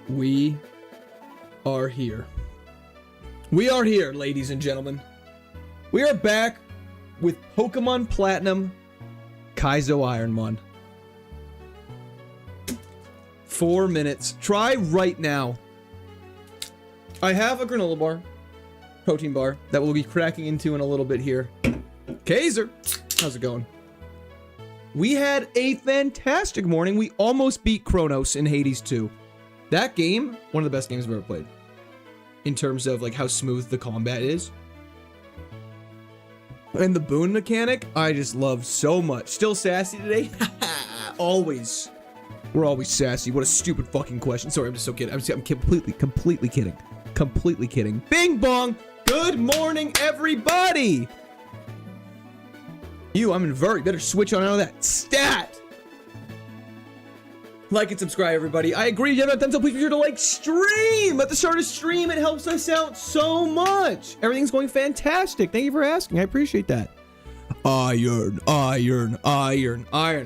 We are here. We are here, ladies and gentlemen. We are back with Pokemon Platinum KAIZO IRONMON. 4 minutes. Try right now. I have a granola bar, protein bar, that we'll be cracking into in a little bit here. Kaiser, how's it going? We had a fantastic morning. We almost beat Kronos in Hades 2. That game, one of the best games I've ever played. In terms of like how smooth the combat is. And the boon mechanic, I just love so much. Still sassy today? Always. We're always sassy. What a stupid fucking question. Sorry, I'm just so kidding. I'm completely kidding. Completely kidding. Bing bong! Good morning, everybody! I'm invert. You better switch on out of that stat! Like and subscribe, everybody. I agree. If you haven't done so, please be sure to like stream. At the start of stream, it helps us out so much. Everything's going fantastic. Thank you for asking. I appreciate that. Iron.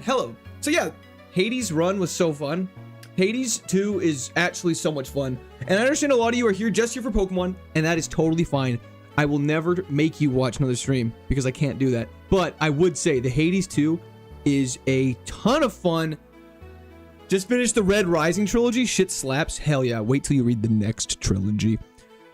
Hello. So yeah, Hades run was so fun. Hades 2 is actually so much fun. And I understand a lot of you are here just here for Pokemon, and that is totally fine. I will never make you watch another stream because I can't do that. But I would say the Hades 2 is a ton of fun. Just finished the Red Rising trilogy. Shit slaps. Hell yeah. Wait till you read the next trilogy.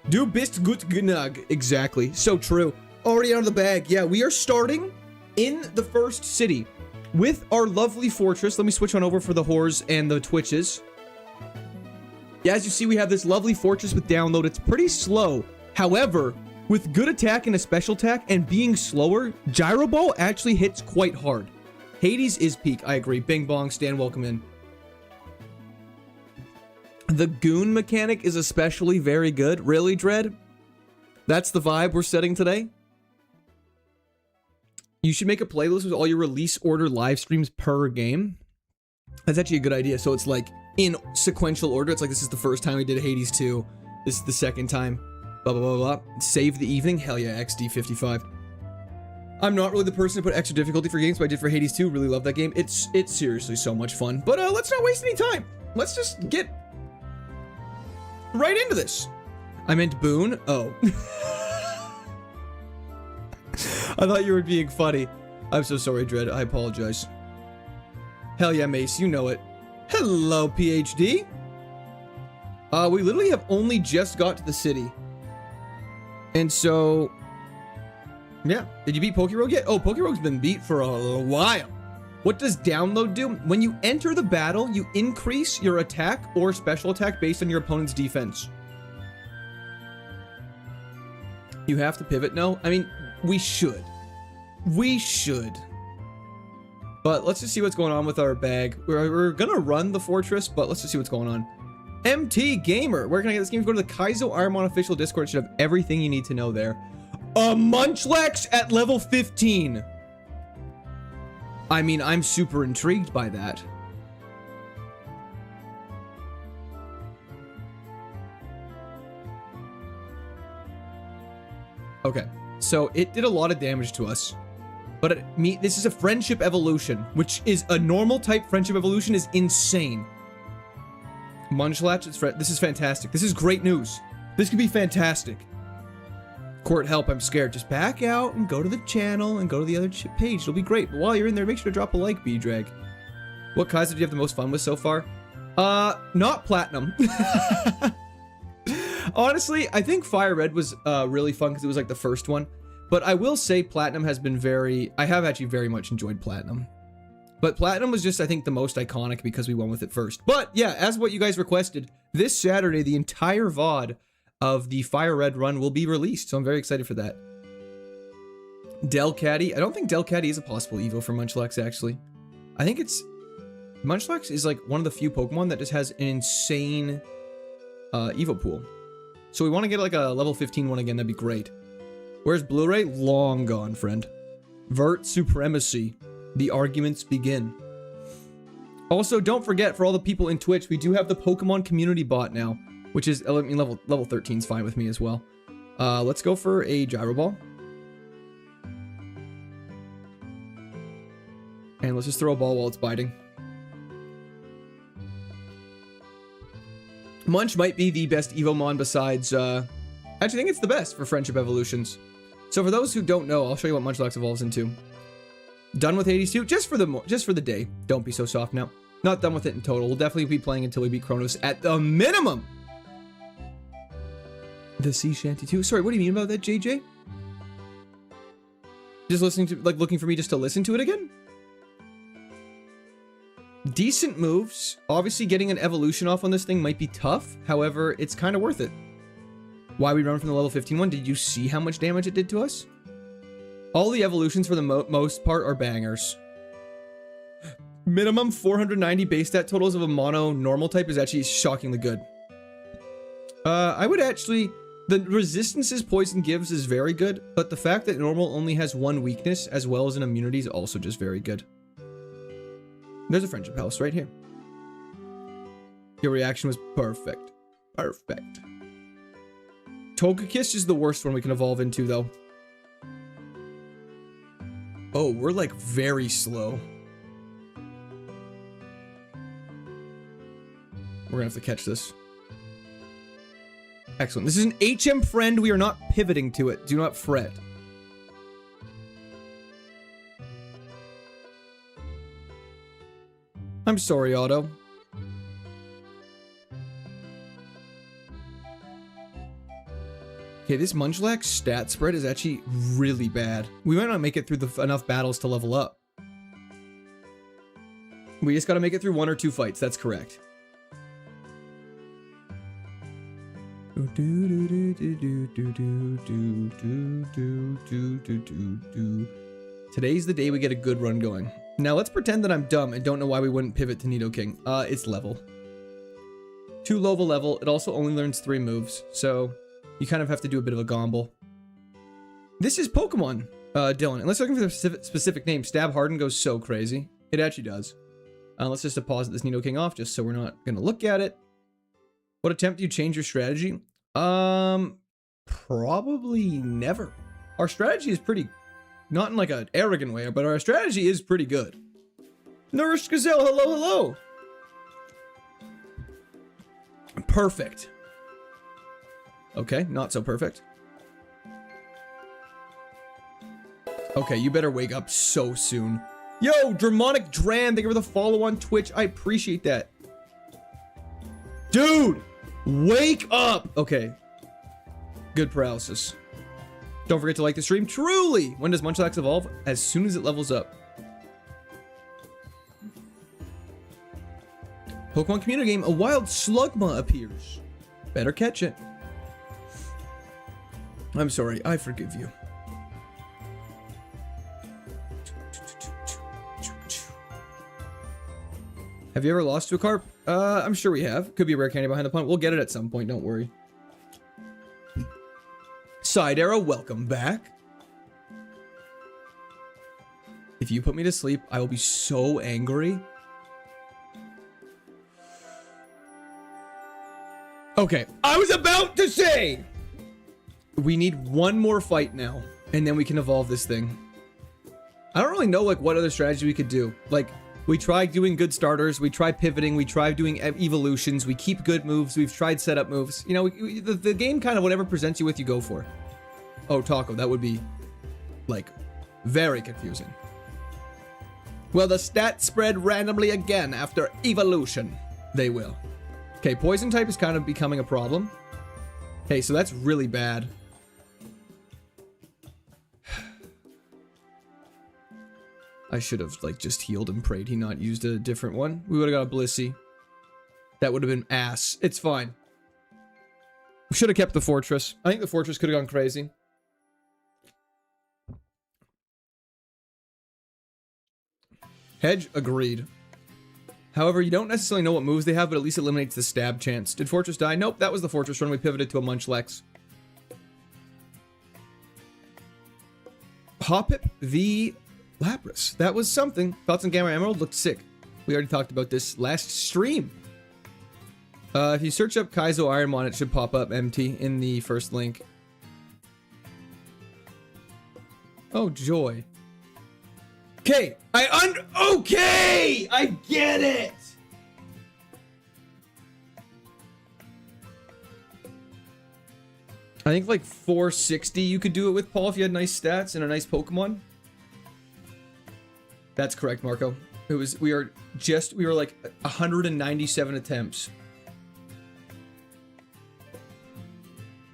Du bist gut genug. Exactly. So true. Already out of the bag. Yeah, we are starting in the first city with our lovely fortress. Let me switch on over for the whores and the twitches. Yeah, as you see, we have this lovely fortress with download. It's pretty slow. However, with good attack and a special attack and being slower, Gyro Ball actually hits quite hard. Hades is peak. I agree. Bing bong. Stan, welcome in. The goon mechanic is especially very good. Really, Dread? That's the vibe we're setting today? You should make a playlist with all your release order live streams per game. That's actually a good idea. So it's like in sequential order. It's like this is the first time we did Hades 2. This is the second time. Blah, blah, blah, blah. Save the evening. Hell yeah, XD55. I'm not really the person to put extra difficulty for games, but I did for Hades 2. Really love that game. It's seriously so much fun. But let's not waste any time. Let's just get right into this. I meant boon. Oh. I thought you were being funny. I'm so sorry, Dread. I apologize. Hell yeah, Mace. You know it. Hello, PhD. We literally have only just got to the city. And so, yeah. Did you beat Pokerogue yet? Oh, Pokerogue's been beat for a while. What does download do? When you enter the battle, you increase your attack or special attack based on your opponent's defense. You have to pivot? No? I mean, we should. We should. But let's just see what's going on with our bag. We're gonna run the fortress, but let's just see what's going on. MT Gamer, where can I get this game? Go to the KAIZO IRONMON official Discord. It should have everything you need to know there. A Munchlax at level 15. I mean, I'm super intrigued by that. Okay, so it did a lot of damage to us. But this is a friendship evolution, which is a normal type friendship evolution is insane. Munchlax, this is fantastic. This is great news. This could be fantastic. Court help, I'm scared. Just back out and go to the channel and go to the other page. It'll be great. But while you're in there, make sure to drop a like, B-Drag. What Kaiser do you have the most fun with so far? Not Platinum. Honestly, I think Fire Red was really fun because it was like the first one. But I will say Platinum has been I have actually very much enjoyed Platinum. But Platinum was just, I think, the most iconic because we went with it first. But yeah, as what you guys requested, this Saturday, the entire VOD of the Fire Red run will be released. So I'm very excited for that. Delcatty. I don't think Delcatty is a possible Evo for Munchlax, actually. I think Munchlax is like one of the few Pokemon that just has an insane Evo pool. So we want to get like a level 15 one again. That'd be great. Where's Blu-ray? Long gone, friend. Vert supremacy. The arguments begin. Also, don't forget, for all the people in Twitch, we do have the Pokemon community bot now, which is, I mean, level 13 is fine with me as well. Let's go for a Gyro Ball. And let's just throw a ball while it's biting. Munch might be the best Evomon besides, actually I think it's the best for friendship evolutions. So for those who don't know, I'll show you what Munchlax evolves into. Done with Hades 2, just for the day. Don't be so soft now. Not done with it in total. We'll definitely be playing until we beat Kronos at the minimum. The Sea Shanty 2. Sorry, what do you mean about that, JJ? Just listening to, like, looking for me just to listen to it again? Decent moves. Obviously, getting an evolution off on this thing might be tough. However, it's kind of worth it. Why we run from the level 15 one? Did you see how much damage it did to us? All the evolutions for the most part are bangers. Minimum 490 base stat totals of a mono normal type is actually shockingly good. I would actually... The resistances poison gives is very good, but the fact that normal only has one weakness as well as an immunity is also just very good. There's a friendship house right here. Your reaction was perfect. Perfect. Togekiss is the worst one we can evolve into, though. Oh, we're like very slow. We're gonna have to catch this. Excellent. This is an HM friend. We are not pivoting to it. Do not fret. I'm sorry, Otto. Okay, this Munchlax stat spread is actually really bad. We might not make it through enough battles to level up. We just gotta make it through 1 or 2 fights. That's correct. Today's the day we get a good run going. Now let's pretend that I'm dumb and don't know why we wouldn't pivot to Nidoking. It's level. Too low of a level. It also only learns 3 moves, so you kind of have to do a bit of a gomble. This is Pokemon, Dylan. Unless you're looking for the specific name, Stab Harden goes so crazy. It actually does. Let's just deposit this Nidoking off just so we're not gonna look at it. What attempt do you change your strategy? Probably never. Our strategy is pretty, not in like an arrogant way, but our strategy is pretty good. Nourished Gazelle, hello, hello. Perfect. Okay, not so perfect. Okay, you better wake up so soon. Yo, Dramonic Dran, thank you for the follow on Twitch. I appreciate that. Dude, wake up. Okay. Good paralysis. Don't forget to like the stream. Truly. When does Munchlax evolve? As soon as it levels up. Pokemon community game. A wild Slugma appears. Better catch it. I'm sorry. I forgive you. Have you ever lost to a carp? I'm sure we have. Could be a rare candy behind the plant. We'll get it at some point, don't worry. Side arrow, welcome back. If you put me to sleep, I will be so angry. Okay, I was about to say! We need one more fight now, and then we can evolve this thing. I don't really know, like, what other strategy we could do. Like, we tried doing good starters, we tried pivoting, we tried doing evolutions, we keep good moves, we've tried setup moves. You know, the game kind of whatever presents you with, you go for. Oh, Taco, that would be, like, very confusing. Well, the stats spread randomly again after evolution. They will. Okay, poison type is kind of becoming a problem. Okay, so that's really bad. I should have, like, just healed and prayed he not used a different one. We would have got a Blissey. That would have been ass. It's fine. We should have kept the Fortress. I think the Fortress could have gone crazy. Hedge, agreed. However, you don't necessarily know what moves they have, but at least eliminates the stab chance. Did Fortress die? Nope, that was the Fortress run. We pivoted to a Munchlax. Hoppip v Lapras. That was something. Thoughts on Gamma Emerald looked sick. We already talked about this last stream. If you search up KAIZO IRONMON, it should pop up empty in the first link. Oh, joy. Okay, okay, I get it. I think like 460 you could do it with, Paul, if you had nice stats and a nice Pokemon. That's correct, Marco. It was, we were like 197 attempts.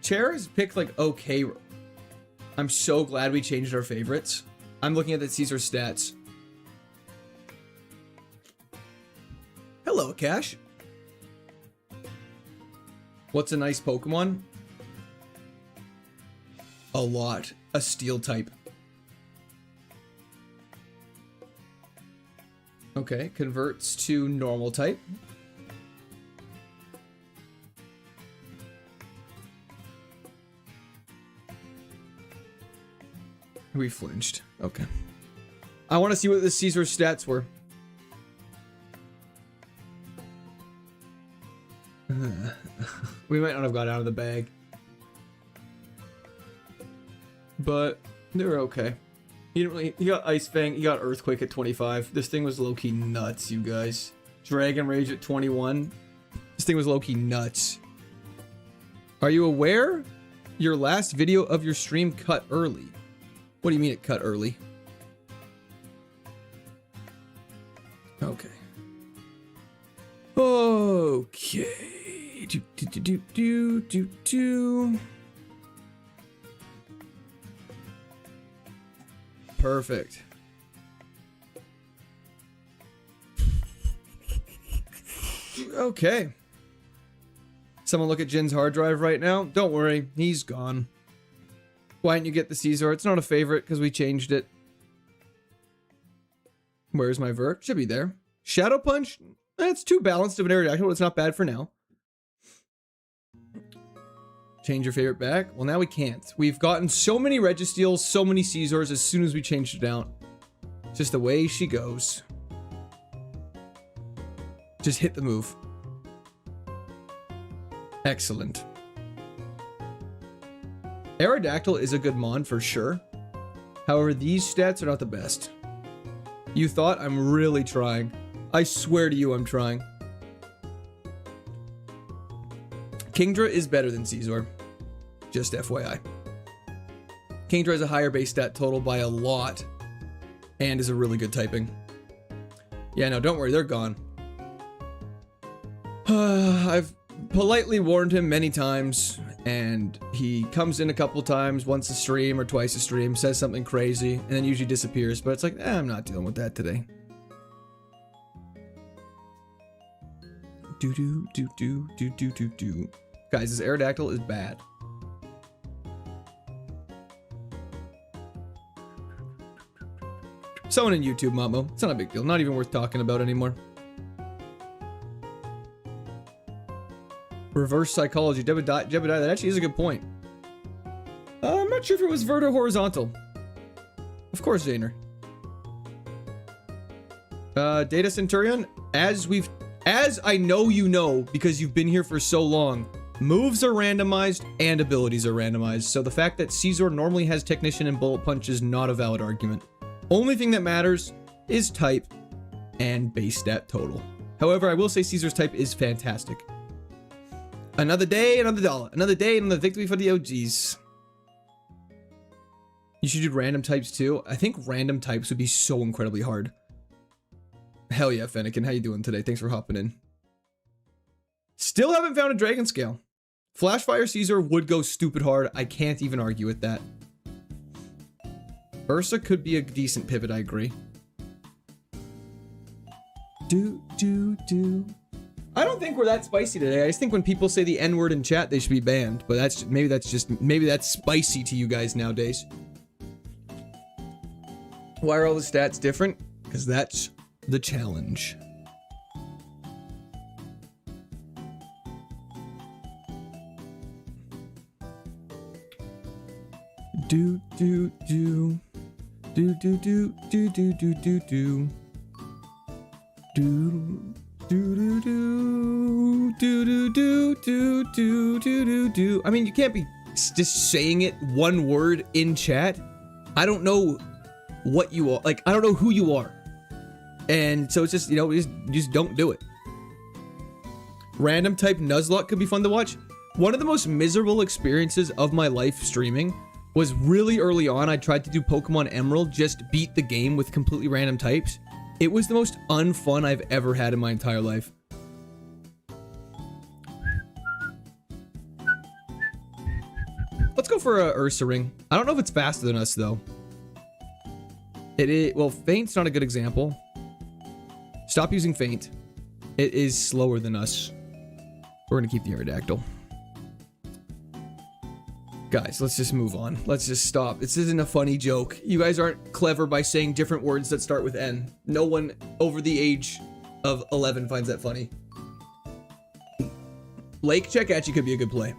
Chair has picked like okay. I'm so glad we changed our favorites. I'm looking at the Caesar stats. Hello, Cash. What's a nice Pokemon? A lot. A steel type. Okay, converts to normal type. We flinched. Okay. I want to see what the Caesar stats were. We might not have got out of the bag. But they were okay. He didn't really. He got Ice Fang. He got Earthquake at 25. This thing was low-key nuts, you guys. Dragon Rage at 21. This thing was low-key nuts. Are you aware your last video of your stream cut early? What do you mean it cut early? Okay. Okay. Perfect. Okay. Someone look at Jin's hard drive right now. Don't worry, he's gone. Why didn't you get the Caesar? It's not a favorite because we changed it. Where's my Vert? Should be there. Shadow Punch? It's too balanced of an Aerodactyl, but it's not bad for now. Change your favorite back? Well, now we can't. We've gotten so many Registeals, so many Caesars as soon as we changed it out. Just the way she goes. Just hit the move. Excellent. Aerodactyl is a good mon for sure. However, these stats are not the best. You thought? I'm really trying. I swear to you I'm trying. Kingdra is better than Caesar. Just FYI. Kingdra has a higher base stat total by a lot. And is a really good typing. Yeah, no, don't worry, they're gone. I've politely warned him many times. And he comes in a couple times, once a stream or twice a stream, says something crazy, and then usually disappears. But it's like, I'm not dealing with that today. Do. Guys, this Aerodactyl is bad. Someone in YouTube, Mamo. It's not a big deal. Not even worth talking about anymore. Reverse psychology. Jebediah, that actually is a good point. I'm not sure if it was vert or horizontal. Of course, Zaner. Data Centurion, as I know you know, because you've been here for so long, moves are randomized and abilities are randomized. So the fact that Caesar normally has Technician and Bullet Punch is not a valid argument. Only thing that matters is type and base stat total. However, I will say Caesar's type is fantastic. Another day, another dollar. Another day, another victory for the OGs. You should do random types too. I think random types would be so incredibly hard. Hell yeah, Fennekin. How you doing today? Thanks for hopping in. Still haven't found a Dragon Scale. Flashfire Caesar would go stupid hard. I can't even argue with that. Ursa could be a decent pivot, I agree. I don't think we're that spicy today. I just think when people say the N-word in chat, they should be banned. But that's maybe that's spicy to you guys nowadays. Why are all the stats different? Because that's the challenge. I mean, you can't be just saying it one word in chat. I don't know what you are. Like, I don't know who you are. And so it's just, you know, just don't do it. Random type Nuzlocke could be fun to watch. One of the most miserable experiences of my life streaming was really early on. I tried to do Pokemon Emerald, just beat the game with completely random types. It was the most unfun I've ever had in my entire life. Let's go for a Ursaring. I don't know if it's faster than us, though. It is, well, Feint's not a good example. Stop using Feint. It is slower than us. We're gonna keep the Aerodactyl. Guys, let's just move on. Let's just stop. This isn't a funny joke. You guys aren't clever by saying different words that start with N. No one over the age of 11 finds that funny. Lake Check actually could be a good play.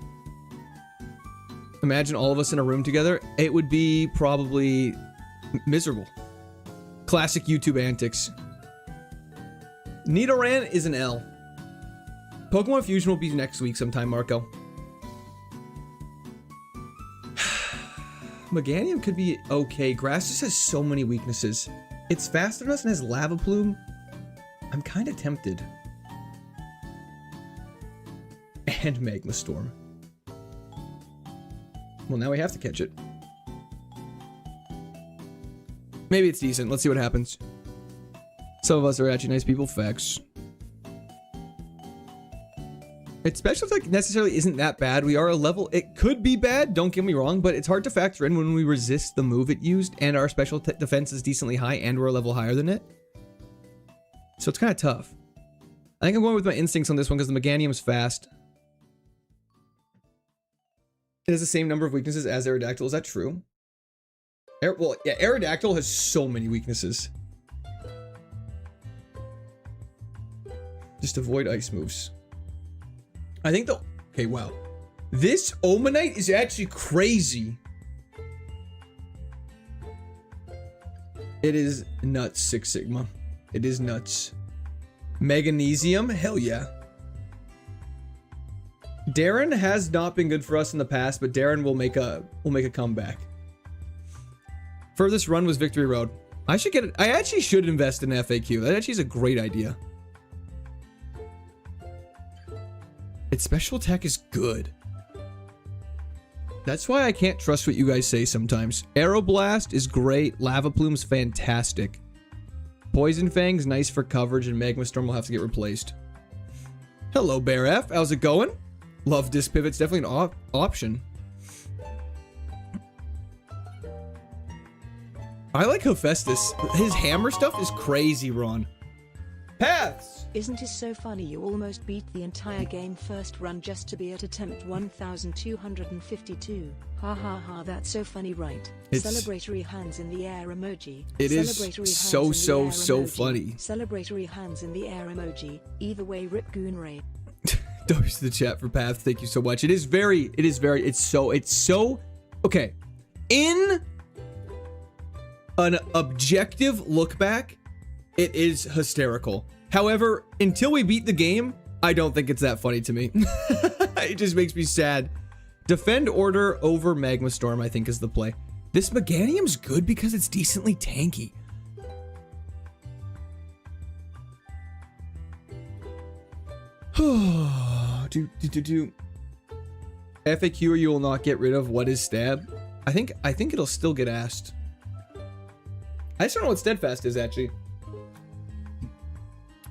Imagine all of us in a room together. It would be probably miserable. Classic YouTube antics. Nidoran is an L. Pokemon Fusion will be next week sometime, Marco. Meganium could be okay. Grass just has so many weaknesses. It's faster than us and has Lava Plume. I'm kind of tempted. And Magma Storm. Well, now we have to catch it. Maybe it's decent. Let's see what happens. Some of us are actually nice people. Facts. Its special attack necessarily isn't that bad. We are a level... It could be bad, don't get me wrong, but it's hard to factor in when we resist the move it used, and our special defense is decently high, and we're a level higher than it. So it's kind of tough. I think I'm going with my instincts on this one, because the Meganium is fast. It has the same number of weaknesses as Aerodactyl. Is that true? Well, yeah, Aerodactyl has so many weaknesses. Just avoid ice moves. I think the... Okay, wow. This Omanite is actually crazy. It is nuts, Six Sigma. It is nuts. Magnesium? Hell yeah. Darren has not been good for us in the past, but Darren will make a comeback. Furthest run was Victory Road. I should get it. I actually should invest in FAQ. That actually is a great idea. Its special attack is good. That's why I can't trust what you guys say sometimes. Aeroblast is great. Lava Plume's fantastic. Poison Fang's nice for coverage, and Magma Storm will have to get replaced. Hello, Bear F. How's it going? Love Disc Pivot's definitely an option. I like Hephaestus. His hammer stuff is crazy, Ron. Paths! Isn't it so funny you almost beat the entire game first run just to be at attempt 1252? Ha ha ha, that's so funny, right? Celebratory hands in the air emoji. It is so funny. Celebratory hands in the air emoji. Either way, Rip Goonray. W's to the chat for Paths. Thank you so much. It's so okay. In an objective look back, it is hysterical. However, until we beat the game, I don't think it's that funny to me. It just makes me sad. Defend Order over Magma Storm, I think, is the play. This Meganium's good because it's decently tanky. FAQ or you will not get rid of what is stab. I think it'll still get asked. I just don't know what steadfast is actually.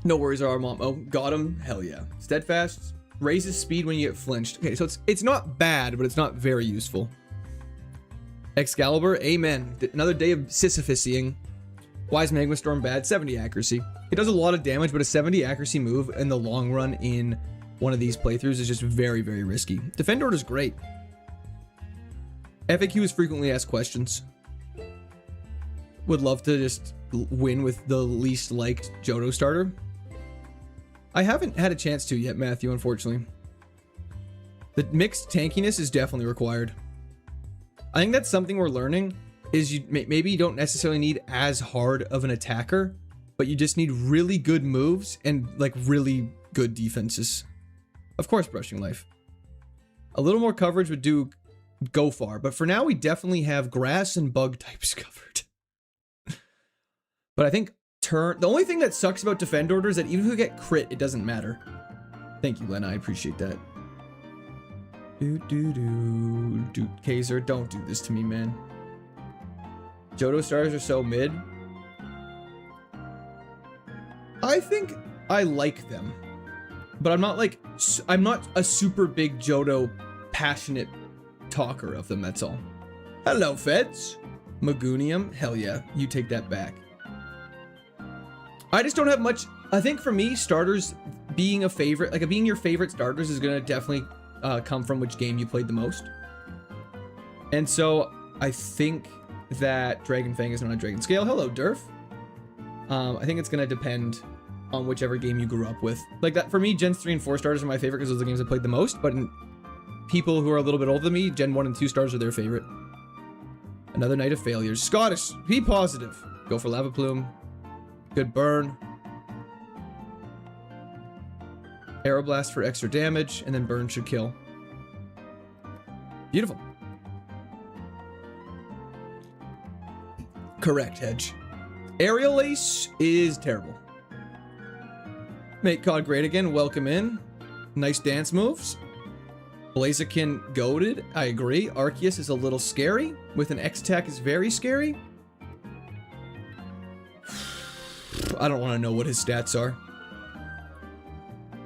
No worries, Armamo. Oh, got him. Hell yeah. Steadfast raises speed when you get flinched. Okay, so it's not bad, but it's not very useful. Excalibur, amen. Another day of Sisyphusying. Why is Magma Storm bad? 70 accuracy. It does a lot of damage, but a 70 accuracy move in the long run in one of these playthroughs is just very, very risky. Defend Order is great. FAQ is frequently asked questions. Would love to just win with the least liked Johto starter. I haven't had a chance to yet, Matthew, unfortunately. The mixed tankiness is definitely required. I think that's something we're learning, is maybe you don't necessarily need as hard of an attacker, but you just need really good moves and like really good defenses. Of course, Brushing Life. A little more coverage would go far, but for now we definitely have grass and bug types covered. But I think the only thing that sucks about Defend Order is that even if we get crit, it doesn't matter. Thank you, Len. I appreciate that. Dude, KAIZO, don't do this to me, man. Johto stars are so mid. I think I like them, but I'm not a super big Johto passionate talker of them, that's all. Hello, Feds. Magunium, hell yeah, you take that back. I just don't have much. I think for me, starters being a favorite, like being your favorite starters is gonna definitely come from which game you played the most. And so I think that Dragon Fang is not a Dragon Scale. Hello, Durf. I think it's gonna depend on whichever game you grew up with. Like that for me, Gens 3 and 4 starters are my favorite because those are the games I played the most, but in people who are a little bit older than me, Gen 1 and 2 stars are their favorite. Another night of failures. Scottish, be positive. Go for Lava Plume. Good burn. Aeroblast for extra damage, and then burn should kill. Beautiful. Correct, Hedge. Aerial Ace is terrible. Make COD great again. Welcome in. Nice dance moves. Blaziken goated. I agree. Arceus is a little scary. With an X-Tack is very scary. I don't want to know what his stats are.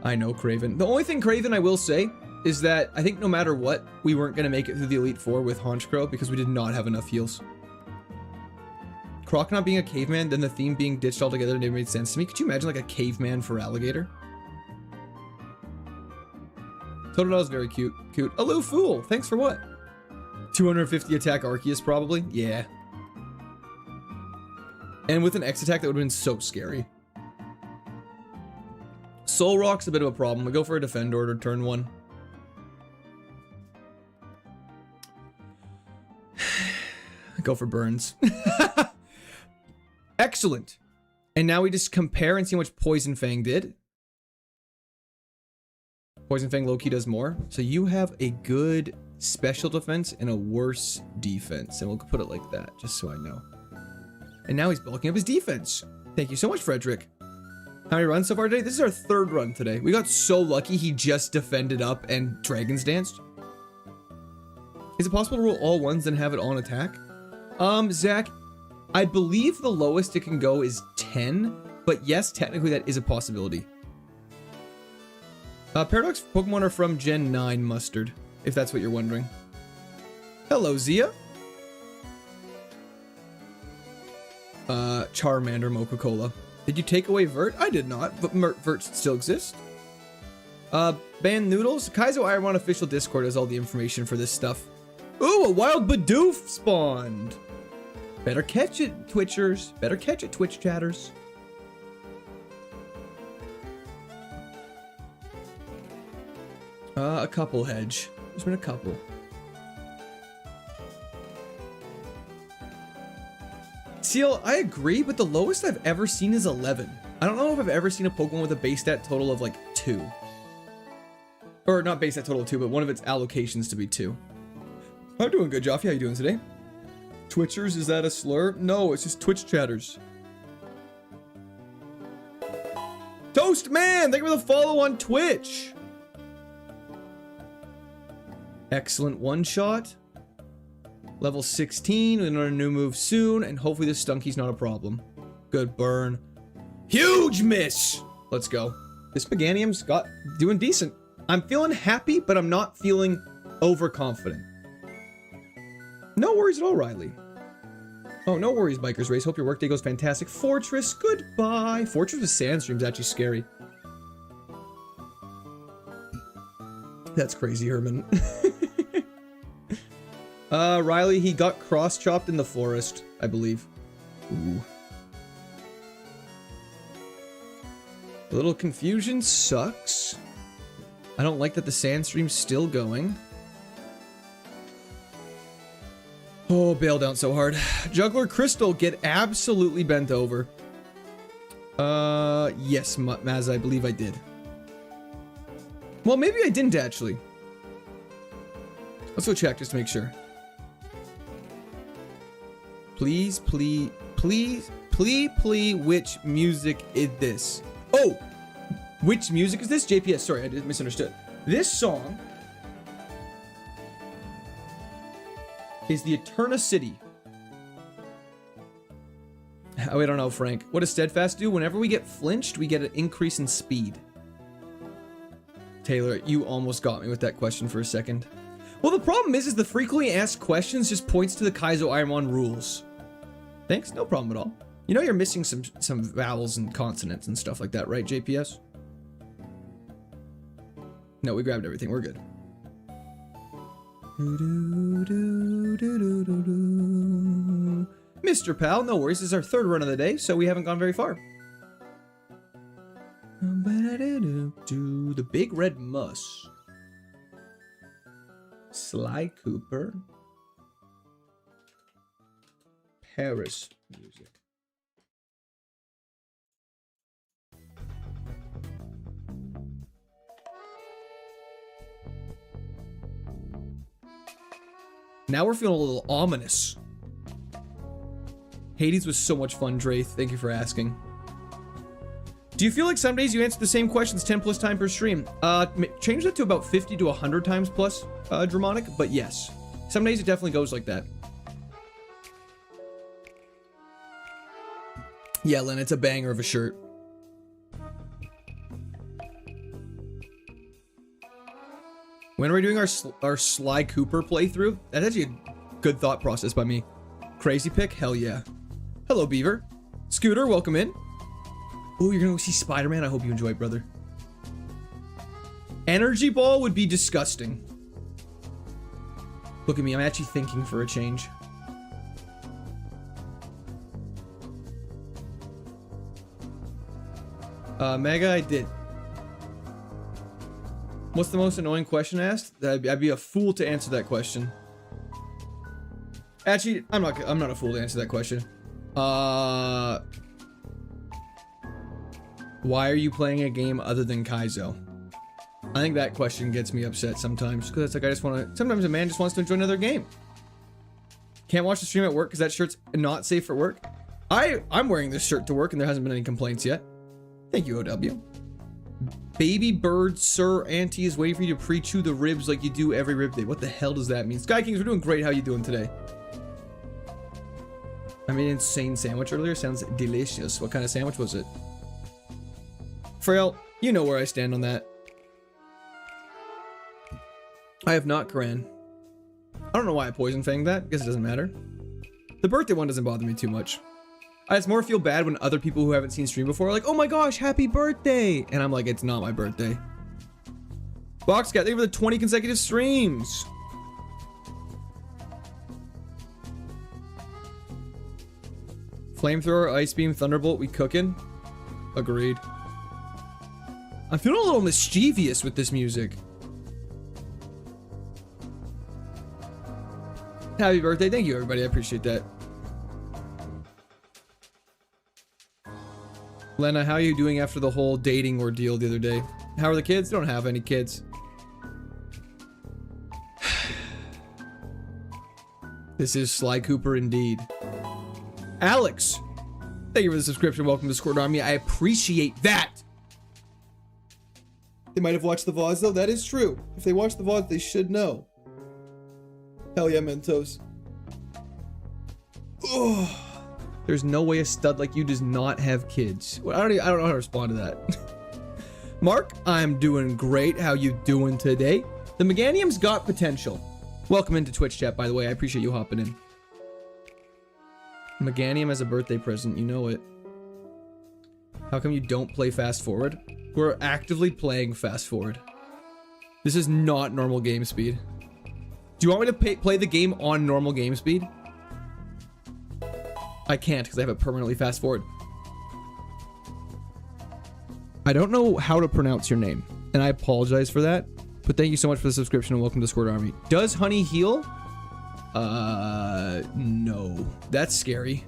I know Craven. The only thing Craven I will say is that I think no matter what, we weren't going to make it through the Elite Four with Honchkrow because we did not have enough heals. Croc not being a caveman, then the theme being ditched altogether never made sense to me. Could you imagine like a caveman for alligator? Totodile is very cute. Cute. Aloo Fool, thanks for what? 250 attack Arceus probably? Yeah. And with an X attack, that would have been so scary. Soul Rock's a bit of a problem. We go for a defend order turn 1. Go for burns. Excellent. And now we just compare and see how much Poison Fang did. Poison Fang low-key does more. So you have a good special defense and a worse defense. And we'll put it like that, just so I know. And now he's bulking up his defense. Thank you so much, Frederick. How many runs so far today? This is our 3rd run today. We got so lucky he just defended up and Dragon's Danced. Is it possible to roll all ones and have it on attack? Zach, I believe the lowest it can go is 10, but yes, technically that is a possibility. Paradox Pokemon are from Gen 9 Mustard, if that's what you're wondering. Hello, Zia. Charmander Moca-Cola. Did you take away Vert? I did not, but Vert still exists. Ban Noodles. KAIZO IRONMON official Discord has all the information for this stuff. Ooh, a wild Bidoof spawned. Better catch it, Twitchers. Better catch it, Twitch chatters. A couple, Hedge. There's been a couple. Seal, I agree, but the lowest I've ever seen is 11. I don't know if I've ever seen a Pokemon with a base stat total of like 2. Or not base stat total of 2, but one of its allocations to be 2. I'm doing good, Joffy. How you doing today? Twitchers, is that a slur? No, it's just Twitch chatters. Toast Man, thank you for the follow on Twitch. Excellent one shot. Level 16, we learn a new move soon, and hopefully this Stunky's not a problem. Good burn. Huge miss! Let's go. This Meganium's doing decent. I'm feeling happy, but I'm not feeling overconfident. No worries at all, Riley. Oh, no worries, Bikers Race. Hope your workday goes fantastic. Fortress, goodbye. Fortress with Sandstream's actually scary. That's crazy, Herman. Riley, he got cross-chopped in the forest, I believe. Ooh. A little confusion sucks. I don't like that the Sandstream's still going. Oh, bailed out so hard. Juggler Crystal, get absolutely bent over. Yes, Maz, I believe I did. Well, maybe I didn't actually. Let's go check just to make sure. Please, please, please, please, please, which music is this? Oh, which music is this? JPS, sorry, I misunderstood. This song is the Eterna City. Oh, I don't know, Frank. What does Steadfast do? Whenever we get flinched, we get an increase in speed. Taylor, you almost got me with that question for a second. Well, the problem is the frequently asked questions just points to the KAIZO IRONMON rules. Thanks, no problem at all. You know you're missing some vowels and consonants and stuff like that, right, JPS? No, we grabbed everything. We're good. Mr. Pal, no worries. This is our third run of the day, so we haven't gone very far. The Big Red Muss. Sly Cooper. Paris music. Now we're feeling a little ominous. Hades was so much fun, Draith. Thank you for asking. Do you feel like some days you answer the same questions 10 plus times per stream? Change that to about 50 to 100 times plus, Dramonic, but yes. Some days it definitely goes like that. Yeah, Len, it's a banger of a shirt. When are we doing our Sly Cooper playthrough? That's actually a good thought process by me. Crazy pick? Hell yeah. Hello, Beaver. Scooter, welcome in. Oh, you're gonna go see Spider-Man? I hope you enjoy it, brother. Energy Ball would be disgusting. Look at me, I'm actually thinking for a change. Mega, I did. What's the most annoying question asked? I'd be a fool to answer that question. Actually, I'm not a fool to answer that question. Why are you playing a game other than KAIZO? I think that question gets me upset sometimes, because it's like I just want to. Sometimes a man just wants to enjoy another game. Can't watch the stream at work because that shirt's not safe for work. I'm wearing this shirt to work and there hasn't been any complaints yet. Thank you, OW. Baby bird, sir, auntie is waiting for you to pre-chew the ribs like you do every rib day. What the hell does that mean? Sky Kings, we're doing great. How you doing today? I made an insane sandwich earlier. Sounds delicious. What kind of sandwich was it? Frail, you know where I stand on that. I have not, Karan. I don't know why I poison fanged that. I guess it doesn't matter. The birthday one doesn't bother me too much. I just more feel bad when other people who haven't seen stream before are like, oh my gosh, happy birthday. And I'm like, it's not my birthday. Boxcat, thank you for the 20 consecutive streams. Flamethrower, Ice Beam, Thunderbolt, we cooking? Agreed. I'm feeling a little mischievous with this music. Happy birthday. Thank you, everybody. I appreciate that. Lena, how are you doing after the whole dating ordeal the other day? How are the kids? Don't have any kids. This is Sly Cooper indeed. Alex, thank you for the subscription. Welcome to Discord Army. I appreciate that. They might have watched the VODs though. That is true. If they watched the VODs, they should know. Hell yeah, Mentos. Oh, there's no way a stud like you does not have kids. Well, I don't know how to respond to that. Mark, I'm doing great. How you doing today? The Meganium's got potential. Welcome into Twitch chat, by the way. I appreciate you hopping in. Meganium as a birthday present, you know it. How come you don't play fast forward? We're actively playing fast forward. This is not normal game speed. Do you want me to play the game on normal game speed? I can't because I have it permanently fast forward. I don't know how to pronounce your name, and I apologize for that. But thank you so much for the subscription and welcome to Discord Army. Does honey heal? No. That's scary.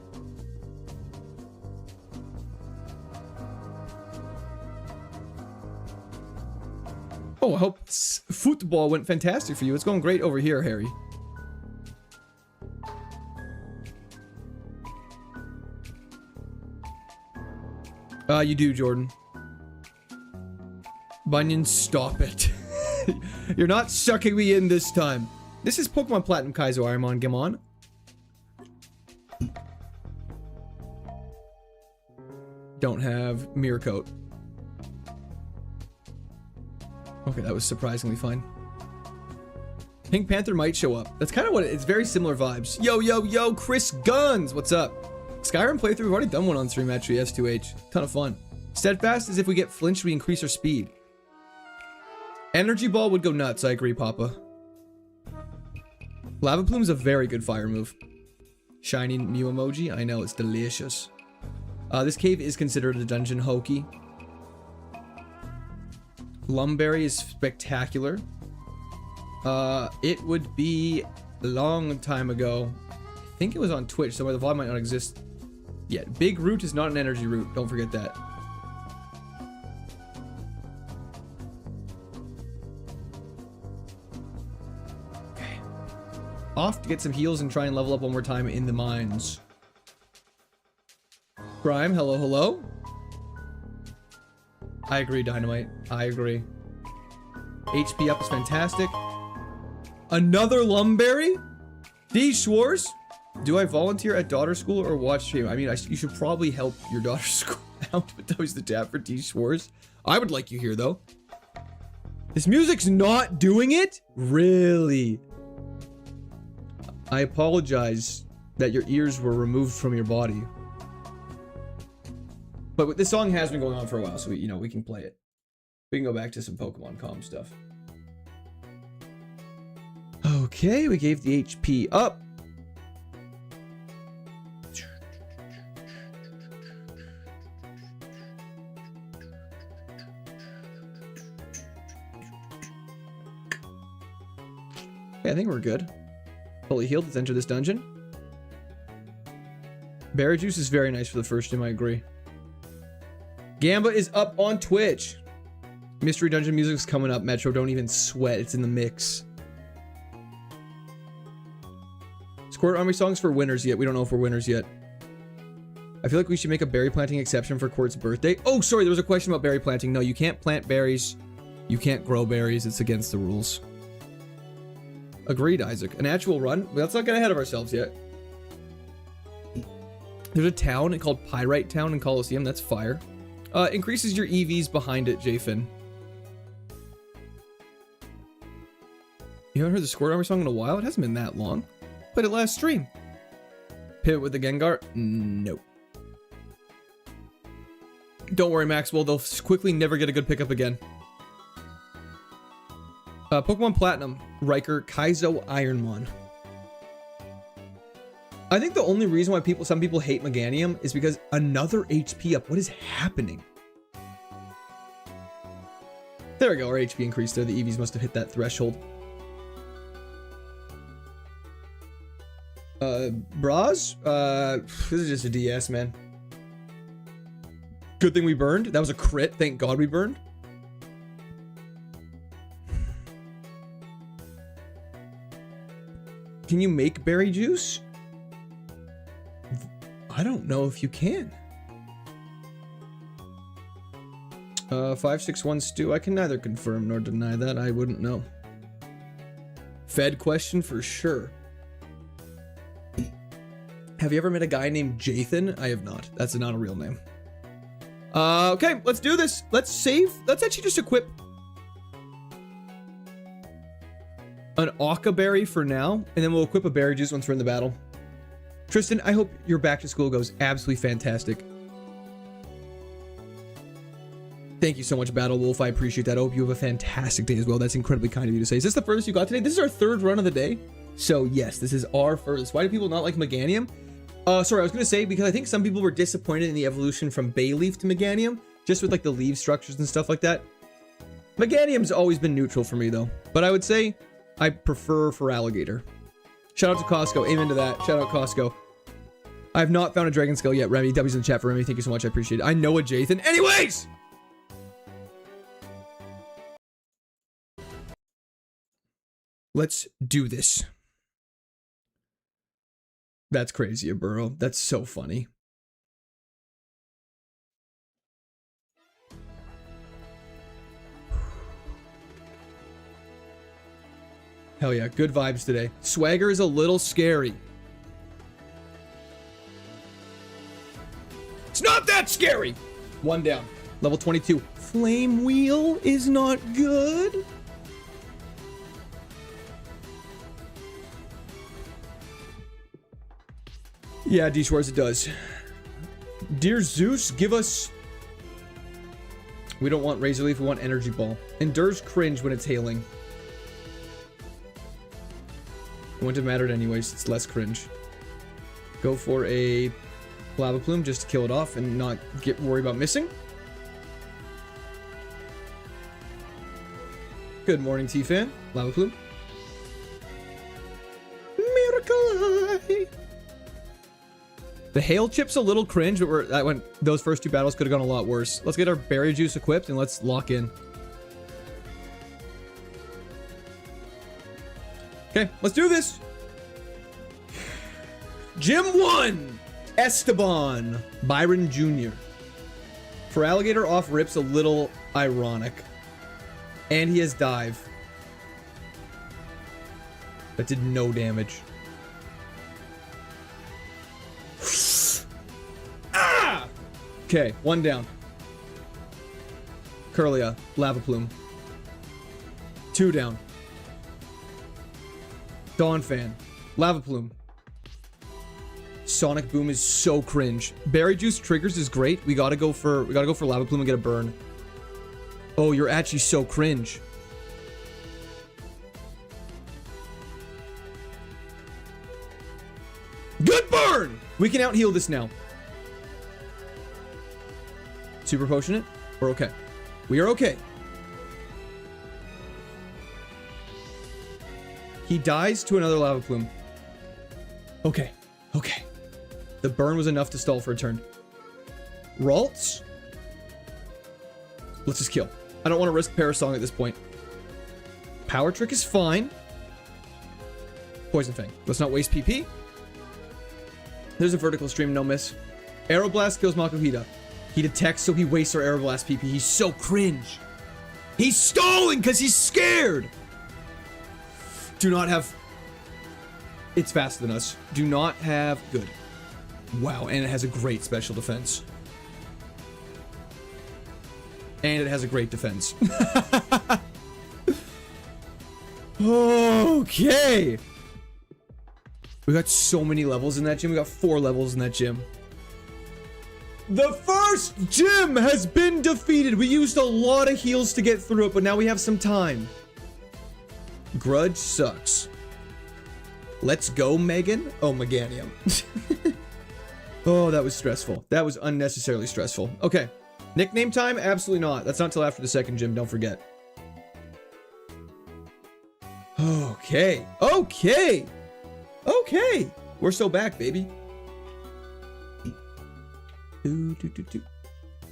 Oh, I hope football went fantastic for you. It's going great over here, Harry. You do, Jordan. Bunyan, stop it. You're not sucking me in this time. This is Pokemon Platinum Kaizo Ironmon. Gamon. Don't have Mirror Coat. Okay, that was surprisingly fine. Pink Panther might show up. That's kind of what it's very similar vibes. Yo, yo, yo, Chris Guns. What's up? Skyrim playthrough. We've already done one on stream actually. S2H. Ton of fun. Steadfast is if we get flinched, we increase our speed. Energy Ball would go nuts. I agree, Papa. Lava Plume's a very good fire move. Shiny Mew emoji. I know, it's delicious. This cave is considered a dungeon hokey. Lumberry is spectacular. It would be a long time ago. I think it was on Twitch somewhere. The VOD might not exist yet. Big Root is not an energy root. Don't forget that. Okay. Off to get some heals and try and level up one more time in the mines. Grime, hello, hello. I agree, Dynamite. I agree. HP up is fantastic. Another Lumberry? D. Schwartz? Do I volunteer at daughter school or watch stream? I mean, you should probably help your daughter's school out, but that was the tab for D. Schwartz. I would like you here, though. This music's not doing it? Really? I apologize that your ears were removed from your body. But this song has been going on for a while, so we can play it. We can go back to some Pokemon Com stuff. Okay, we gave the HP up. Okay, I think we're good. Fully healed. Let's enter this dungeon. Berry Juice is very nice for the first gym, I agree. Gamba is up on Twitch. Mystery Dungeon music's coming up, Metro. Don't even sweat. It's in the mix. Squirt Army songs for winners yet. We don't know if we're winners yet. I feel like we should make a berry planting exception for Quart's birthday. Oh, sorry. There was a question about berry planting. No, you can't plant berries. You can't grow berries. It's against the rules. Agreed, Isaac. An actual run? Let's not get ahead of ourselves yet. There's a town called Pyrite Town in Coliseum. That's fire. Increases your EVs behind it, Jfin. You haven't heard the Squirt Army song in a while? It hasn't been that long. Played it last stream. Pivot with the Gengar? Nope. Don't worry, Maxwell. They'll quickly never get a good pickup again. Pokemon Platinum. Riker Kaizo Ironmon. I think the only reason why some people hate Meganium is because another HP up. What is happening? There we go. Our HP increased there. The EVs must have hit that threshold. Bras? This is just a DS, man. Good thing we burned. That was a crit. Thank God we burned. Can you make berry juice? I don't know if you can. 561 stew. I can neither confirm nor deny that. I wouldn't know. Fed question for sure. Have you ever met a guy named Jathan? I have not. That's not a real name. Okay, let's do this. Let's save. Let's actually just equip an Occa berry for now, and then we'll equip a berry juice once we're in the battle. Tristan, I hope your back to school goes absolutely fantastic. Thank you so much, Battle Wolf. I appreciate that. I hope you have a fantastic day as well. That's incredibly kind of you to say. Is this the furthest you got today? This is our third run of the day. So yes, this is our furthest. Why do people not like Meganium? Sorry, I was going to say because I think some people were disappointed in the evolution from Bayleaf to Meganium, just with like the leaf structures and stuff like that. Meganium's always been neutral for me though, but I would say I prefer for Alligator. Shout out to Costco. Amen to that. Shout out Costco. I have not found a Dragon Scale yet. Remy, W's in the chat for Remy. Thank you so much. I appreciate it. I know a Jathan. Anyways! Let's do this. That's crazy, Burrow. That's so funny. Hell yeah, good vibes today. Swagger is a little scary. It's not that scary. One down. Level 22. Flame Wheel is not good. Yeah, D Schwartz, it does. Dear Zeus, give us... We don't want Razor Leaf, we want Energy Ball. Endures cringe when it's hailing. It wouldn't have mattered anyways, it's less cringe. Go for a Lava Plume just to kill it off and not get worried about missing. Good morning, T-Fan. Lava Plume. Miracle Eye. The Hail Chip's a little cringe, but those first two battles could have gone a lot worse. Let's get our Berry Juice equipped and let's lock in. Okay, let's do this. Gym 1, Esteban, Byron Jr. For Alligator off rip's a little ironic. And he has Dive. That did no damage. Ah! Okay, one down. Curlia, Lava Plume. Two down. Dawn Fan, Lava Plume. Sonic Boom is so cringe. Berry Juice triggers is great. We gotta go for Lava Plume and get a burn. Oh, you're actually so cringe. Good burn! We can out heal this now. Super Potion it. We're okay. We are okay. He dies to another Lava Plume. Okay. Okay. The burn was enough to stall for a turn. Ralts? Let's just kill. I don't want to risk Parasong at this point. Power Trick is fine. Poison Fang. Let's not waste PP. There's a vertical stream, no miss. Aeroblast kills Makuhita. He detects, so he wastes our Aeroblast PP. He's so cringe. He's stalling because he's scared. Do not have... It's faster than us. Do not have... Good. Wow, and it has a great special defense. And it has a great defense. Okay. We got so many levels in that gym. We got 4 levels in that gym. The first gym has been defeated. We used a lot of heals to get through it, but now we have some time. Grudge sucks. Let's go, Megan. Oh, Meganium. Oh, that was stressful. That was unnecessarily stressful. Okay. Nickname time? Absolutely not. That's not till after the second gym. Don't forget. Okay. Okay. Okay. We're so back, baby.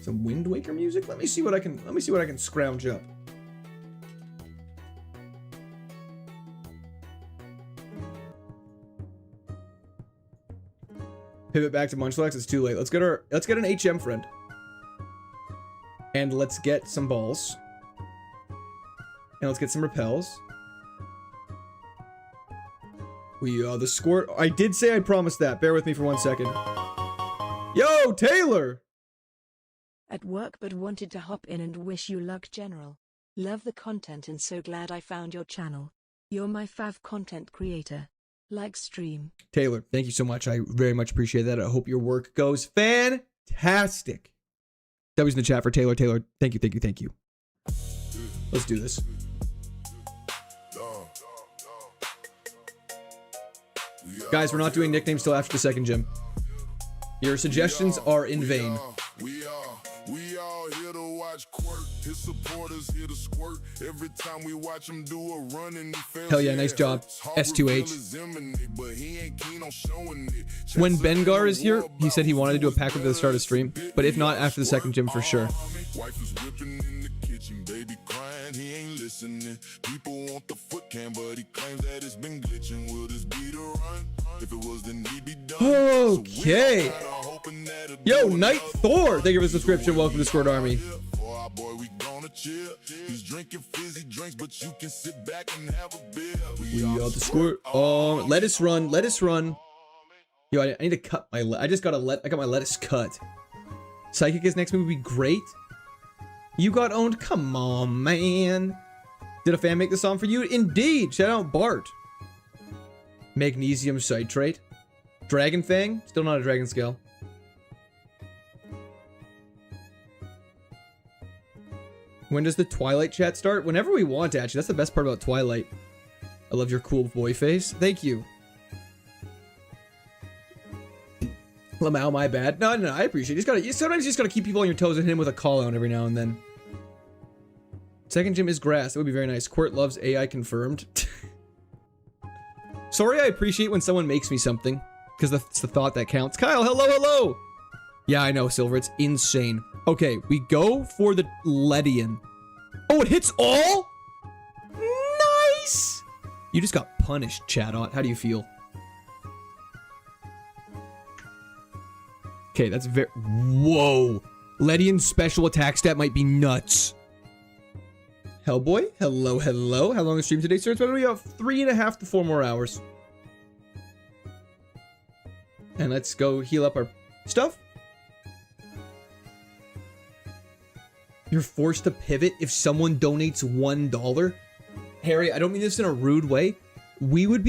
Some Wind Waker music. Let me see what I can scrounge up. Pivot back to Munchlax. It's too late. Let's get an HM friend. And let's get some balls. And let's get some repels. The squirt. I did say I promised that. Bear with me for 1 second. Yo, Taylor! At work but wanted to hop in and wish you luck, General. Love the content and so glad I found your channel. You're my fav content creator. Like stream. Taylor, thank you so much. I very much appreciate that. I hope your work goes fantastic. That was in the chat for Taylor. Taylor, thank you, thank you, thank you. Let's do this. Guys, we're not doing nicknames till after the second gym. Your suggestions are in vain. We all here to watch Quirk. His supporters here to squirt. Every time we watch him do a run and he fails. Hell yeah, nice job. S2H. When Bengar is here, he said he wanted to do a pack at the start of stream, but if not, after the second gym for sure. Wife is whipping in the kitchen, baby crying, he ain't listening. People want the foot cam, but he claims that it's been glitching. Will this be the run? If it was, then he'd be done. Okay. Yo, Night Thor, thank you for the subscription. Welcome to Squirt Army. wanna chill. He's drinking fizzy drinks, but you can sit back and have a beer. We got the squirt. Oh, lettuce run, lettuce run. Yo, I need to cut my. I got my lettuce cut. Psychic is next movie would be great. You got owned. Come on, man. Did a fan make the song for you? Indeed. Shout out Bart. Magnesium citrate. Dragon Fang. Still not a dragon scale. When does the Twilight chat start? Whenever we want, actually. That's the best part about Twilight. I love your cool boy face. Thank you. Lamau, my bad. No, I appreciate it. Sometimes you just gotta keep people on your toes and hit him with a call out every now and then. Second gym is grass. That would be very nice. Quirt loves AI confirmed. Sorry, I appreciate when someone makes me something. Because it's the thought that counts. Kyle, hello, hello! Yeah, I know, Silver. It's insane. Okay, we go for the Ledian. Oh, it hits all? Nice! You just got punished, Chatot. How do you feel? Okay, that's very... Whoa! Ledian's special attack stat might be nuts. Hellboy, hello, hello. How long is stream today, sir? It's about to be about 3.5 to 4 more hours. And let's go heal up our stuff. You're forced to pivot if someone donates $1. Harry, I don't mean this in a rude way. We would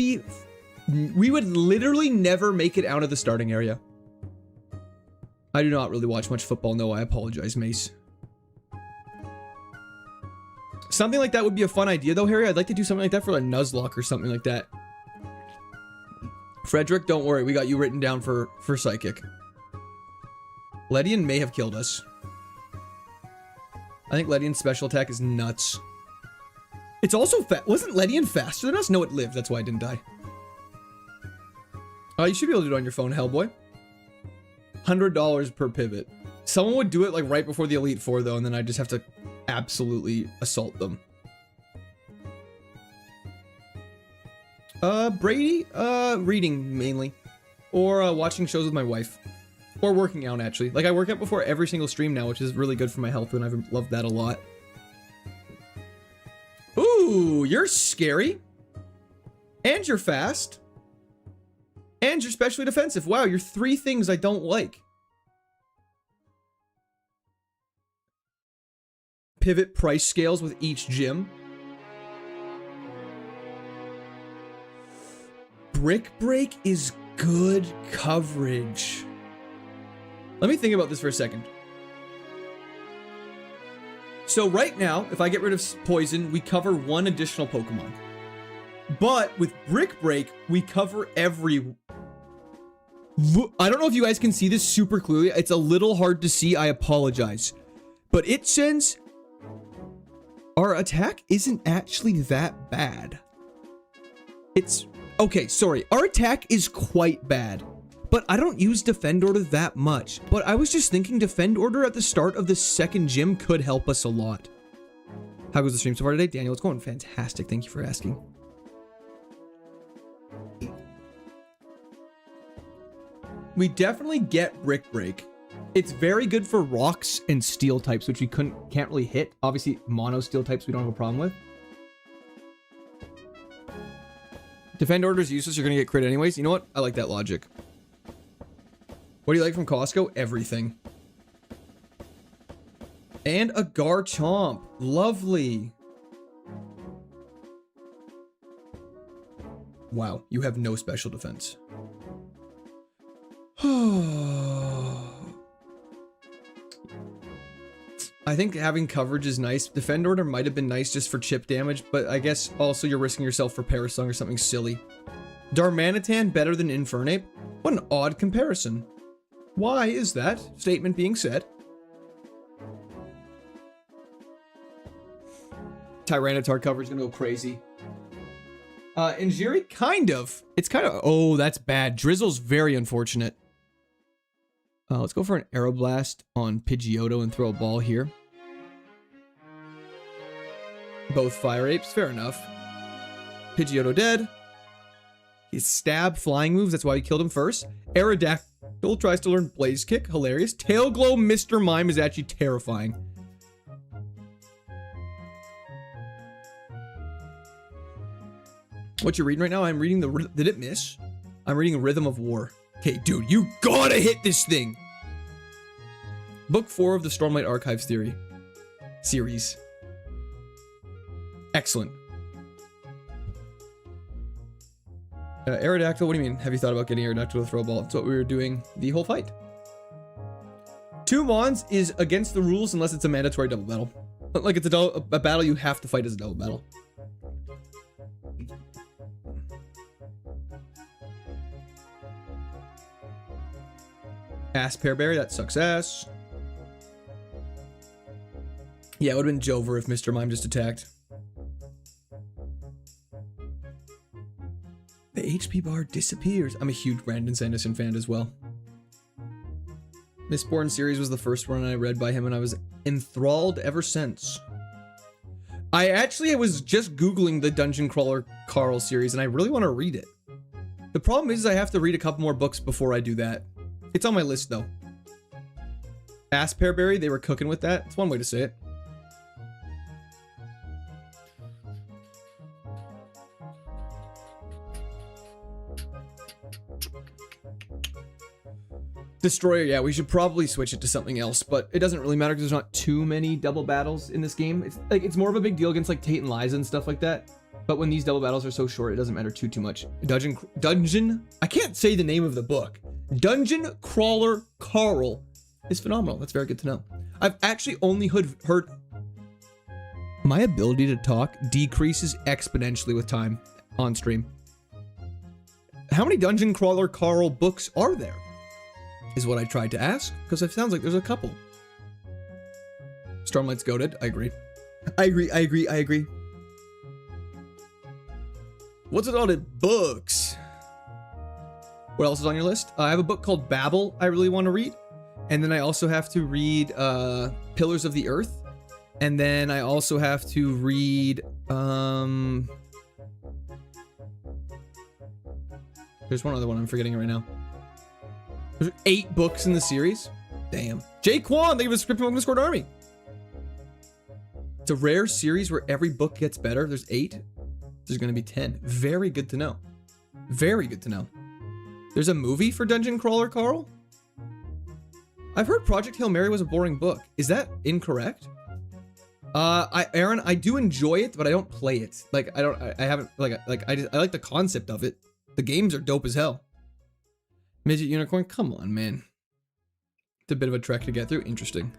literally never make it out of the starting area. I do not really watch much football. No, I apologize, Mace. Something like that would be a fun idea, though, Harry. I'd like to do something like that for a Nuzlocke or something like that. Frederick, don't worry. We got you written down for Psychic. Ledian may have killed us. I think Ledian's special attack is nuts. It's also wasn't Ledian faster than us? No, it lived. That's why I didn't die. You should be able to do it on your phone, Hellboy. $100 per pivot. Someone would do it like right before the Elite Four, though, and then I just have to absolutely assault them. Brady? Reading mainly. Or watching shows with my wife. Or working out, actually. Like, I work out before every single stream now, which is really good for my health, and I've loved that a lot. Ooh, you're scary. And you're fast. And you're specially defensive. Wow, you're 3 things I don't like. Pivot price scales with each gym. Brick Break is good coverage. Let me think about this for a second. So right now, if I get rid of poison, we cover 1 additional Pokemon. But with Brick Break, we cover every... I don't know if you guys can see this super clearly. It's a little hard to see. I apologize. But it sends... Our attack isn't actually that bad. It's... Okay, sorry. Our attack is quite bad. But I don't use Defend Order that much. But I was just thinking Defend Order at the start of the second gym could help us a lot. How goes the stream so far today? Daniel, it's going fantastic. Thank you for asking. We definitely get Brick Break. It's very good for rocks and steel types, which we can't really hit. Obviously, mono steel types we don't have a problem with. Defend Order is useless. You're going to get crit anyways. You know what? I like that logic. What do you like from Costco? Everything. And a Garchomp. Lovely. Wow, you have no special defense. I think having coverage is nice. Defend Order might have been nice just for chip damage, but I guess also you're risking yourself for Parasong or something silly. Darmanitan better than Infernape? What an odd comparison. Why is that statement being said? Tyranitar coverage is gonna go crazy. Injiri, kind of. It's kind of... Oh, that's bad. Drizzle's very unfortunate. Let's go for an Aeroblast on Pidgeotto and throw a ball here. Both Fire Apes, fair enough. Pidgeotto dead. His stab flying moves, that's why we killed him first. Aerodactyl tries to learn Blaze Kick, hilarious. Tail Glow Mr. Mime is actually terrifying. What you're reading right now? I'm reading did it miss? I'm reading Rhythm of War. Okay, dude, you gotta hit this thing. Book 4 of the Stormlight Archives series. Excellent. Aerodactyl, what do you mean? Have you thought about getting Aerodactyl to throw a ball? That's what we were doing the whole fight. 2 Mons is against the rules unless it's a mandatory double battle. Like it's a battle you have to fight as a double battle. Ass Pearberry, that sucks ass. Yeah, it would have been Jover if Mr. Mime just attacked. The HP bar disappears. I'm a huge Brandon Sanderson fan as well. Mistborn series was the first one I read by him, and I was enthralled ever since. I was just Googling the Dungeon Crawler Carl series, and I really want to read it. The problem is I have to read a couple more books before I do that. It's on my list, though. Ass Pearberry, they were cooking with that. It's one way to say it. Destroyer, yeah, we should probably switch it to something else, but it doesn't really matter because there's not too many double battles in this game. It's more of a big deal against like Tate and Liza and stuff like that. But when these double battles are so short, it doesn't matter too much. Dungeon, I can't say the name of the book. Dungeon Crawler Carl is phenomenal. That's very good to know. I've actually only heard my ability to talk decreases exponentially with time on stream. How many Dungeon Crawler Carl books are there? Is what I tried to ask, because it sounds like there's a couple. Stormlight's goated. I agree. I agree. What's it all the books? What else is on your list? I have a book called Babel I really want to read. And then I also have to read Pillars of the Earth. And then I also have to read... There's one other one I'm forgetting right now. There's 8 books in the series. Damn. Jay Kwan, thank you for the script from Discord Army. It's a rare series where every book gets better. There's 8. There's going to be 10. Very good to know. Very good to know. There's a movie for Dungeon Crawler Carl? I've heard Project Hail Mary was a boring book. Is that incorrect? Aaron, I do enjoy it, but I don't play it. Like, I like the concept of it. The games are dope as hell. Midget Unicorn, come on, man. It's a bit of a trek to get through. Interesting.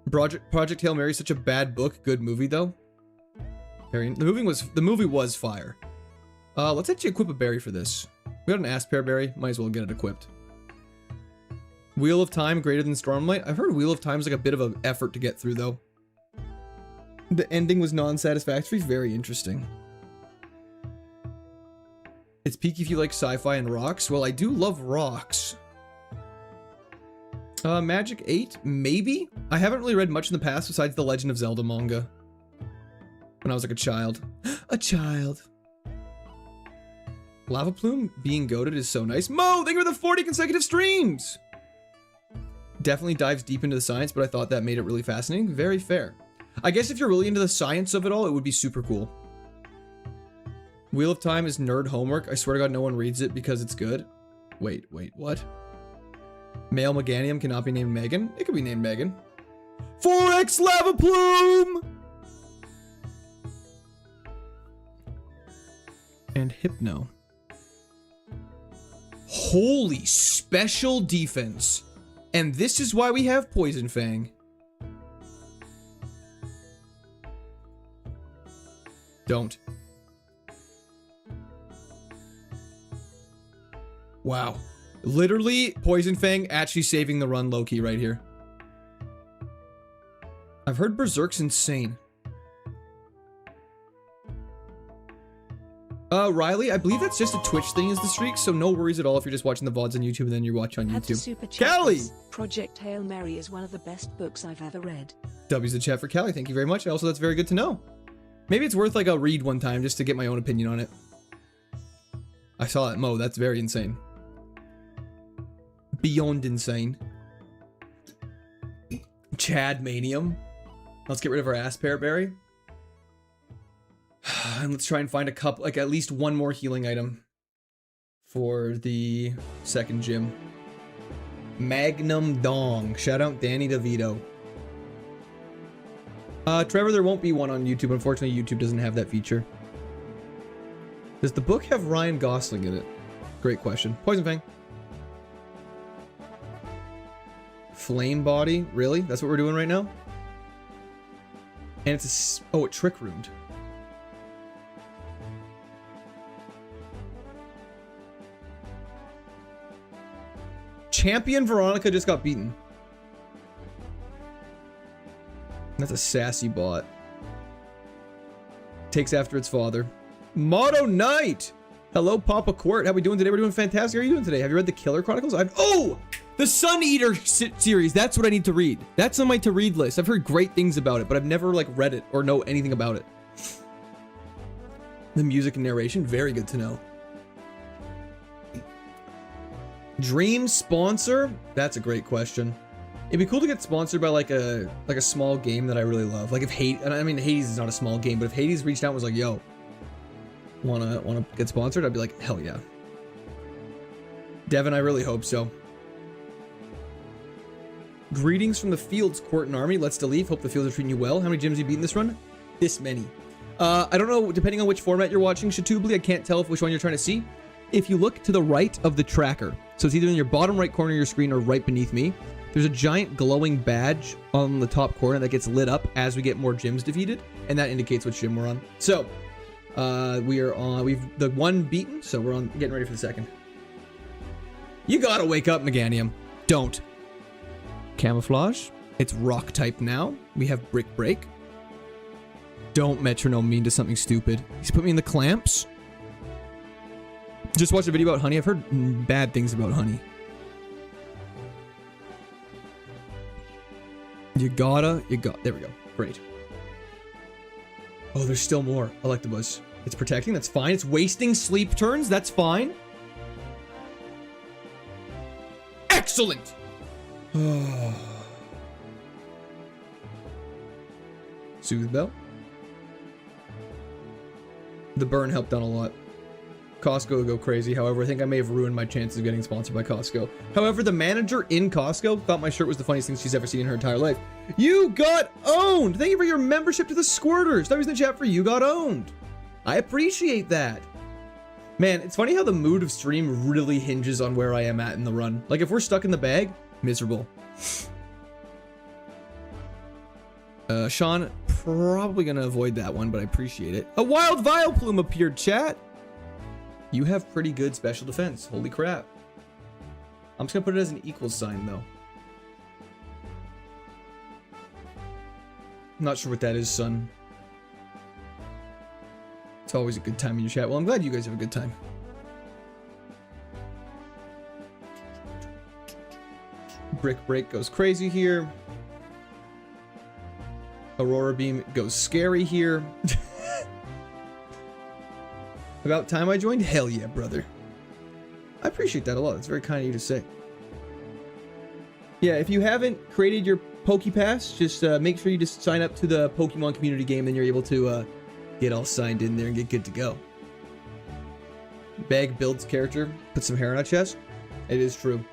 Project Hail Mary is such a bad book. Good movie, though. The movie was fire. Let's actually equip a berry for this. We got an Ass Pearberry. Might as well get it equipped. Wheel of Time greater than Stormlight. I've heard Wheel of Time is like a bit of an effort to get through, though. The ending was non-satisfactory. Very interesting. It's peaky if you like sci-fi and rocks. Well, I do love rocks. Magic 8? Maybe? I haven't really read much in the past besides the Legend of Zelda manga. When I was like a child. A child. Lava Plume being goated is so nice. Mo, thank you for the 40 consecutive streams! Definitely dives deep into the science, but I thought that made it really fascinating. Very fair. I guess if you're really into the science of it all, it would be super cool. Wheel of Time is nerd homework. I swear to God, no one reads it because it's good. Wait, what? Male Meganium cannot be named Megan. It could be named Megan. 4x Lava Plume! And Hypno. Holy special defense. And this is why we have Poison Fang. Don't. Wow. Literally, Poison Fang actually saving the run low-key right here. I've heard Berserk's insane. Riley, I believe that's just a Twitch thing is the streak, so no worries at all if you're just watching the VODs on YouTube and then you watch on YouTube. Callie! Project Hail Mary is one of the best books I've ever read. W's the chat for Callie, thank you very much. Also, that's very good to know. Maybe it's worth like a read one time just to get my own opinion on it. I saw that, Mo, that's very insane. Beyond insane. Chad Manium. Let's get rid of our Ass Pearberry. And let's try and find a couple, like at least one more healing item for the second gym. Magnum Dong. Shout out Danny DeVito. Trevor, there won't be one on YouTube. Unfortunately, YouTube doesn't have that feature. Does the book have Ryan Gosling in it? Great question. Poison Fang. Flame Body. Really? That's what we're doing right now? And it's a... Oh, it Trick Roomed. Champion Veronica just got beaten. That's a sassy bot. Takes after its father. Motto Knight! Hello, Papa Quirt. How we doing today? We're doing fantastic. How are you doing today? Have you read the Killer Chronicles? Oh! The Sun Eater series. That's what I need to read. That's on my to-read list. I've heard great things about it, but I've never, like, read it or know anything about it. The music and narration. Very good to know. Dream sponsor? That's a great question. It'd be cool to get sponsored by like a small game that I really love. Like if Hades, I mean Hades is not a small game, but if Hades reached out and was like, "Yo, wanna get sponsored?" I'd be like, "Hell yeah." Devin, I really hope so. Greetings from the fields, Court and Army. Let's delete. Hope the fields are treating you well. How many gyms have you beaten this run? This many. I don't know, depending on which format you're watching, Shatubly, I can't tell which one you're trying to see. If you look to the right of the tracker, so it's either in your bottom right corner of your screen or right beneath me, there's a giant glowing badge on the top corner that gets lit up as we get more gyms defeated, and that indicates which gym we're on. So, we've the one beaten, so we're on getting ready for the second. You gotta wake up, Meganium. Don't. Camouflage. It's rock type now. We have Brick Break. Don't metronome me into something stupid. He's put me in the clamps. Just watched a video about Honey. I've heard bad things about Honey. There we go. Great. Oh, there's still more. Electabuzz. It's protecting. That's fine. It's wasting sleep turns. That's fine. Excellent. Soothe Bell. The burn helped out a lot. Costco will go crazy. However, I think I may have ruined my chances of getting sponsored by Costco. However, the manager in Costco thought my shirt was the funniest thing she's ever seen in her entire life. You got owned! Thank you for your membership to the Squirters. That was in the chat for You Got Owned. I appreciate that. Man, it's funny how the mood of stream really hinges on where I am at in the run. Like, if we're stuck in the bag, miserable. Sean, probably gonna avoid that one, but I appreciate it. A wild Vileplume appeared, chat. You have pretty good special defense. Holy crap. I'm just gonna put it as an equals sign, though. Not sure what that is, son. It's always a good time in your chat. Well, I'm glad you guys have a good time. Brick Break goes crazy here. Aurora Beam goes scary here. About time I joined? Hell yeah, brother. I appreciate that a lot. It's very kind of you to say. Yeah, if you haven't created your PokePass, just make sure you just sign up to the Pokemon community game, then you're able to get all signed in there and get good to go. Bag builds character, put some hair on a chest. It is true.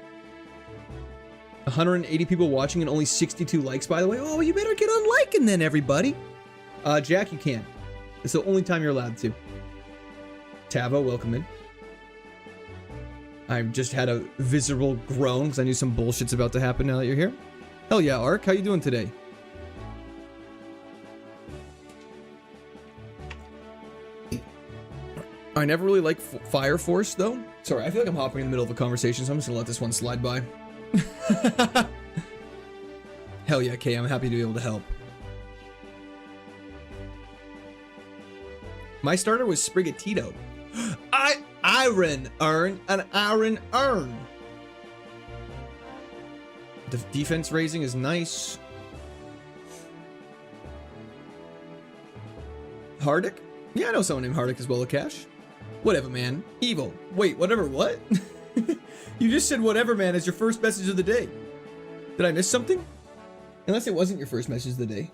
180 people watching and only 62 likes, by the way. Oh, you better get on liking then, everybody. Jack, you can. It's the only time you're allowed to. Tavo, welcome in. I just had a visceral groan because I knew some bullshit's about to happen now that you're here. Hell yeah, Ark. How you doing today? I never really liked Fire Force, though. Sorry, I feel like I'm hopping in the middle of a conversation, so I'm just gonna let this one slide by. Hell yeah, Kay, I'm happy to be able to help. My starter was Sprigatito. Iron Urn, an Iron Urn. The defense raising is nice. Hardick? Yeah, I know someone named Hardick as well, Akash. Whatever, man. Evil. Wait, whatever what? You just said whatever, man, as your first message of the day. Did I miss something? Unless it wasn't your first message of the day.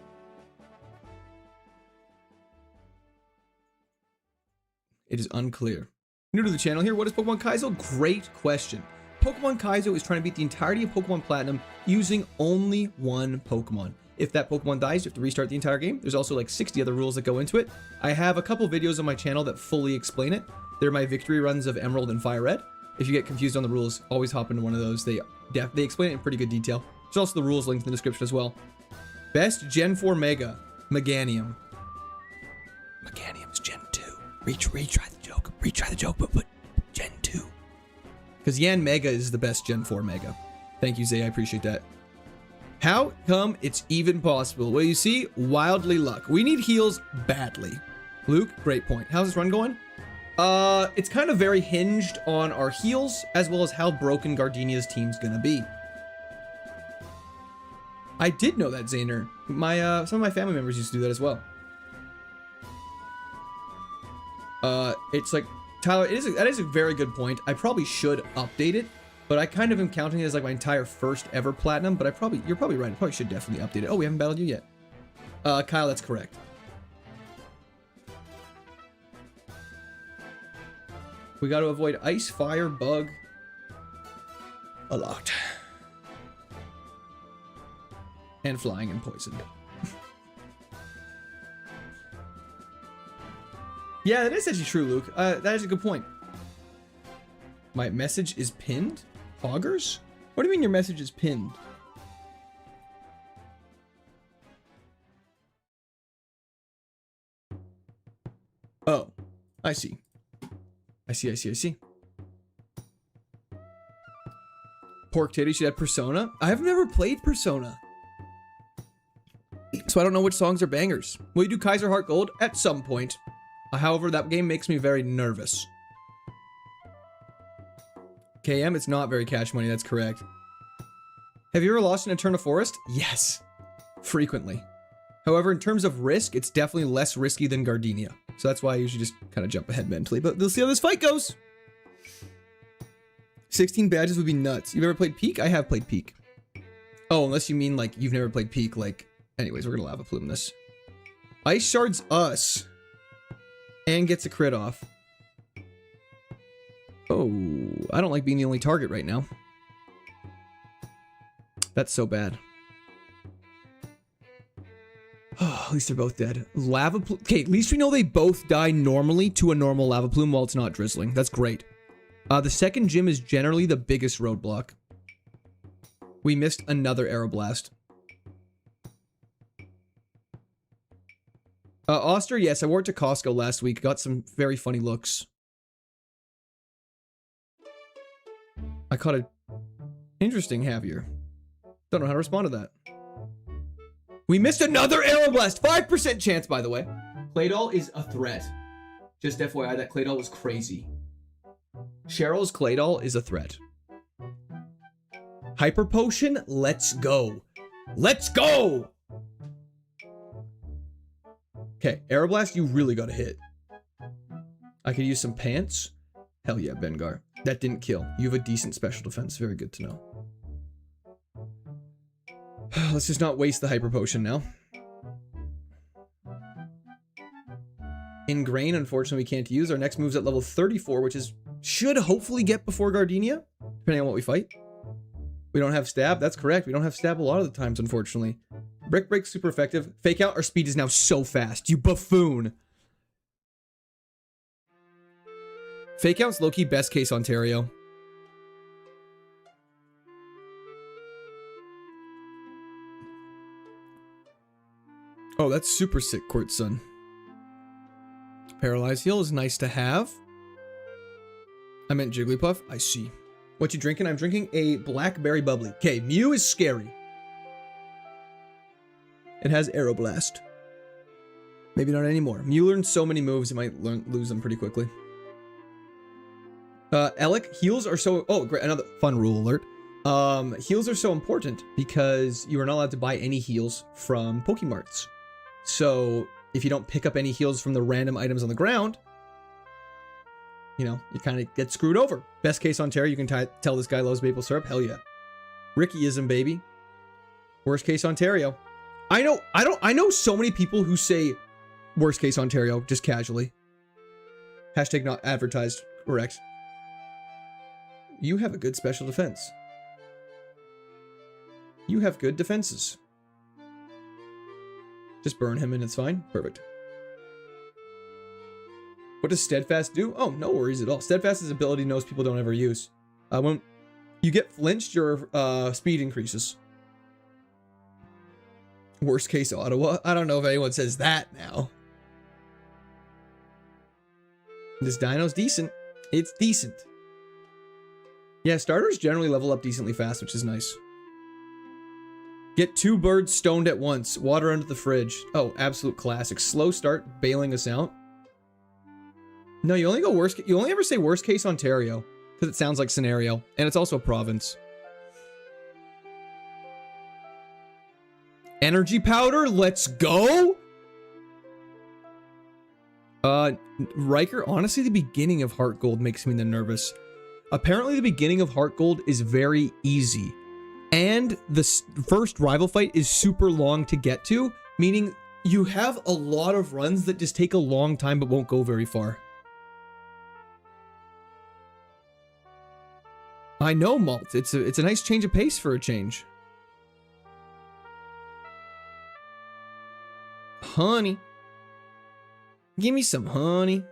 It is unclear. New to the channel here, what is Pokemon Kaizo? Great question. Pokemon Kaizo is trying to beat the entirety of Pokemon Platinum using only one Pokemon. If that Pokemon dies, you have to restart the entire game. There's also like 60 other rules that go into it. I have a couple videos on my channel that fully explain it. They're my victory runs of Emerald and Fire Red. If you get confused on the rules, always hop into one of those. They explain it in pretty good detail. There's also the rules linked in the description as well. Best Gen 4 Mega, Meganium. Meganium's Gen 2. Retry the joke, but Gen 2. Because Yan Mega is the best Gen 4 Mega. Thank you, Zay, I appreciate that. How come it's even possible? Well, you see, wildly luck. We need heals badly. Luke, great point. How's this run going? It's kind of very hinged on our heals, as well as how broken Gardenia's team's gonna be. I did know that, Zaner. Some of my family members used to do that as well. It's like, Tyler, that is a very good point. I probably should update it, but I kind of am counting it as like my entire first ever platinum, but you're probably right. I probably should definitely update it. Oh, we haven't battled you yet. Kyle, that's correct. We got to avoid ice, fire, bug a lot. And flying and poison. Yeah, that is actually true, Luke. That is a good point. My message is pinned? Poggers? What do you mean your message is pinned? Oh, I see. I see. Pork Titty should have Persona. I've never played Persona, so I don't know which songs are bangers. Will you do Kaiser Heart Gold? At some point. However, that game makes me very nervous. KM, it's not very cash money, that's correct. Have you ever lost in Eterna Forest? Yes. Frequently. However, in terms of risk, it's definitely less risky than Gardenia. So that's why I usually just kind of jump ahead mentally. But we'll see how this fight goes. 16 badges would be nuts. You've ever played Peak? I have played Peak. Oh, unless you mean like you've never played Peak. Like, anyways, we're gonna lava plume this. Ice Shard's us. And gets a crit off. Oh, I don't like being the only target right now. That's so bad. Oh, at least they're both dead. Lava plume. Okay, at least we know they both die normally to a normal lava plume while it's not drizzling. That's great. The second gym is generally the biggest roadblock. We missed another Aeroblast. Oster, yes, I worked at Costco last week. Got some very funny looks. I caught a interesting Javier. Don't know how to respond to that. We missed another Aeroblast! 5% chance, by the way. Claydol is a threat. Just FYI, that Claydol was crazy. Cheryl's Claydol is a threat. Hyper Potion, let's go. Let's go! Okay, Aeroblast, you really gotta hit. I could use some pants. Hell yeah, Bengar. That didn't kill. You have a decent special defense. Very good to know. Let's just not waste the Hyper Potion now. Ingrain, unfortunately, we can't use. Our next move's at level 34, which should hopefully get before Gardenia, depending on what we fight. We don't have Stab. That's correct. We don't have Stab a lot of the times, unfortunately. Brick Break's super effective. Fake Out, our speed is now so fast. You buffoon. Fake Out's low-key best case Ontario. Oh, that's super sick, Quartz Sun. Paralyze Heal is nice to have. I meant Jigglypuff. I see. What you drinking? I'm drinking a blackberry bubbly. Okay, Mew is scary. It has Aeroblast. Maybe not anymore. Mew learns so many moves, it might lose them pretty quickly. Elec, heals are so... Oh, great. Another fun rule alert. Heals are so important because you are not allowed to buy any heals from Pokemarts. So if you don't pick up any heals from the random items on the ground, you know, you kind of get screwed over. Best case Ontario, you can tell this guy loves maple syrup. Hell yeah. Rickyism, baby. Worst case Ontario. I know so many people who say worst case Ontario just casually. Hashtag not advertised. Correct. You have a good special defense. You have good defenses. Just burn him and it's fine. Perfect. What does Steadfast do? Oh, no worries at all. Steadfast's ability knows people don't ever use. When you get flinched, your speed increases. Worst case Ottawa. I don't know if anyone says that now. This dino's decent. It's decent. Yeah, starters generally level up decently fast, which is nice. Get 2 birds stoned at once. Water under the fridge. Oh, absolute classic. Slow start, bailing us out. No, you only go worst. You only ever say worst case Ontario because it sounds like scenario, and it's also a province. Energy powder, let's go. Riker, honestly, the beginning of Heart Gold makes me nervous. Apparently, the beginning of Heart Gold is very easy, and the first rival fight is super long to get to, meaning you have a lot of runs that just take a long time but won't go very far. I know, Malt. It's a nice change of pace for a change. Honey. Give me some honey.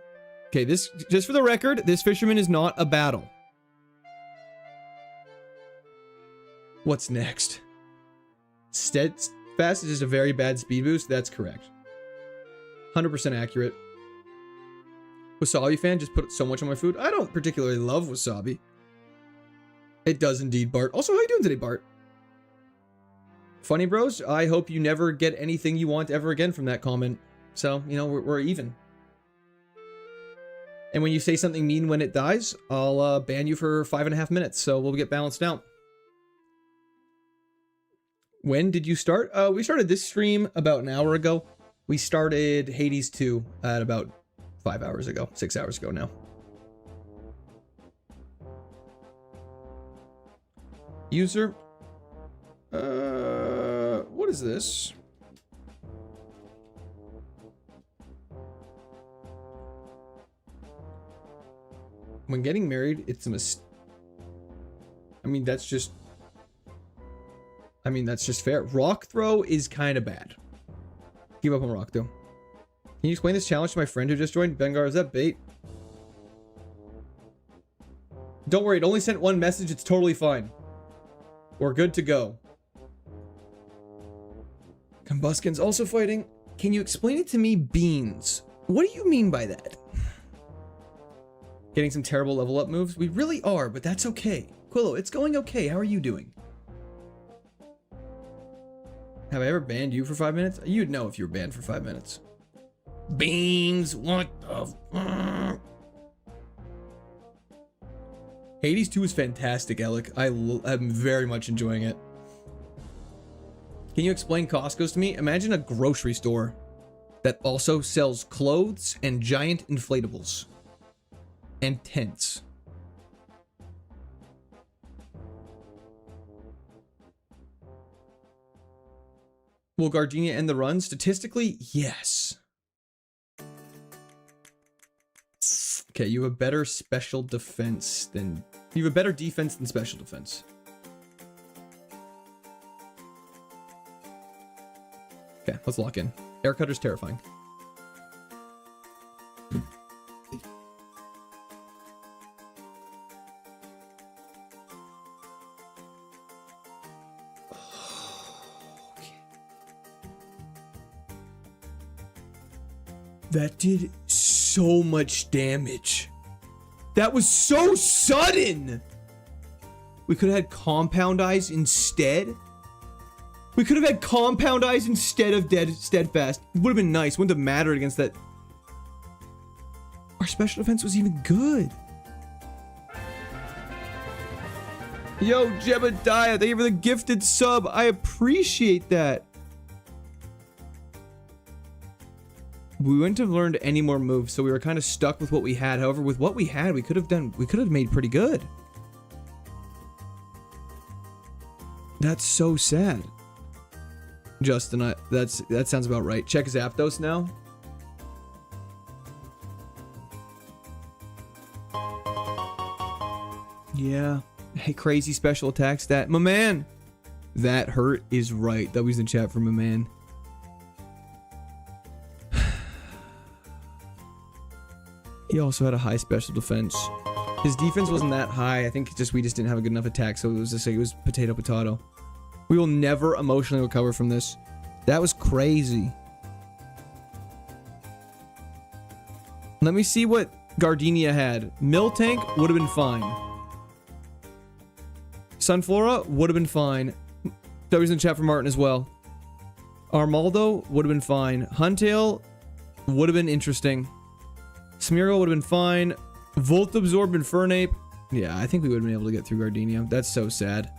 Okay, this, just for the record, this fisherman is not a battle. What's next? Steadfast is just a very bad speed boost. That's correct. 100% accurate. Wasabi fan just put so much on my food. I don't particularly love wasabi. It does indeed, Bart. Also, how you doing today, Bart? Funny bros, I hope you never get anything you want ever again from that comment. So, you know, we're even. And when you say something mean when it dies, I'll ban you for 5.5 minutes, so we'll get balanced out. When did you start? We started this stream about an hour ago. We started Hades 2 at about 5 hours ago, 6 hours ago now. User. What is this? When getting married, it's a mistake. I mean, that's just fair. Rock throw is kind of bad. Give up on rock throw. Can you explain this challenge to my friend who just joined? Bengar, is that bait? Don't worry, it only sent one message. It's totally fine. We're good to go. Combuskin's also fighting. Can you explain it to me, Beans? What do you mean by that? Getting some terrible level up moves? We really are, but that's okay. Quillo, it's going okay. How are you doing? Have I ever banned you for 5 minutes? You'd know if you were banned for 5 minutes. Beans, what the f... Hades 2 is fantastic, Alec. I'm very much enjoying it. Can you explain Costco's to me? Imagine a grocery store that also sells clothes and giant inflatables. And tents. Will Gardenia end the run? Statistically, yes. Okay, you have a better special defense than... You have a better defense than special defense. Okay, let's lock in. Air cutter's terrifying. That did so much damage. That was so sudden. We could have had compound eyes instead. We could have had compound eyes instead of steadfast. It would have been nice. Wouldn't have mattered against that. Our special defense was even good. Yo, Jebediah, thank you for the gifted sub. I appreciate that. We wouldn't have learned any more moves, so we were kind of stuck with what we had. However, with what we had, we could have made pretty good. That's so sad. Justin, that sounds about right. Check Zapdos now. Yeah. Hey, crazy special attack stat. My man. That hurt is right. That was in chat from my man. He also had a high special defense. His defense wasn't that high. I think we just didn't have a good enough attack, so it was just like it was potato. We will never emotionally recover from this. That was crazy. Let me see what Gardenia had. Miltank would have been fine. Sunflora would have been fine. That was in chat for Martin as well. Armaldo would have been fine. Huntail would have been interesting. Smeargle would have been fine. Voltabsorb and Fernape. Yeah, I think we would have been able to get through Gardenia. That's so sad.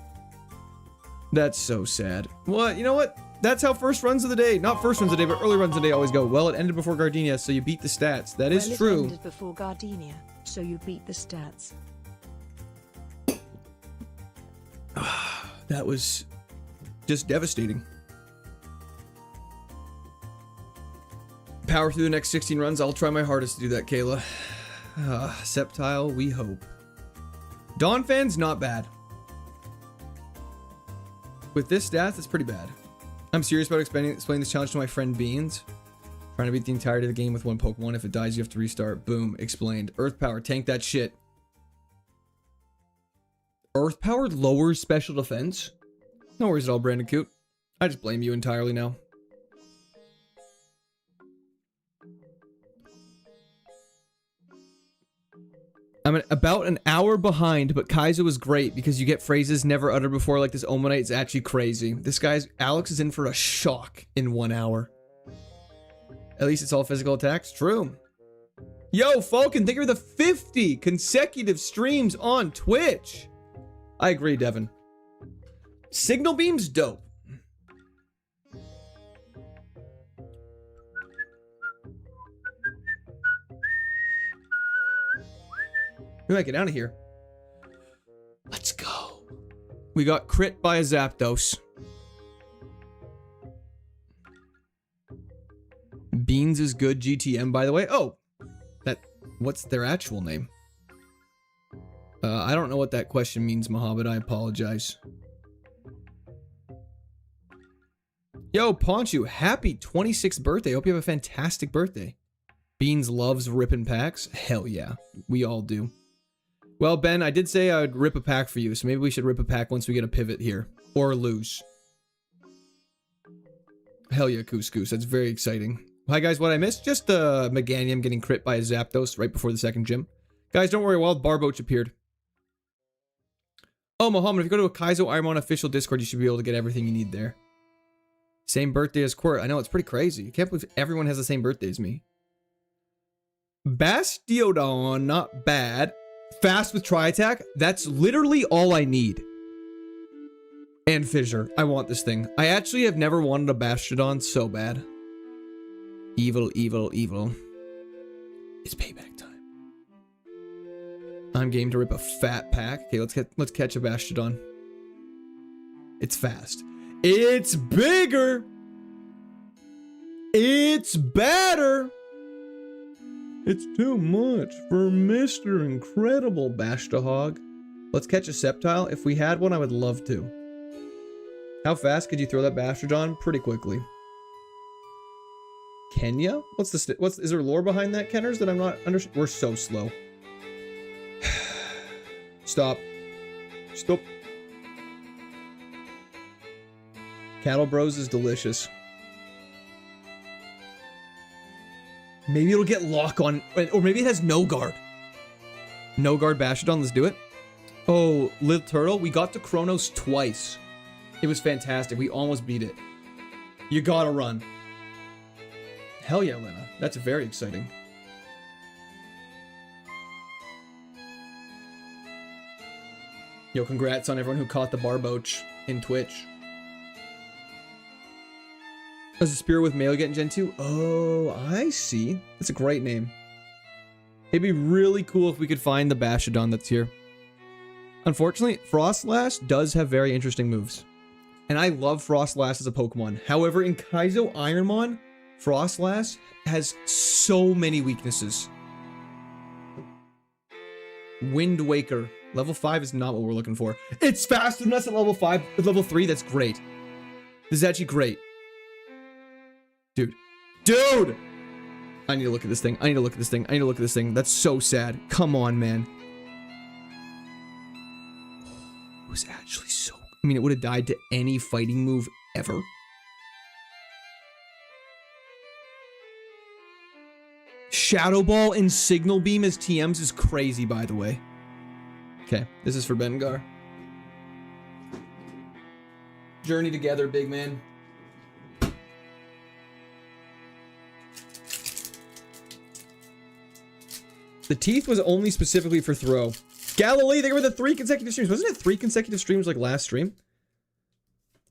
That's so sad. What? You know what? That's how first runs of the day, not first runs of the day, but early runs of the day always go. Well, it ended before Gardenia, so you beat the stats. That is true. It ended before Gardenia, so you beat the stats. That was just devastating. Power through the next 16 runs. I'll try my hardest to do that, Kayla. Sceptile, we hope. Donphan's not bad. With this stats, it's pretty bad. I'm serious about explaining this challenge to my friend Beans. Trying to beat the entirety of the game with one Pokemon. If it dies, you have to restart. Boom. Explained. Earth Power. Tank that shit. Earth Power lowers special defense? No worries at all, Brandon Coot. I just blame you entirely now. I'm about an hour behind, but Kaizo is great because you get phrases never uttered before, like this Omanite is actually crazy. This guy's Alex is in for a shock in 1 hour. At least it's all physical attacks. True. Yo, Falcon, thank you for the 50 consecutive streams on Twitch. I agree, Devin. Signal Beam's dope. We might get out of here. Let's go. We got crit by a Zapdos. Beans is good GTM, by the way. Oh, what's their actual name? I don't know what that question means, Mohammed. I apologize. Yo, Ponchu, happy 26th birthday. Hope you have a fantastic birthday. Beans loves ripping packs. Hell yeah, we all do. Well, Ben, I did say I would rip a pack for you, so maybe we should rip a pack once we get a pivot here. Or lose. Hell yeah, Couscous. That's very exciting. Hi, guys. What I missed? Just Meganium getting crit by a Zapdos right before the second gym. Guys, don't worry. Wild Barboach appeared. Oh, Mohammed, if you go to a KAIZO IRONMON official Discord, you should be able to get everything you need there. Same birthday as Quirt. I know, it's pretty crazy. I can't believe everyone has the same birthday as me. Bastiodon, not bad. Fast with Tri-Attack, that's literally all I need. And Fissure. I want this thing. I actually have never wanted a Bastiodon so bad. Evil, evil, evil. It's payback time. I'm game to rip a fat pack. Okay, let's catch a Bastiodon. It's fast. It's bigger. It's better. It's too much for Mr. Incredible Bastahog. Let's catch a Sceptile. If we had one, I would love to. How fast could you throw that Bastiodon? Pretty quickly. Kenya? Is there lore behind that, Kenners, that I'm not understanding? We're so slow. Stop. Stop. Cattle Bros is delicious. Maybe it'll get lock on, or maybe it has no guard. No guard Bastiodon, let's do it. Oh, Little Turtle, we got to Chronos twice. It was fantastic. We almost beat it. You gotta run. Hell yeah, Lena. That's very exciting. Yo, congrats on everyone who caught the Barboach in Twitch. Does the Spear with Mail get in Gen 2? Oh, I see. That's a great name. It'd be really cool if we could find the Bastiodon that's here. Unfortunately, Frostlass does have very interesting moves. And I love Frostlass as a Pokemon. However, in KAIZO IRONMON, Frostlass has so many weaknesses. Wind Waker. Level 5 is not what we're looking for. It's faster than us at level 5. At level 3, that's great. This is actually great. Dude. Dude! I need to look at this thing. I need to look at this thing. I need to look at this thing. That's so sad. Come on, man. It was actually so... I mean, it would have died to any fighting move ever. Shadow Ball and Signal Beam as TMs is crazy, by the way. Okay, this is for Bengar. Journey together, big man. The teeth was only specifically for throw. Galilee, they were the 3 consecutive streams. Wasn't it 3 consecutive streams like last stream?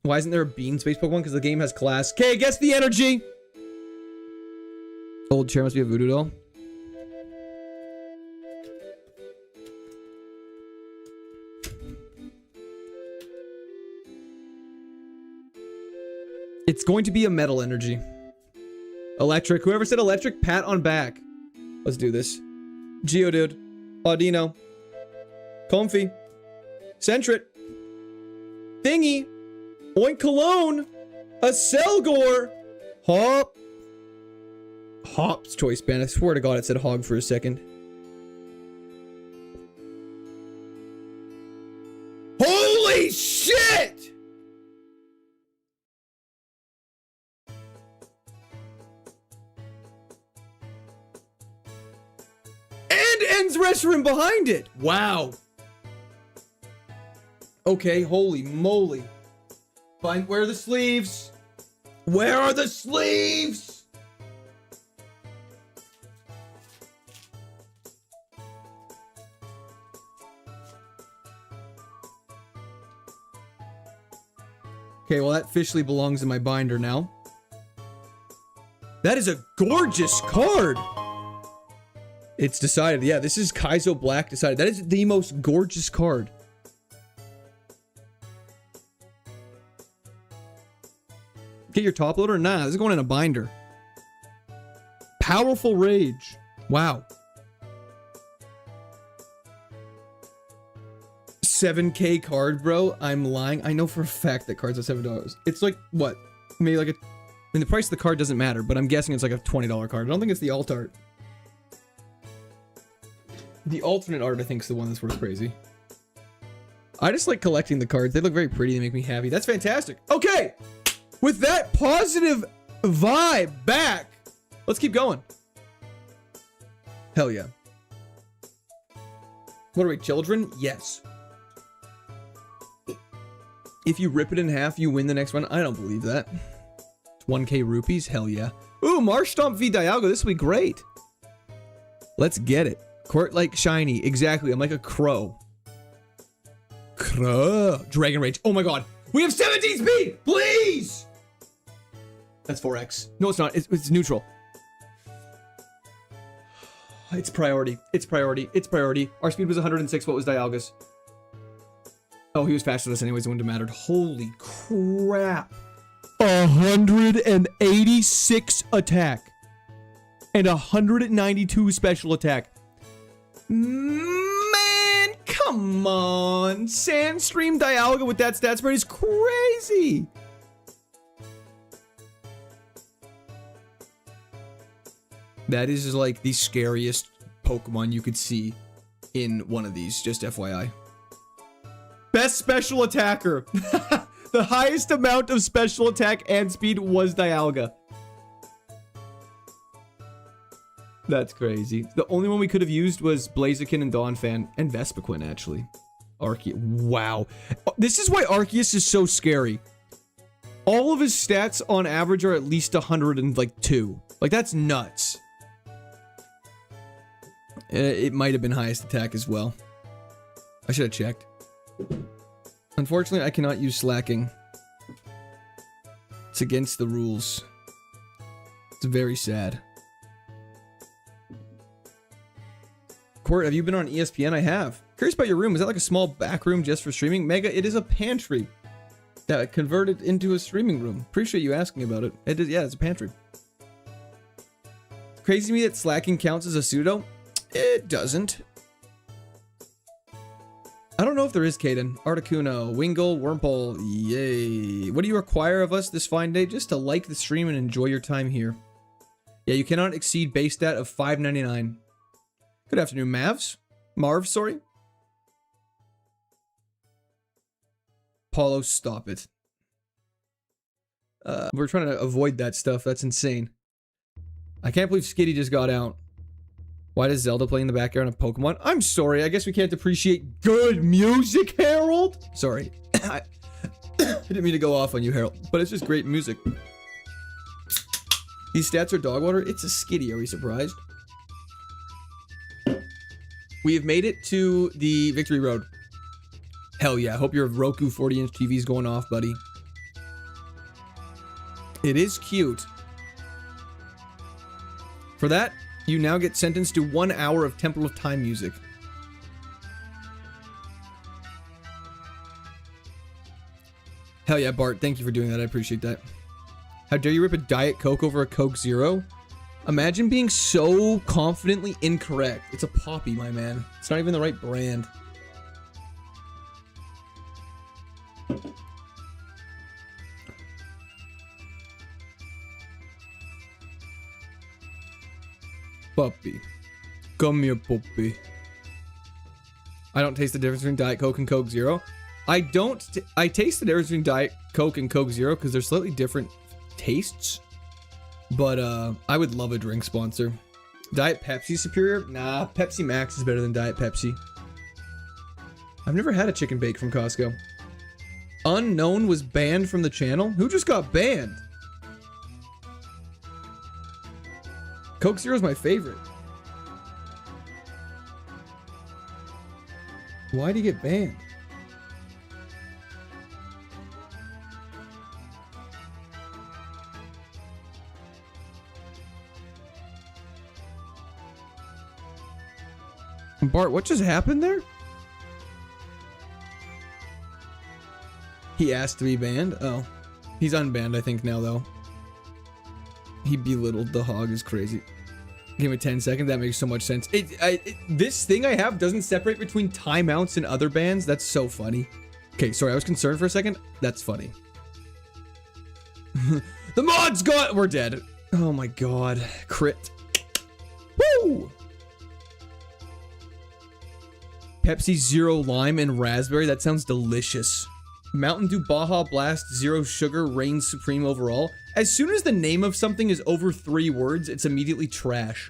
Why isn't there a Bean Space Pokemon? Because the game has class. Okay, guess the energy! Old chair must be a voodoo doll. It's going to be a metal energy. Electric. Whoever said electric, pat on back. Let's do this. Geodude. Audino. Comfy. Sentret. Thingy. Oink Cologne. A Selgor. Hop. Hop's choice band. I swear to God it said hog for a second. Holy shit! And ends restroom behind it. Wow. Okay, holy moly. Fine, where are the sleeves? Where are the sleeves? Okay, well that officially belongs in my binder now. That is a gorgeous card! It's decided. Yeah, this is Kaizo Black decided. That is the most gorgeous card. Get your top loader? Nah, this is going in a binder. Powerful Rage. Wow. 7K card, bro. I'm lying. I know for a fact that cards are $7. It's like, what? Maybe like a... I mean, the price of the card doesn't matter, but I'm guessing it's like a $20 card. I don't think it's the alt art. The alternate art, I think, is the one that's worth crazy. I just like collecting the cards. They look very pretty. They make me happy. That's fantastic. Okay! With that positive vibe back, let's keep going. Hell yeah. What are we, children? Yes. If you rip it in half, you win the next one. I don't believe that. 1K rupees? Hell yeah. Ooh, Marsh Stomp v Dialga. This will be great. Let's get it. Court like shiny. Exactly. I'm like a crow. Crow. Dragon Rage. Oh my god. We have 17 speed! Please! That's 4x. No, it's not. It's neutral. It's priority. It's priority. It's priority. Our speed was 106. What was Dialga's? Oh, he was faster than us anyways. It wouldn't have mattered. Holy crap. 186 attack. And 192 special attack. Man, come on. Sandstream Dialga with that stat spread is crazy. That is like the scariest Pokemon you could see in one of these, just FYI. Best special attacker. The highest amount of special attack and speed was Dialga. That's crazy. The only one we could have used was Blaziken and Donphan and Vespiquen, actually. Arceus. Wow. This is why Arceus is so scary. All of his stats on average are at least 102. Like, that's nuts. It might have been highest attack as well. I should have checked. Unfortunately, I cannot use slacking. It's against the rules. It's very sad. Court, have you been on ESPN? I have. Curious about your room. Is that like a small back room just for streaming? Mega, it is a pantry that I converted into a streaming room. Appreciate you asking about it. It is, yeah, it's a pantry. It's crazy to me that slacking counts as a pseudo. It doesn't. know if there is, Caden. Articuno, Wingle, Wurmple, yay. What do you require of us this fine day? Just to like the stream and enjoy your time here. Yeah, you cannot exceed base stat of 599. Good afternoon, Mavs. Marv, sorry. Paulo, stop it. We're trying to avoid that stuff. That's insane. I can't believe Skitty just got out. Why does Zelda play in the background of Pokemon? I'm sorry. I guess we can't appreciate good music, Harold. Sorry. I didn't mean to go off on you, Harold. But it's just great music. These stats are dog water. It's a Skitty. Are we surprised? We have made it to the victory road. Hell yeah. I hope your Roku 40-inch TV is going off, buddy. It is cute. For that, you now get sentenced to 1 hour of Temple of Time music. Hell yeah, Bart. Thank you for doing that. I appreciate that. How dare you rip a Diet Coke over a Coke Zero? Imagine being so confidently incorrect. It's a Poppy, my man. It's not even the right brand. Puppy. Come here, puppy. I don't taste the difference between Diet Coke and Coke Zero. I taste the difference between Diet Coke and Coke Zero because they're slightly different tastes. But I would love a drink sponsor. Diet Pepsi superior? Nah, Pepsi Max is better than Diet Pepsi. I've never had a chicken bake from Costco. Unknown was banned from the channel? Who just got banned? Coke Zero is my favorite. Why'd he get banned? Bart, what just happened there? He asked to be banned? Oh. He's unbanned, I think, now, though. He belittled the hog is crazy. Give me 10 seconds. That makes so much sense. This thing I have doesn't separate between timeouts and other bans. That's so funny. Okay, sorry. I was concerned for a second. That's funny. The mod's got... We're dead. Oh, my God. Crit. Woo! Pepsi Zero Lime and Raspberry. That sounds delicious. Mountain Dew Baja Blast Zero Sugar reigns supreme overall. As soon as the name of something is over 3 words, it's immediately trash.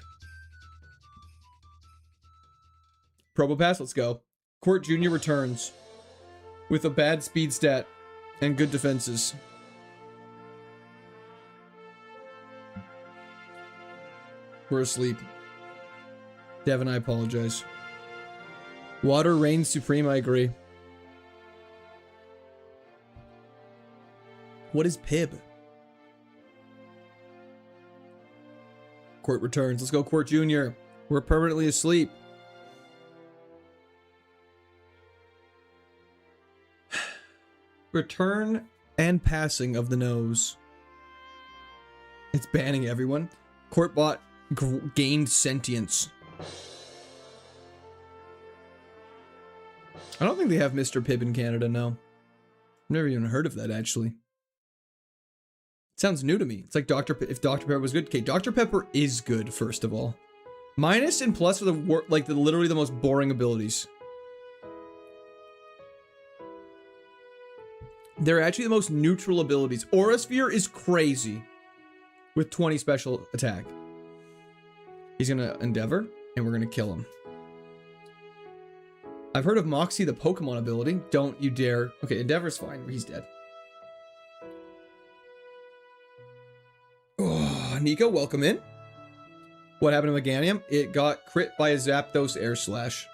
Probopass, let's go. Court Jr. returns with a bad speed stat and good defenses. We're asleep. Devin, I apologize. Water reigns supreme, I agree. What is Pib? Court returns. Let's go, Court Jr. We're permanently asleep. Return and passing of the nose. It's banning everyone. Courtbot gained sentience. I don't think they have Mr. Pibb in Canada, no. I've never even heard of that, actually. It sounds new to me. It's like if Dr. Pepper was good. Okay, Dr. Pepper is good, first of all. Minus and plus are literally the most boring abilities. They're actually the most neutral abilities. Aura Sphere is crazy. With 20 special attack. He's gonna Endeavor, and we're gonna kill him. I've heard of Moxie, the Pokemon ability. Don't you dare. Okay, Endeavor's fine. He's dead. Oh, Nico, welcome in. What happened to Meganium? It got crit by a Zapdos Air Slash.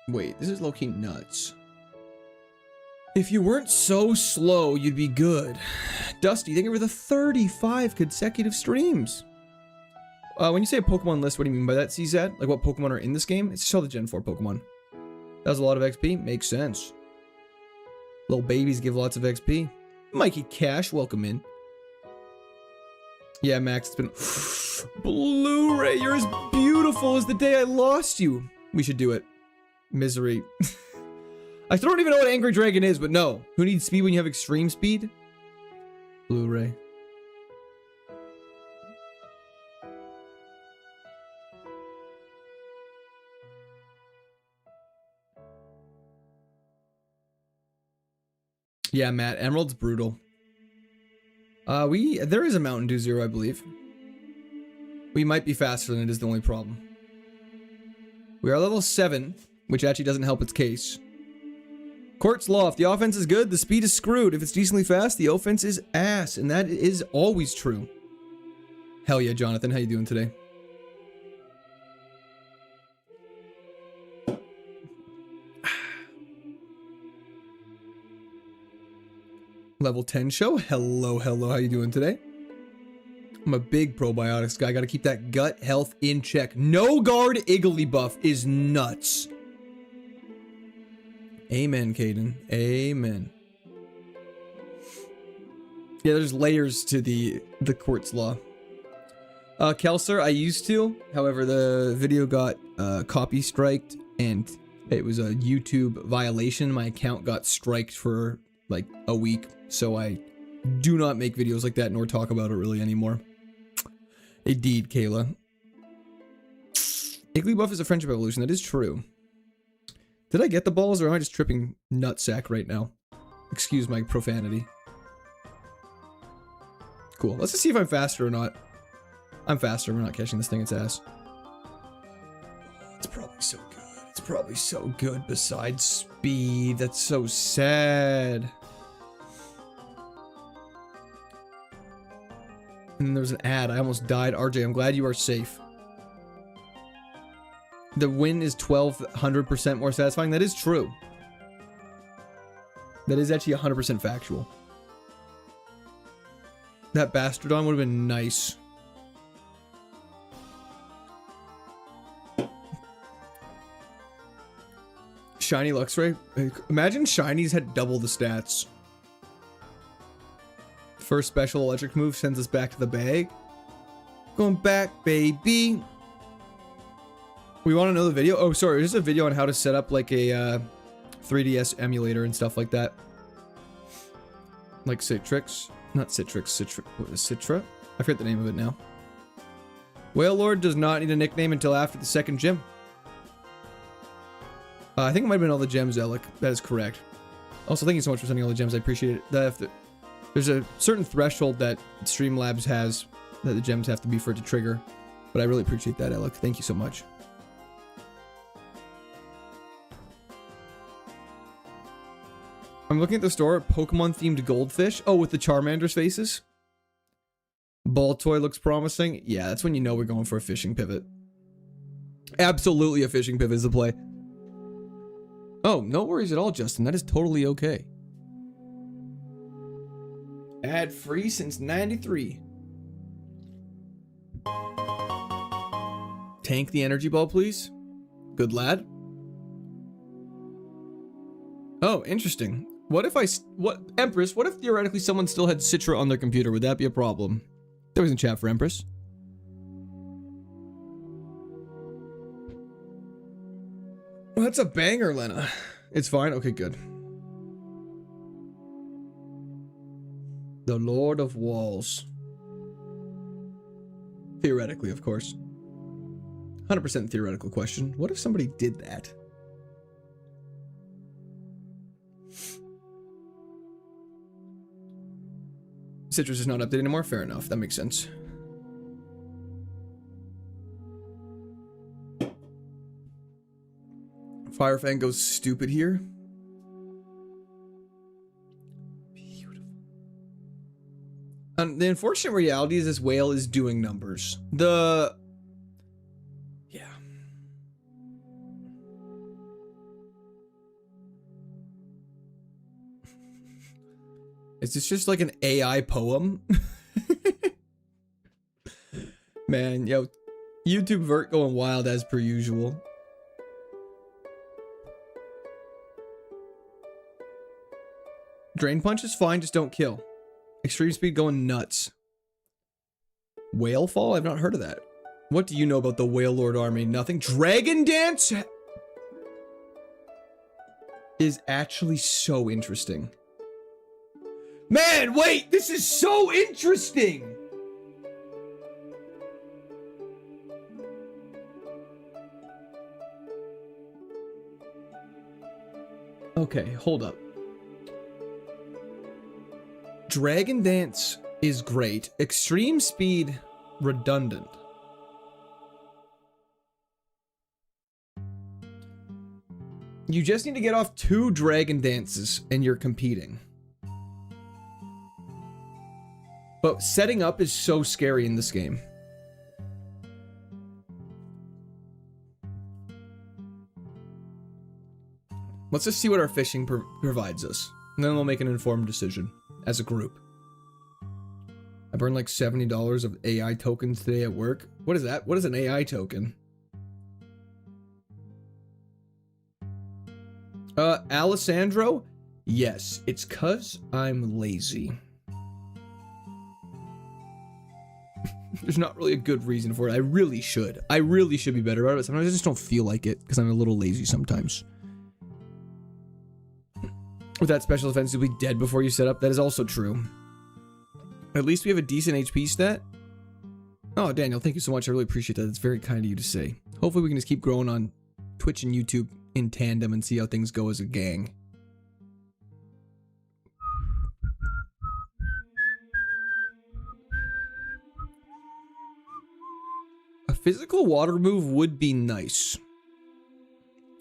Wait, this is low-key nuts. If you weren't so slow, you'd be good. Dusty, thank you for the 35 consecutive streams. When you say a Pokemon list, what do you mean by that, CZ? Like what Pokemon are in this game? It's just all the Gen 4 Pokemon. That was a lot of XP? Makes sense. Little babies give lots of XP. Mikey Cash, welcome in. Yeah, Max, it's been... Blu-ray, you're as beautiful as the day I lost you. We should do it. Misery. I still don't even know what Angry Dragon is, but no. Who needs speed when you have extreme speed? Blu-ray. Yeah, Matt, Emerald's brutal. There is a Mountain Dew Zero, I believe. We might be faster than it is the only problem. We are level 7, which actually doesn't help its case. Court's Law, if the offense is good, the speed is screwed. If it's decently fast, the offense is ass, and that is always true. Hell yeah, Jonathan, how you doing today? Level 10 show, hello, hello, how you doing today? I'm a big probiotics guy, gotta keep that gut health in check. No guard Igglybuff is nuts. Amen, Caden. Amen. Yeah, there's layers to the Court's Law. Kelser, I used to. However, the video got copy striked and it was a YouTube violation. My account got striked for like a week, so I do not make videos like that nor talk about it really anymore. Indeed, Kayla. Igglybuff is a friendship evolution. That is true. Did I get the balls, or am I just tripping nutsack right now? Excuse my profanity. Cool. Let's just see if I'm faster or not. I'm faster. We're not catching this thing its ass. It's probably so good. It's probably so good besides speed. That's so sad. And then there was an ad. I almost died. RJ, I'm glad you are safe. The win is 1,200% more satisfying. That is true. That is actually 100% factual. That Bastardon would have been nice. Shiny Luxray. Imagine Shinies had double the stats. First special electric move sends us back to the bag. Going back, baby. We want to know the video? Oh, sorry. There's a video on how to set up like a 3DS emulator and stuff like that. Like Citrix. Not Citrix. What is Citra? I forget the name of it now. Whale Lord does not need a nickname until after the second gym. I think it might have been all the gems, Alec. That is correct. Also, thank you so much for sending all the gems. I appreciate it. There's a certain threshold that Streamlabs has that the gems have to be for it to trigger. But I really appreciate that, Alec. Thank you so much. I'm looking at the store. Pokemon-themed goldfish. Oh, with the Charmander's faces. Ball toy looks promising. Yeah, that's when you know we're going for a fishing pivot. Absolutely a fishing pivot is the play. Oh, no worries at all, Justin. That is totally okay. Ad-free since 93. Tank the energy ball, please. Good lad. Oh, interesting. What if Empress, what if theoretically someone still had Citra on their computer? Would that be a problem? There was a chat for Empress. Well, that's a banger, Lena. It's fine. Okay, good. The Lord of Walls. Theoretically, of course. 100% theoretical question. What if somebody did that? Citrus is not updated anymore? Fair enough. That makes sense. Firefang goes stupid here. Beautiful. The unfortunate reality is this whale is doing numbers. Yeah. Is this just like an AI poem? Man, yo, YouTube vert going wild as per usual. Drain Punch is fine, just don't kill. Extreme Speed going nuts. Whale Fall? I've not heard of that. What do you know about the Whale Lord army? Nothing. Dragon Dance is actually so interesting. Man, wait, this is so interesting. Okay, hold up. Dragon Dance is great. Extreme Speed, redundant. You just need to get off 2 Dragon Dances and you're competing. But setting up is so scary in this game. Let's just see what our fishing provides us. And then we'll make an informed decision as a group. I burned like $70 of AI tokens today at work. What is that? What is an AI token? Alessandro? Yes, it's 'cause I'm lazy. There's not really a good reason for it. I really should. I really should be better about it. Sometimes I just don't feel like it because I'm a little lazy sometimes. With that special defense, you'll be dead before you set up. That is also true. At least we have a decent HP stat. Oh, Daniel, thank you so much. I really appreciate that. It's very kind of you to say. Hopefully we can just keep growing on Twitch and YouTube in tandem and see how things go as a gang. A physical water move would be nice.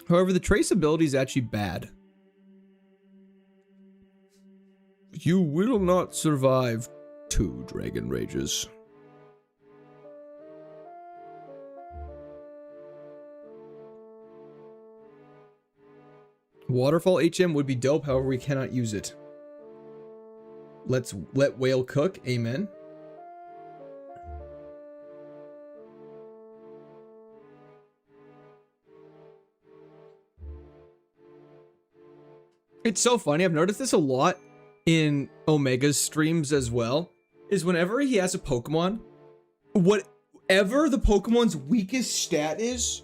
However, the traceability is actually bad. You will not survive 2 Dragon Rages. Waterfall HM would be dope, however we cannot use it. Let's let whale cook, amen. It's so funny, I've noticed this a lot in Omega's streams as well, is whenever he has a Pokemon, whatever the Pokemon's weakest stat is,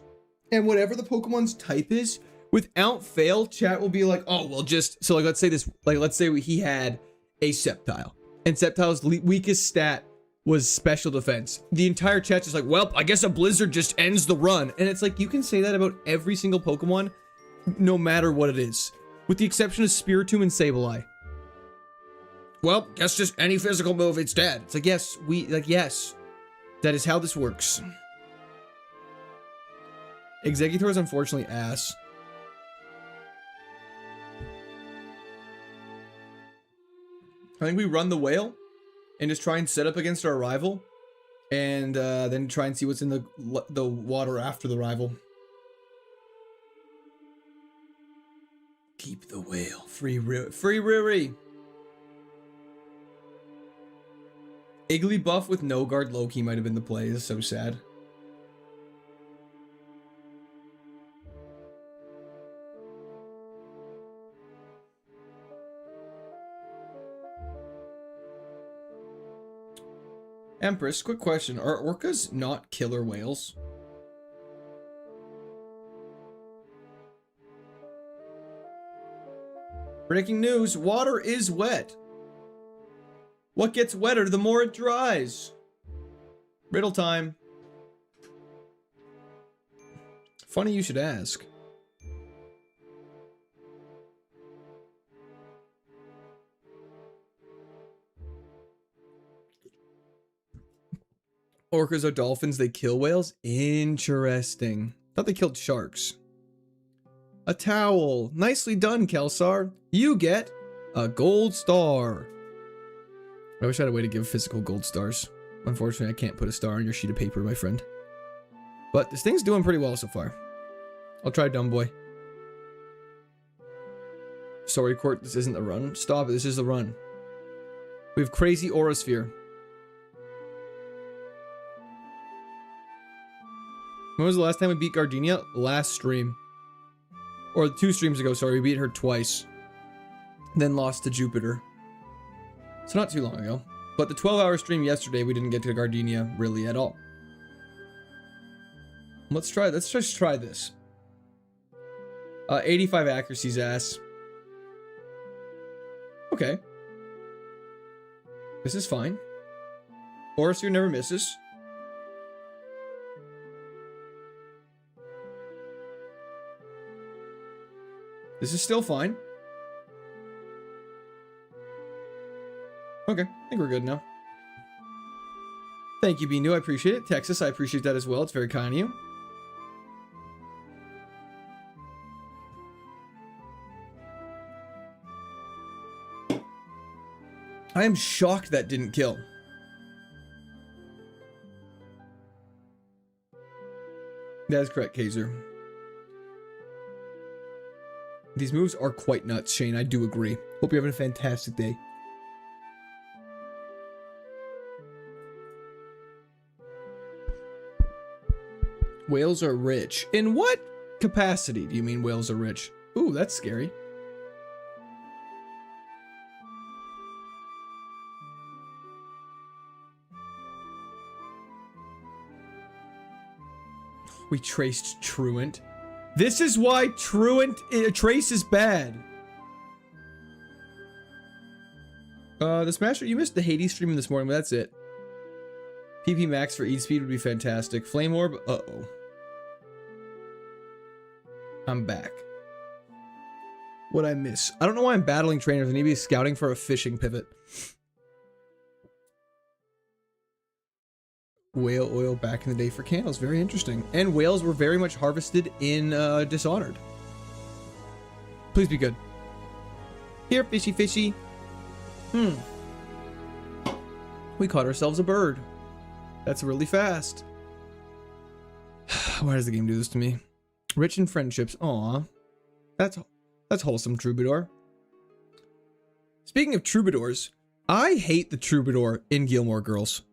and whatever the Pokemon's type is, without fail, chat will be like, oh, well, just, so like, let's say this, like, let's say he had a Sceptile, and Sceptile's weakest stat was special defense. The entire chat's just like, well, I guess a Blizzard just ends the run. And it's like, you can say that about every single Pokemon, no matter what it is, with the exception of Spiritomb and Sableye. Well, guess just any physical move, it's dead. It's like, yes, yes, that is how this works. Exeggutor is unfortunately ass. I think we run the whale and just try and set up against our rival, and then try and see what's in the water after the rival. Keep the whale. Free Riri. Igglybuff with no guard Loki might have been the play. This is so sad. Empress, quick question. Are orcas not killer whales? Breaking news, water is wet. What gets wetter the more it dries? Riddle time. Funny you should ask. Orcas are dolphins, they kill whales? Interesting. Thought they killed sharks. A towel. Nicely done, Kelsar. You get a gold star. I wish I had a way to give physical gold stars. Unfortunately, I can't put a star on your sheet of paper, my friend. But this thing's doing pretty well so far. I'll try Dumb Boy. Sorry, Court, this isn't the run. Stop it, this is the run. We have Crazy Aura Sphere. When was the last time we beat Gardenia? Last stream. Or 2 streams ago, sorry, we beat her twice. Then lost to Jupiter. So not too long ago. But the 12-hour stream yesterday, we didn't get to Gardenia really at all. Let's just try this. 85 accuracy's ass. Okay. This is fine. Forester never misses. This is still fine. Okay, I think we're good now. Thank you, Binu. I appreciate it. Texas, I appreciate that as well. It's very kind of you. I am shocked that didn't kill. That is correct, Kaiser. These moves are quite nuts, Shane. I do agree. Hope you're having a fantastic day. Whales are rich. In what capacity do you mean whales are rich? Ooh, that's scary. We traced Truant. This is why Trace is bad. The Smasher, you missed the Hades stream this morning, but that's it. PP max for eat speed would be fantastic. Flame Orb, uh-oh. I'm back. What'd I miss? I don't know why I'm battling trainers. I need to be scouting for a fishing pivot. Whale oil back in the day for candles. Very interesting. And whales were very much harvested in Dishonored. Please be good. Here, fishy fishy. We caught ourselves a bird. That's really fast. Why does the game do this to me? Rich in friendships. Aw. That's wholesome, Troubadour. Speaking of troubadours, I hate the troubadour in Gilmore Girls.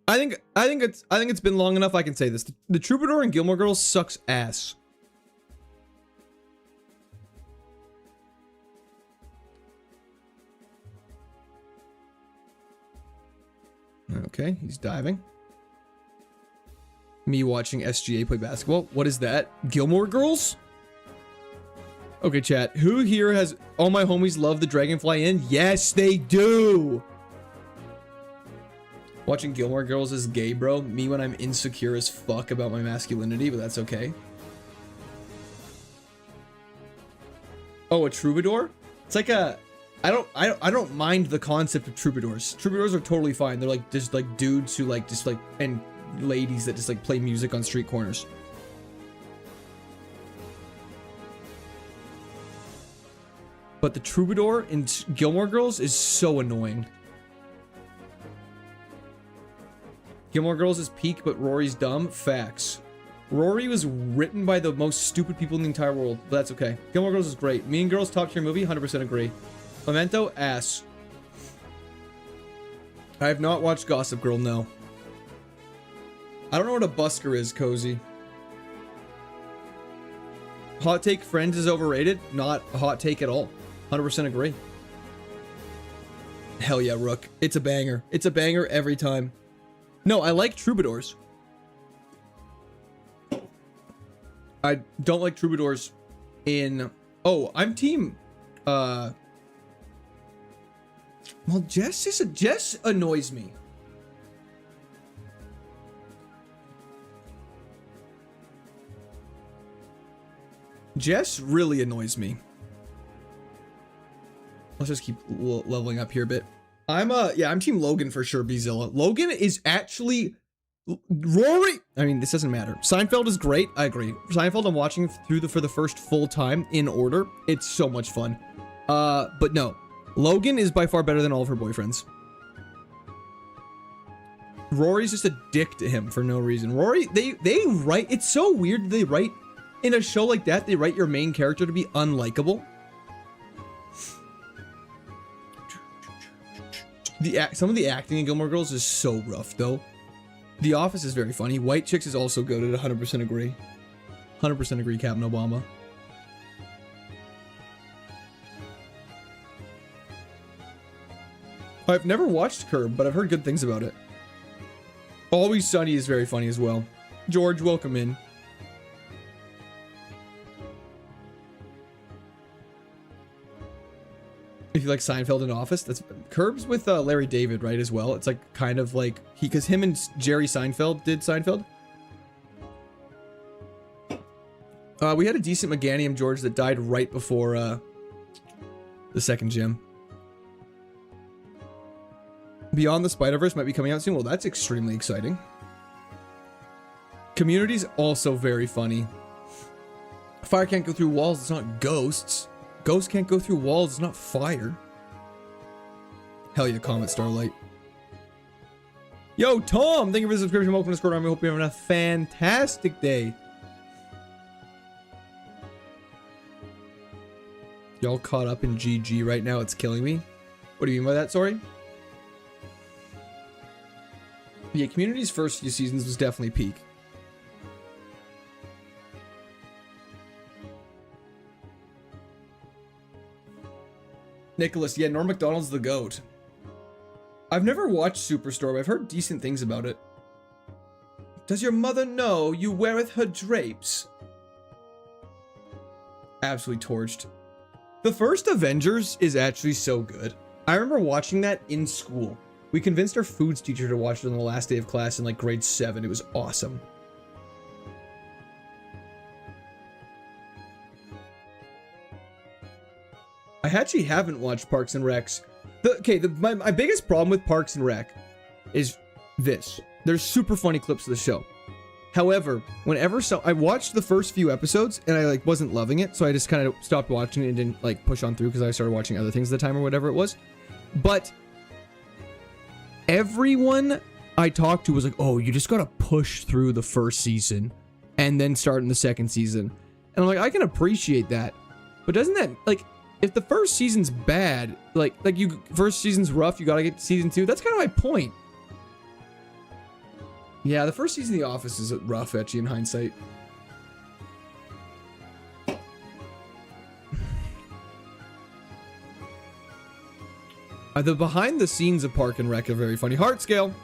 I think it's been long enough I can say this. The troubadour in Gilmore Girls sucks ass. Okay, he's diving. Me watching SGA play basketball. What is that? Gilmore Girls? Okay, chat. Who here has... All my homies love the Dragonfly Inn? Yes, they do! Watching Gilmore Girls is gay, bro. Me when I'm insecure as fuck about my masculinity, but that's okay. Oh, a troubadour? It's like a... I don't mind the concept of troubadours. Troubadours are totally fine. They're like just like dudes who like just like... And ladies that just like play music on street corners. But the troubadour in Gilmore Girls is so annoying. Gilmore Girls is peak, but Rory's dumb. Facts. Rory was written by the most stupid people in the entire world, but that's okay. Gilmore Girls is great. Mean Girls, top tier movie, 100% agree. Memento, ass. I have not watched Gossip Girl, no. I don't know what a busker is, Cozy. Hot take, Friends is overrated. Not a hot take at all. 100% agree. Hell yeah, Rook. It's a banger. It's a banger every time. No, I like troubadours. I don't like troubadours in... Oh, I'm team... Well, Jess annoys me. Jess really annoys me. Let's just keep leveling up here a bit. I'm team Logan for sure, Bzilla. Logan is actually Rory. I mean, this doesn't matter. Seinfeld is great. I agree. Seinfeld, I'm watching through for the first full time in order. It's so much fun. But no, Logan is by far better than all of her boyfriends. Rory's just a dick to him for no reason. Rory, they write. It's so weird. They write in a show like that. They write your main character to be unlikable. Some of the acting in Gilmore Girls is so rough, though. The Office is very funny. White Chicks is also goated. 100% agree. 100% agree, Captain Obama. I've never watched Curb, but I've heard good things about it. Always Sunny is very funny as well. George, welcome in. If you like Seinfeld and Office, that's Curb's with Larry David, right, as well. It's like kind of like because him and Jerry Seinfeld did Seinfeld. We had a decent Meganium, George, that died right before the second gym. Beyond the Spider-Verse might be coming out soon. Well, that's extremely exciting. Community's also very funny. Fire can't go through walls, it's not ghosts. Ghosts can't go through walls, it's not fire. Hell yeah, Comet Starlight. Yo, Tom, thank you for the subscription. Welcome to Discord Army. Hope you're having a fantastic day. Y'all caught up in GG right now, it's killing me. What do you mean by that, sorry? Yeah, Community's first few seasons was definitely peak. Nicholas, yeah, Norm Macdonald's the GOAT. I've never watched Superstore, but I've heard decent things about it. Does your mother know you weareth her drapes? Absolutely torched. The first Avengers is actually so good. I remember watching that in school. We convinced our foods teacher to watch it on the last day of class in like grade 7. It was awesome. I actually haven't watched Parks and Recs. My biggest problem with Parks and Rec is this. There's super funny clips of the show. However, I watched the first few episodes and I like wasn't loving it, so I just kind of stopped watching it and didn't like push on through because I started watching other things at the time or whatever it was. But everyone I talked to was like, "Oh, you just gotta push through the first season and then start in the second season." And I'm like, I can appreciate that, but doesn't that like if the first season's bad, first season's rough, you gotta get to season 2. That's kind of my point. Yeah, the first season of The Office is rough, actually, in hindsight. The behind the scenes of Park and Rec are very funny. Heart scale.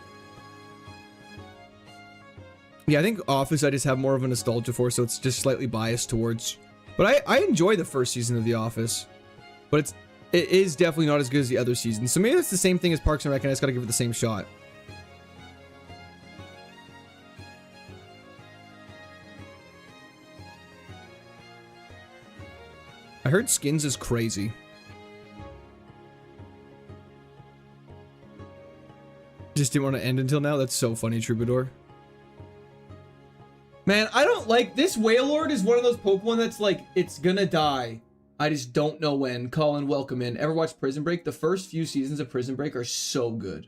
Yeah, I think Office I just have more of a nostalgia for, so it's just slightly biased towards. But I enjoy the first season of The Office. But it is definitely not as good as the other seasons. So maybe it's the same thing as Parks and Rec, and I just gotta give it the same shot. I heard Skins is crazy. Just didn't want to end until now. That's so funny, Troubadour. Man, I don't like this. Wailord is one of those Pokemon that's like, it's gonna die. I just don't know when. Colin, welcome in. Ever watched Prison Break? The first few seasons of Prison Break are so good.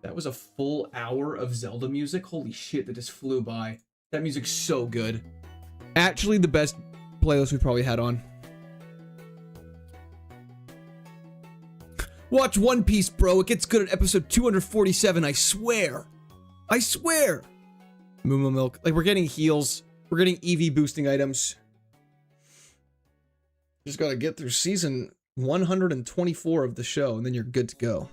That was a full hour of Zelda music. Holy shit, that just flew by. That music's so good. Actually, the best playlist we probably had on. Watch One Piece, bro. It gets good at episode 247, I swear. I swear. Moo Milk. Like, we're getting heals. We're getting EV boosting items. Just gotta get through season 124 of the show, and then you're good to go.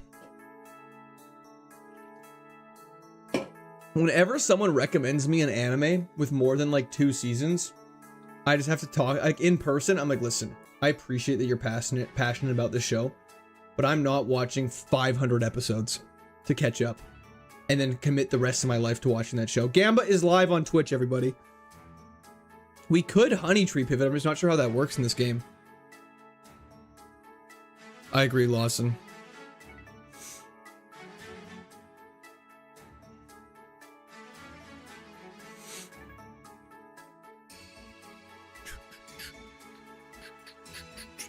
Whenever someone recommends me an anime with more than like 2 seasons, I just have to talk like in person. I'm like, listen, I appreciate that you're passionate about this show, but I'm not watching 500 episodes to catch up and then commit the rest of my life to watching that show. Gamba is live on Twitch, everybody. We could Honey Tree pivot. I'm just not sure how that works in this game. I agree, Lawson.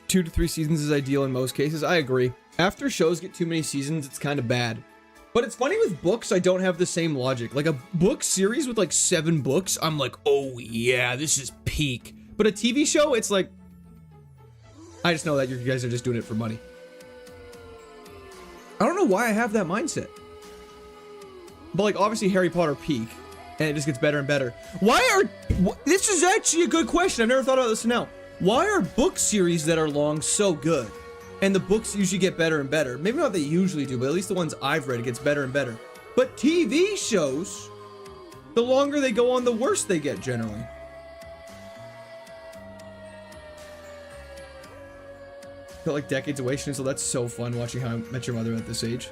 Two to 3 seasons is ideal in most cases. I agree. After shows get too many seasons, it's kind of bad. But it's funny with books, I don't have the same logic. Like a book series with like 7 books, I'm like, oh yeah, this is peak. But a TV show, it's like, I just know that you guys are just doing it for money. I don't know why I have that mindset. But like obviously Harry Potter peak. and it just gets better and better. This is actually a good question. I've never thought about this now. Why are book series that are long so good? And the books usually get better and better. Maybe not they usually do, but at least the ones I've read, it gets better and better. But TV shows, the longer they go on, the worse they get generally. Feel like decades away, so that's so fun watching How I Met Your Mother at this age.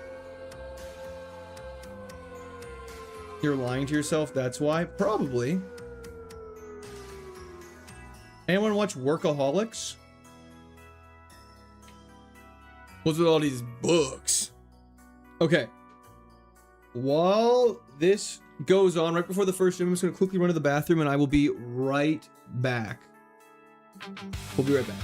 You're lying to yourself, that's why? Probably. Anyone watch Workaholics? What's with all these books? Okay. While this goes on, right before the first stream, I'm just going to quickly run to the bathroom and I will be right back. We'll be right back.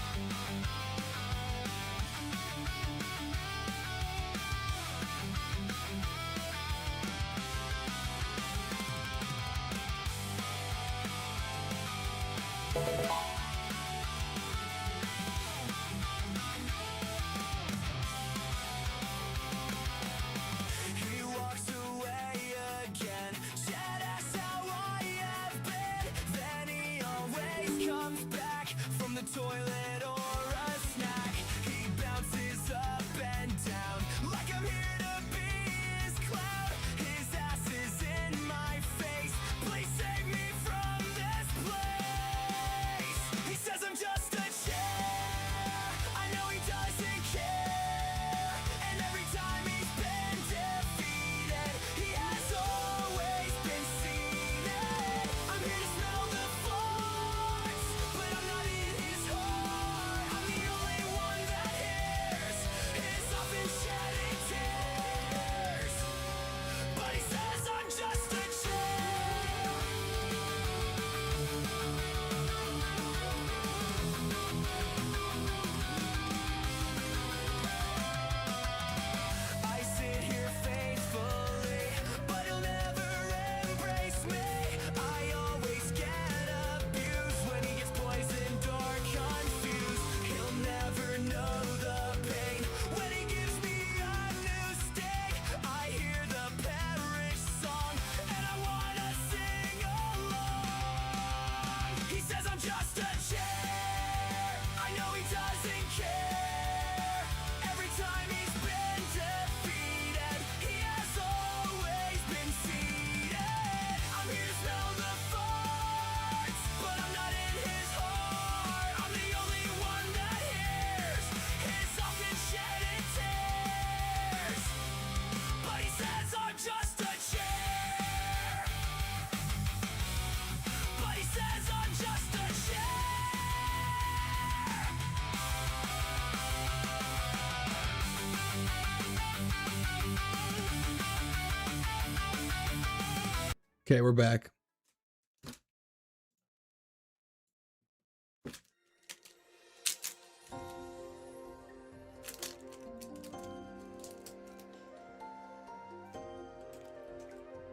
Okay, we're back.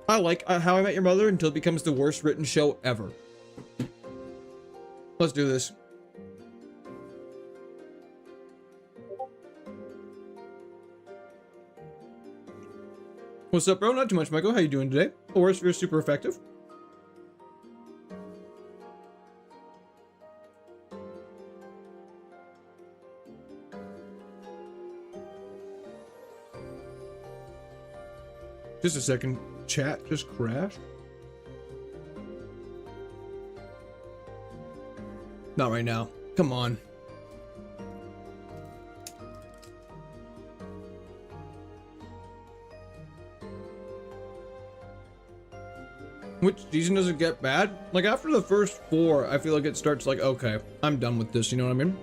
I like How I Met Your Mother until it becomes the worst written show ever. Let's do this. What's up, bro? Not too much, Michael. How you doing today? Or if you're super effective. Just a second. Chat just crashed. Not right now. Come on. Which season does it get bad? Like after the first 4, I feel like it starts like, okay, I'm done with this, you know what I mean?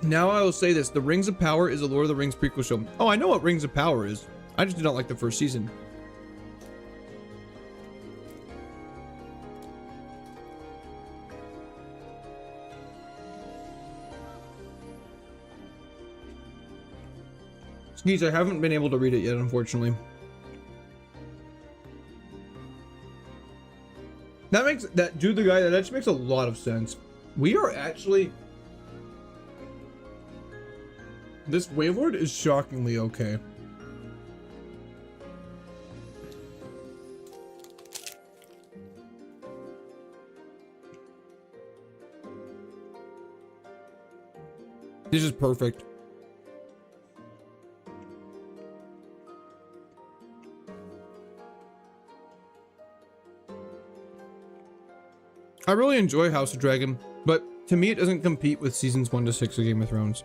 Now I will say this, the Rings of Power is a Lord of the Rings prequel show. Oh, I know what Rings of Power is. I just did not like the first season. Sneeze, I haven't been able to read it yet, unfortunately. That makes, that dude, the guy, that actually makes a lot of sense. We are actually This Wailord is shockingly okay. This is perfect. I really enjoy House of Dragon, but to me it doesn't compete with seasons 1 to 6 of Game of Thrones.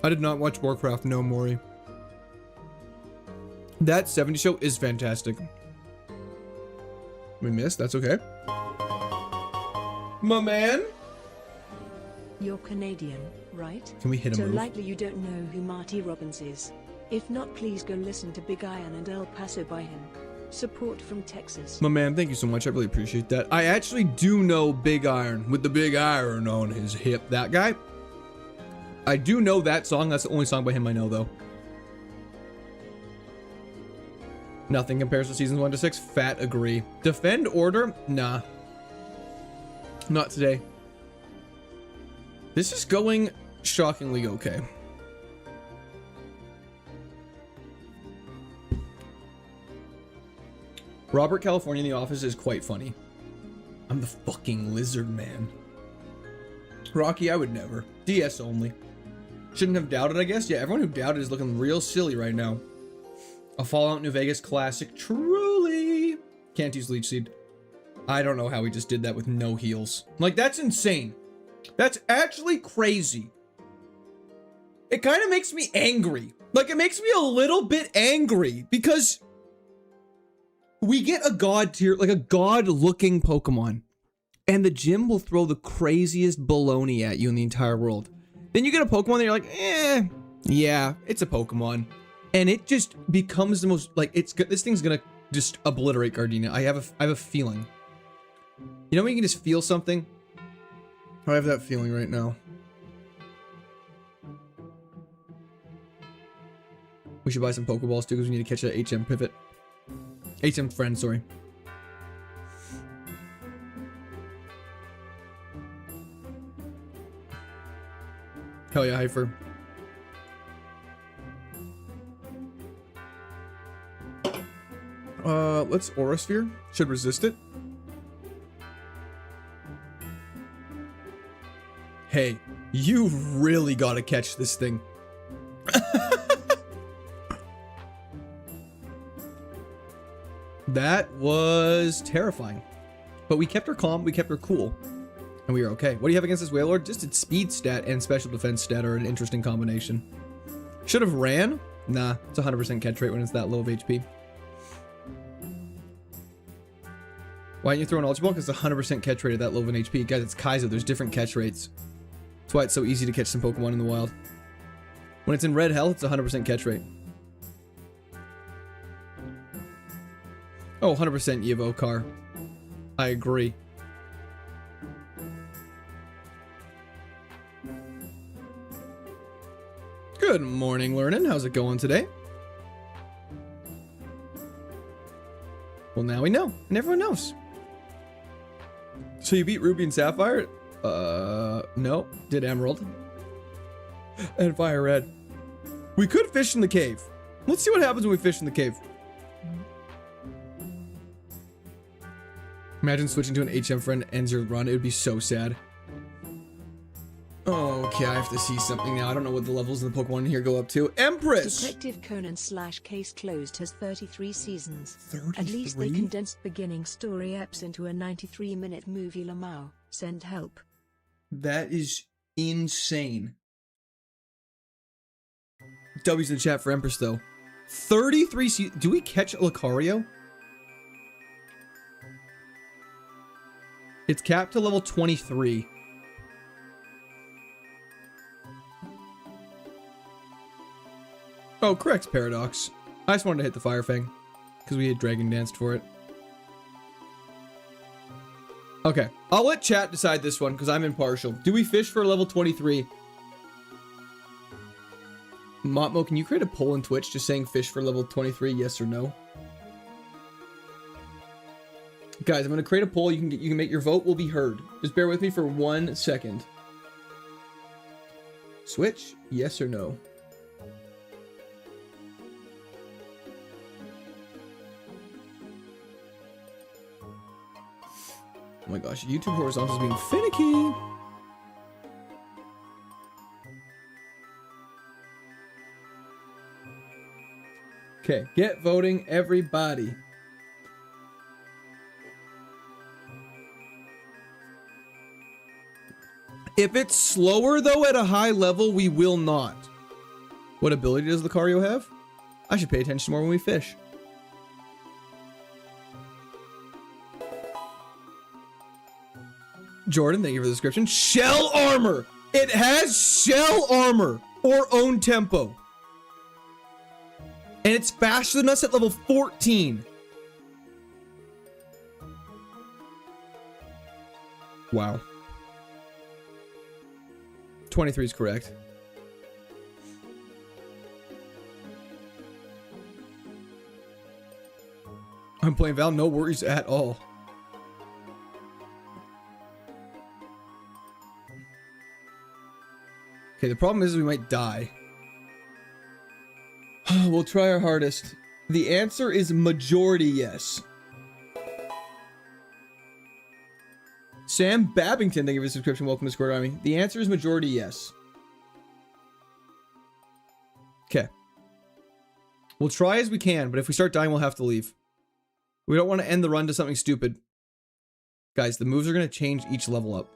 I did not watch Warcraft, no Maury. That 70 show is fantastic. We missed, that's okay. My man? You're Canadian, right? Can we hit So him? likely you don't know who Marty Robbins is. If not, please go listen to Big Iron and El Paso by him. Support from Texas. My man, thank you so much. I really appreciate that. I actually do know Big Iron with the big iron on his hip. That guy. I do know that song. That's the only song by him I know, though. Nothing compares to seasons 1 to 6. Fat agree. Defend Order? Nah. Not today. This is going shockingly okay. Robert California in The Office is quite funny. I'm the fucking lizard man. Rocky, I would never. DS only. Shouldn't have doubted, I guess. Yeah, everyone who doubted is looking real silly right now. A Fallout New Vegas classic. Truly. Can't use Leech Seed. I don't know how he just did that with no heals. Like, that's insane. That's actually crazy. It kind of makes me angry. Like, it makes me a little bit angry because we get a god tier, like a god looking Pokemon, and the gym will throw the craziest baloney at you in the entire world. Then you get a Pokemon that you're like, yeah, it's a Pokemon. And it just becomes the most, like, this thing's gonna just obliterate Gardenia. I have a feeling. You know when you can just feel something? I have that feeling right now. We should buy some Pokeballs too, because we need to catch that HM pivot. HM friend, sorry. Hell yeah, Hyper. Let's Aura Sphere. Should resist it. Hey, you really gotta catch this thing. That was terrifying. But we kept her calm, we kept her cool. And we were okay. What do you have against this Wailord? Just its speed stat and special defense stat are an interesting combination. Should have ran? Nah, it's 100% catch rate when it's that low of HP. Why didn't you throw an Ultra Ball? Because it's 100% catch rate at that low of an HP. Guys, it's KAIZO. There's different catch rates. That's why it's so easy to catch some Pokemon in the wild. When it's in red health, it's 100% catch rate. Oh, 100% Evo car. I agree. Good morning, Learning. How's it going today? Well, now we know, and everyone knows. So you beat Ruby and Sapphire? No. Did Emerald. And Fire Red. We could fish in the cave. Let's see what happens when we fish in the cave. Imagine switching to an HM friend ends your run. It would be so sad. Okay, I have to see something now. I don't know what the levels of the Pokemon here go up to. Empress! Detective Conan / Case Closed has 33 seasons. 33? At least they condensed beginning story eps into a 93-minute movie. Lamau, send help. That is insane. W's in the chat for Empress, though. 33 seasons. Do we catch Lucario? It's capped to level 23. Oh, correct, Paradox. I just wanted to hit the Fire Fang because we had Dragon Danced for it. Okay, I'll let chat decide this one because I'm impartial. Do we fish for level 23? Motmo, can you create a poll on Twitch just saying fish for level 23, yes or no? Guys, I'm gonna create a poll. You can make your vote will be heard. Just bear with me for 1 second. Switch, yes or no? Oh my gosh, YouTube horizontal is being finicky. Okay, get voting, everybody. If it's slower though at a high level, we will not. What ability does Lucario have? I should pay attention more when we fish. Jordan, thank you for the description. Shell armor! It has shell armor or own tempo. And it's faster than us at level 14. Wow. 23 is correct. I'm playing Val, no worries at all. Okay, the problem is we might die. We'll try our hardest. The answer is majority yes. Sam Babington, thank you for the subscription. Welcome to Square Army. The answer is majority yes. Okay. We'll try as we can, but if we start dying, we'll have to leave. We don't want to end the run to something stupid. Guys, the moves are going to change each level up.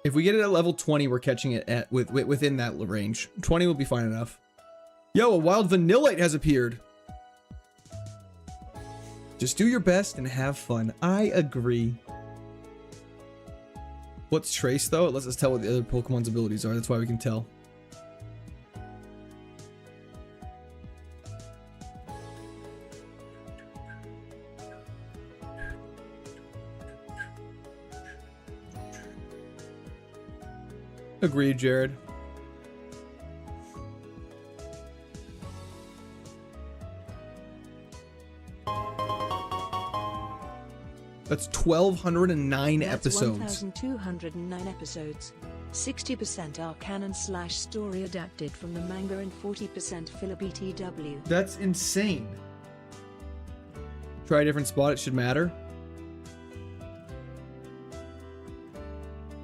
If we get it at level 20, we're catching it at within that range. 20 will be fine enough. Yo, a wild Vanillite has appeared. Just do your best and have fun. I agree. What's Trace, though? It lets us tell what the other Pokemon's abilities are. That's why we can tell. Agreed, Jared. That's 1,209 episodes. 1,209 episodes. 60% are canon/story adapted from the manga and 40% filler BTW. That's insane. Try a different spot, it should matter.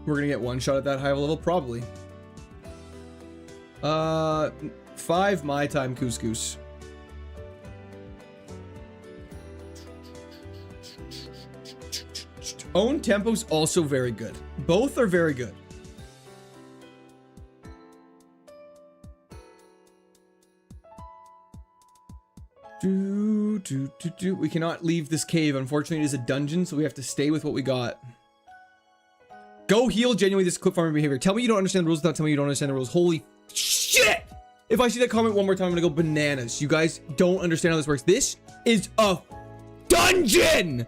We're gonna get one shot at that high level, probably. 5 my time couscous. Own tempo's also very good. Both are very good. We cannot leave this cave. Unfortunately, it is a dungeon, so we have to stay with what we got. Go heal genuinely this clip farming behavior. Tell me you don't understand the rules without telling me you don't understand the rules. Holy shit! If I see that comment one more time, I'm gonna go bananas. You guys don't understand how this works. This is a dungeon!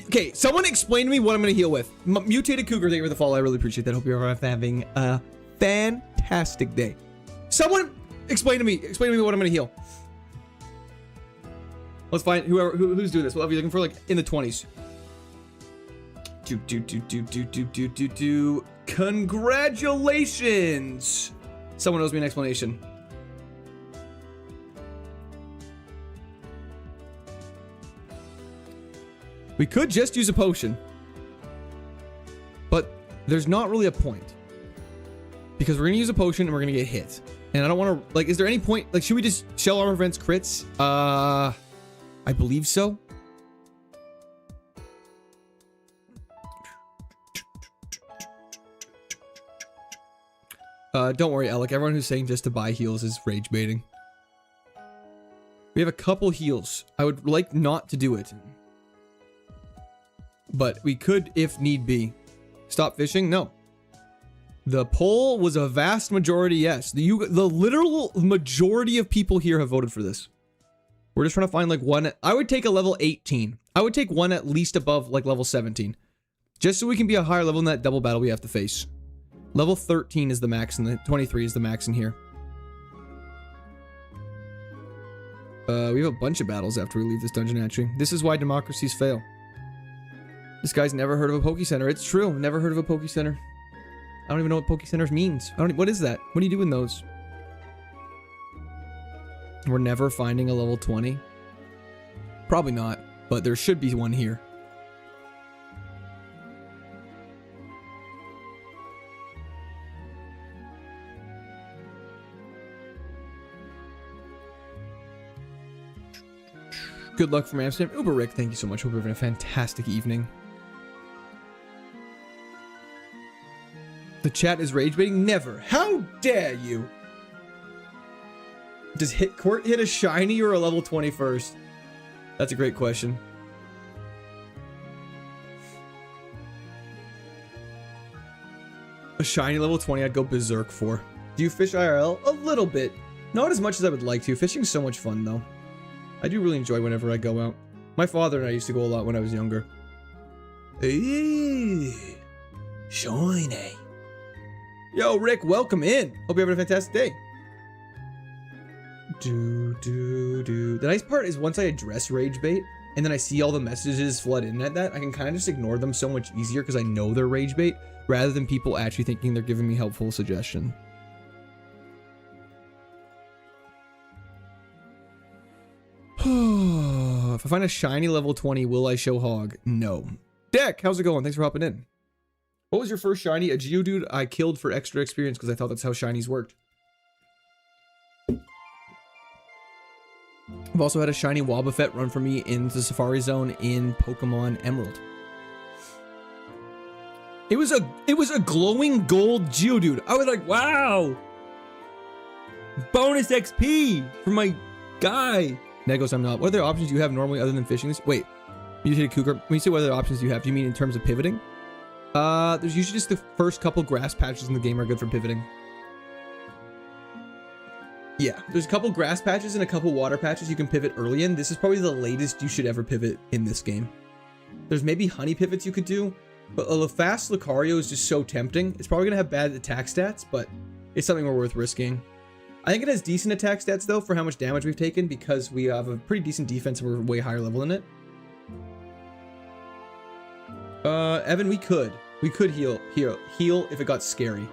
Okay, someone explain to me what I'm gonna heal with. Mutated Cougar, thank you for the follow. I really appreciate that. Hope you're having a fantastic day. Someone explain to me what I'm gonna heal. Let's find who's doing this. What are you looking for? Like in the 20s. Congratulations! Someone owes me an explanation. We could just use a potion, but there's not really a point because we're gonna use a potion and we're gonna get hit. And I don't want to, like, is there any point? Like, should we just shell armor prevents crits? I believe so. Don't worry, Alec. Everyone who's saying just to buy heals is rage baiting. We have a couple heals. I would like not to do it, but we could if need be. Stop fishing? No. The poll was a vast majority yes. The literal majority of people here have voted for this. We're just trying to find like one. I would take a level 18. I would take one at least above like level 17. Just so we can be a higher level in that double battle we have to face. Level 13 is the max and the 23 is the max in here. We have a bunch of battles after we leave this dungeon actually. This is why democracies fail. This guy's never heard of a Poke Center. It's true. Never heard of a Poke Center. I don't even know what Poke Centers means. What is that? What do you do in those? We're never finding a level 20. Probably not, but there should be one here. Good luck from Amsterdam. Uber Rick, thank you so much. Hope you're having a fantastic evening. The chat is rage baiting? Never. How dare you? Does Court hit a shiny or a level 20 first? That's a great question. A shiny level 20 I'd go berserk for. Do you fish IRL? A little bit. Not as much as I would like to. Fishing's so much fun though. I do really enjoy whenever I go out. My father and I used to go a lot when I was younger. Hey, shiny. Yo, Rick, welcome in. Hope you're having a fantastic day. The nice part is once I address rage bait and then I see all the messages flood in at that, I can kind of just ignore them so much easier because I know they're rage bait rather than people actually thinking they're giving me helpful suggestion. If I find a shiny level 20, will I show hog? No. Deck, how's it going? Thanks for hopping in. What was your first shiny? A Geodude I killed for extra experience because I thought that's how shinies worked. I've also had a shiny Wobbuffet run for me in the Safari Zone in Pokemon Emerald. It was a glowing gold Geodude. I was like, wow! Bonus XP for my guy. Negos, I'm not. What other options do you have normally other than fishing this? Wait, you hit a cougar. When you say what other options do you have, do you mean in terms of pivoting? There's usually just the first couple grass patches in the game are good for pivoting. Yeah, there's a couple grass patches and a couple water patches you can pivot early in. This is probably the latest you should ever pivot in this game. There's maybe honey pivots you could do, but a fast Lucario is just so tempting. It's probably gonna have bad attack stats, but it's something we're worth risking. I think it has decent attack stats though for how much damage we've taken because we have a pretty decent defense and we're way higher level than it. Evan, we could heal if it got scary.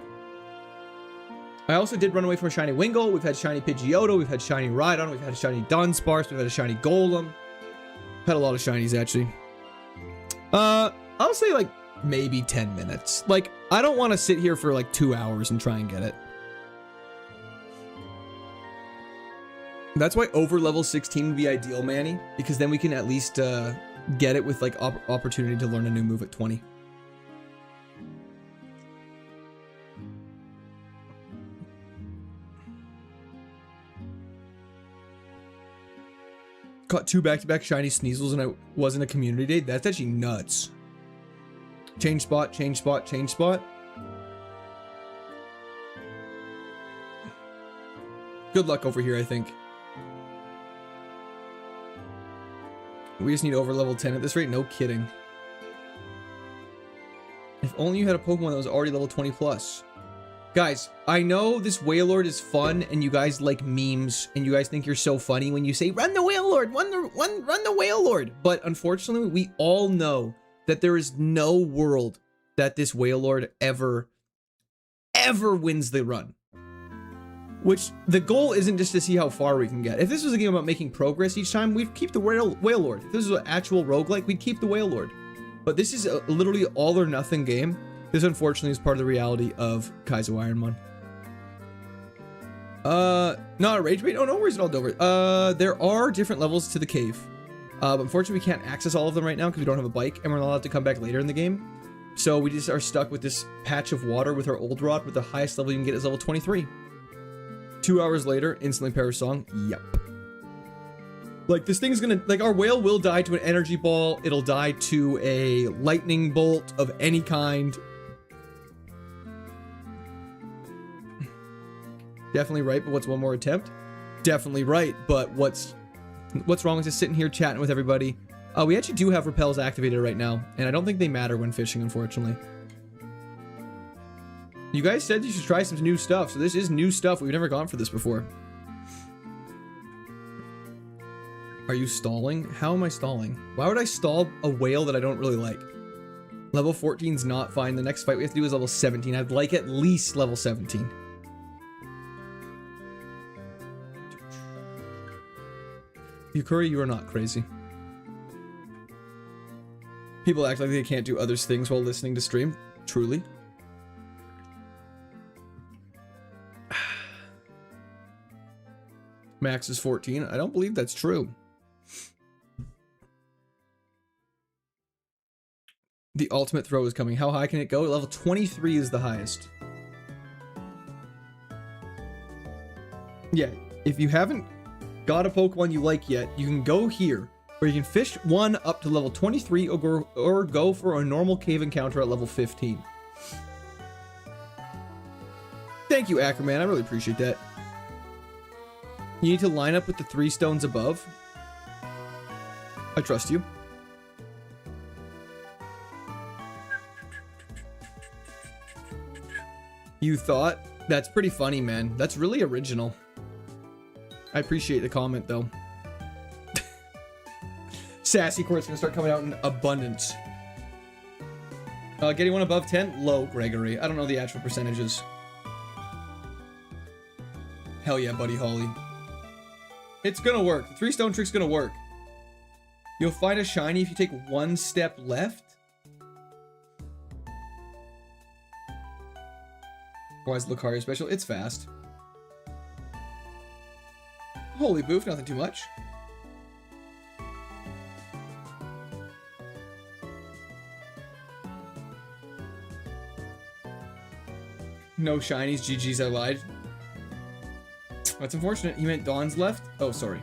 I also did run away from a shiny Wingull. We've had shiny Pidgeotto. We've had shiny Rhydon. We've had a shiny Dunsparce. We've had a shiny Golem. We've had a lot of shinies actually. I'll say like maybe 10 minutes. Like I don't want to sit here for like 2 hours and try and get it. That's why over level 16 would be ideal, Manny, because then we can at least get it with like opportunity to learn a new move at 20. Caught 2 back-to-back shiny Sneasels and I wasn't a community day. That's actually nuts. Change spot, change spot, change spot. Good luck over here, I think. We just need over level 10 at this rate. No kidding. If only you had a Pokemon that was already level 20 plus. Guys, I know this Wailord is fun and you guys like memes and you guys think you're so funny when you say, run the Wailord, run the Wailord. But unfortunately, we all know that there is no world that this Wailord ever wins the run. Which, the goal isn't just to see how far we can get. If this was a game about making progress each time, we'd keep the Wailord. If this was an actual roguelike, we'd keep the Wailord. But this is a literally all or nothing game. This, unfortunately, is part of the reality of KAIZO IRONMON. Not a rage bait? Oh, no worries at all, Dover. There are different levels to the cave. But unfortunately, we can't access all of them right now because we don't have a bike, and we're not allowed to come back later in the game. So we just are stuck with this patch of water with our old rod, with the highest level you can get is level 23. 2 hours later, instantly Paris song. Yep. Like, this thing's gonna... Like, our whale will die to an energy ball. It'll die to a lightning bolt of any kind. Definitely right, but what's one more attempt? Definitely right, but what's wrong with just sitting here chatting with everybody? We actually do have repels activated right now, and I don't think they matter when fishing, unfortunately. You guys said you should try some new stuff, so this is new stuff. We've never gone for this before. Are you stalling? How am I stalling? Why would I stall a whale that I don't really like? Level 14's not fine. The next fight we have to do is level 17. I'd like at least level 17. Yukuri, you are not crazy. People act like they can't do other things while listening to stream. Truly. Max is 14. I don't believe that's true. The ultimate throw is coming. How high can it go? Level 23 is the highest. Yeah, if you haven't got a Pokemon you like yet, you can go here, where you can fish one up to level 23 or go for a normal cave encounter at level 15. Thank you, Ackerman. I really appreciate that. You need to line up with the 3 stones above. I trust you. You thought? That's pretty funny, man. That's really original. I appreciate the comment, though. Sassy Quart's gonna start coming out in abundance. Getting one above 10? Low, Gregory. I don't know the actual percentages. Hell yeah, Buddy Holly. It's gonna work. The 3-stone trick's gonna work. You'll find a shiny if you take 1 step left? Why is Lucario special? It's fast. Holy boof, nothing too much. No shinies, GG's, I lied. That's unfortunate. You meant Dawn's left? Oh, sorry.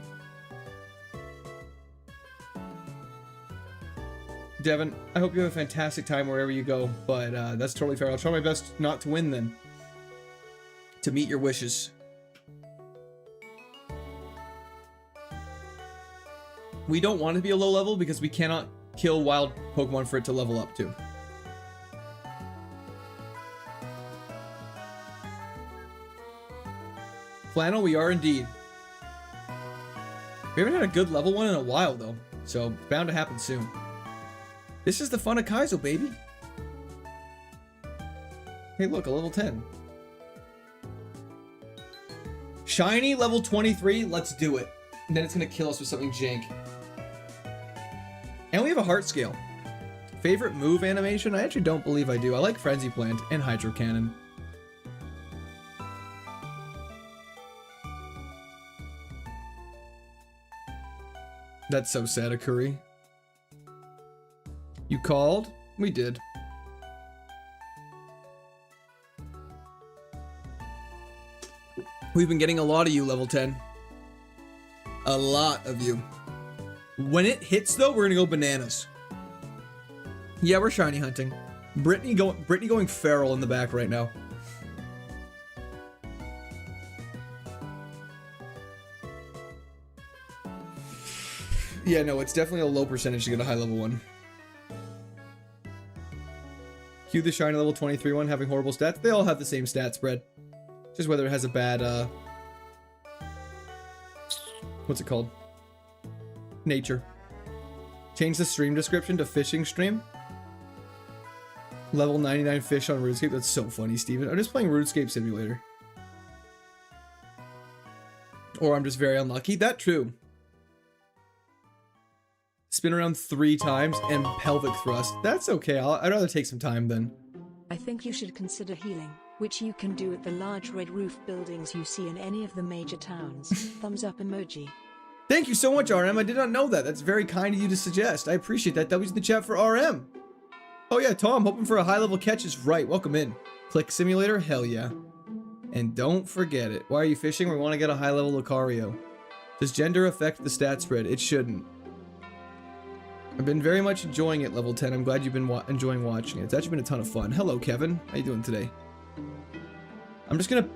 Devin, I hope you have a fantastic time wherever you go, but that's totally fair. I'll try my best not to win then. To meet your wishes. We don't want it to be a low level because we cannot kill wild Pokemon for it to level up to. Flannel, we are indeed. We haven't had a good level one in a while though, so it's bound to happen soon. This is the fun of Kaizo, baby. Hey look, a level 10. Shiny level 23, let's do it. And then it's gonna kill us with something jank. And we have a heart scale. Favorite move animation? I actually don't believe I do. I like Frenzy Plant and Hydro Cannon. That's so sad, Akuri. You called? We did. We've been getting a lot of you, level 10. A lot of you. When it hits, though, we're gonna go bananas. Yeah, we're shiny hunting. Brittany going feral in the back right now. Yeah, no, it's definitely a low percentage to get a high level one. Cue the shiny level 23 one having horrible stats. They all have the same stat spread. Just whether it has a bad, what's it called? Nature. Change the stream description to fishing stream. Level 99 fish on RuneScape. That's so funny, Steven. I'm just playing RuneScape Simulator. Or I'm just very unlucky. That true. Spin around 3 times and pelvic thrust. That's okay. I'd rather take some time then. I think you should consider healing, which you can do at the large red roof buildings you see in any of the major towns. Thumbs up emoji. Thank you so much, RM. I did not know that. That's very kind of you to suggest. I appreciate that. W's in the chat for RM. Oh yeah, Tom, hoping for a high level catch is right. Welcome in. Click simulator. Hell yeah. And don't forget it. Why are you fishing? We want to get a high level Lucario. Does gender affect the stat spread? It shouldn't. I've been very much enjoying it, level 10. I'm glad you've been enjoying watching it. It's actually been a ton of fun. Hello, Kevin. How you doing today? I'm just gonna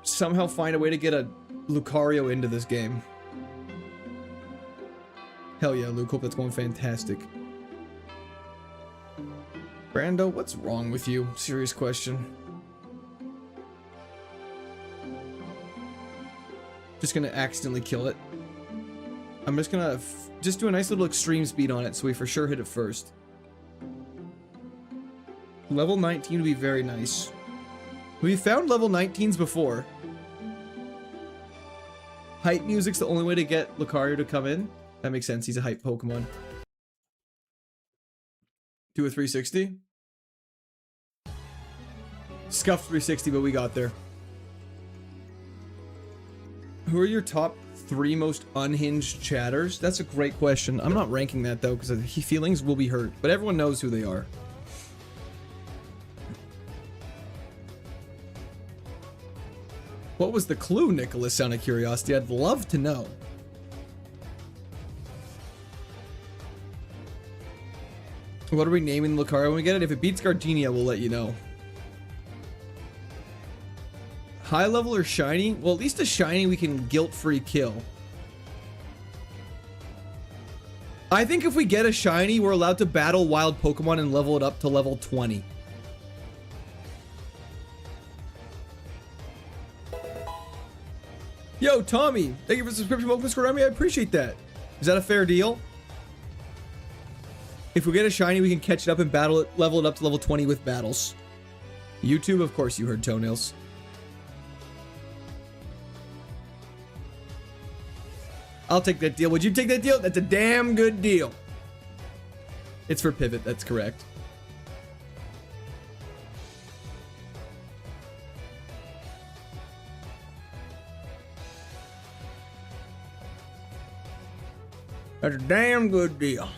somehow find a way to get a Lucario into this game. Hell yeah, Luke. Hope that's going fantastic. Brando, what's wrong with you? Serious question. Just gonna accidentally kill it. I'm just gonna just do a nice little extreme speed on it so we for sure hit it first. Level 19 would be very nice. We found level 19s before. Hype music's the only way to get Lucario to come in. That makes sense. He's a hype Pokemon. Do a 360. Scuffed 360, but we got there. Who are your top 3 most unhinged chatters? That's a great question. I'm not ranking that though, because feelings will be hurt. But everyone knows who they are. What was the clue, Nicholas, out of curiosity? I'd love to know. What are we naming Lucario when we get it? If it beats Gardenia, we'll let you know. High level or shiny? Well, at least a shiny we can guilt-free kill. I think if we get a shiny, we're allowed to battle wild Pokemon and level it up to level 20. Yo, Tommy, thank you for the subscription, Pokemon Square Army. I appreciate that. Is that a fair deal? If we get a shiny, we can catch it up and battle it, level it up to level 20 with battles. YouTube, of course you heard Toenails. I'll take that deal. Would you take that deal? That's a damn good deal. It's for Pivot, that's correct. That's a damn good deal.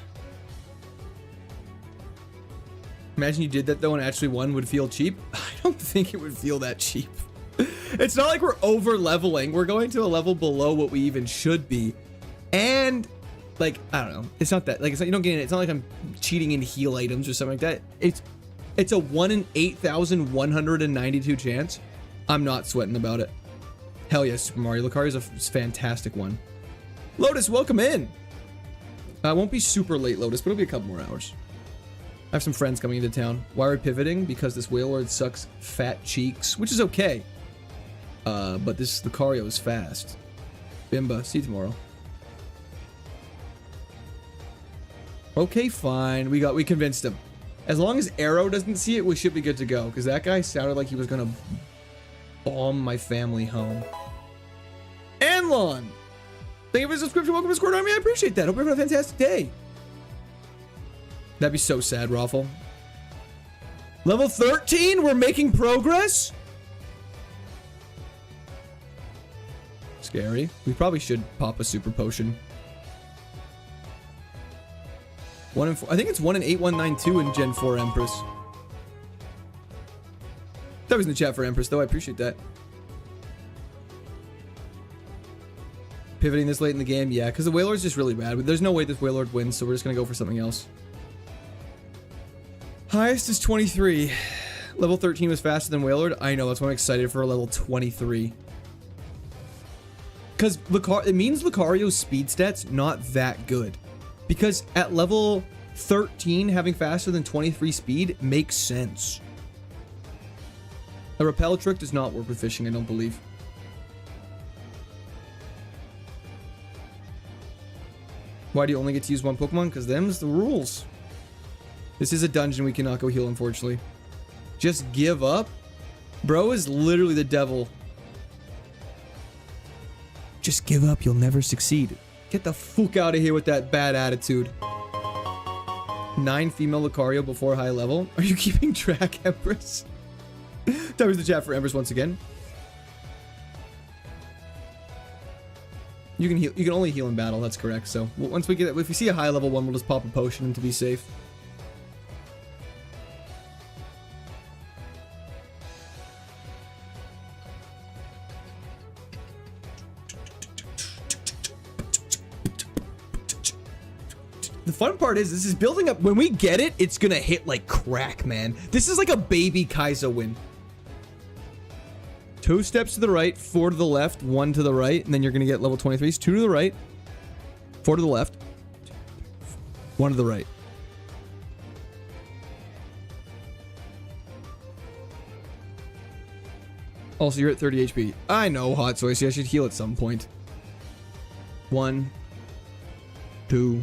Imagine you did that though and actually won. Would feel cheap? I don't think it would feel that cheap. It's not like we're over leveling. We're going to a level below what we even should be. And like, I don't know. It's not that like, it's not, you don't get it. It's not like I'm cheating in heal items or something like that. It's a 1 in 8,192 chance. I'm not sweating about it. Hell yes, Super Mario. Lucario is a fantastic one. Lotus, welcome in. I won't be super late, Lotus, but it'll be a couple more hours. I have some friends coming into town. Why are we pivoting? Because this Wailord sucks fat cheeks, which is okay. But this Lucario is fast. Bimba, see you tomorrow. Okay, fine. We convinced him. As long as Arrow doesn't see it, we should be good to go. Because that guy sounded like he was gonna bomb my family home. Anlon! Thank you for the subscription. Welcome to Square Army. I appreciate that. Hope you're having a fantastic day. That'd be so sad, Raffle. Level 13? We're making progress? Scary. We probably should pop a super potion. 1 in 4. I think it's 1 in 8192 in Gen 4 Empress. That was in the chat for Empress, though. I appreciate that. Pivoting this late in the game? Yeah, because the Wailord's just really bad. There's no way this Wailord wins, so we're just going to go for something else. Highest is 23. Level 13 was faster than Wailord. I know, that's why I'm excited for a level 23. Because it means Lucario's speed stats not that good. Because at level 13, having faster than 23 speed makes sense. A repel trick does not work with fishing, I don't believe. Why do you only get to use one Pokemon? Because them's the rules. This is a dungeon we cannot go heal, unfortunately. Just give up? Bro is literally the devil. Just give up, you'll never succeed. Get the fuck out of here with that bad attitude. 9 female Lucario before high level. Are you keeping track, Empress? That was the chat for Empress once again. You can heal. You can only heal in battle. That's correct. So once we get, if we see a high level one, we'll just pop a potion to be safe. The fun part is this is building up. When we get it, it's gonna hit like crack, man. This is like a baby Kaizo win. 2 steps to the right, 4 to the left, 1 to the right, and then you're going to get level 23s. 2 to the right, 4 to the left, 1 to the right. Also, you're at 30 HP. I know, Hot Soy, so I should heal at some point. 1, 2.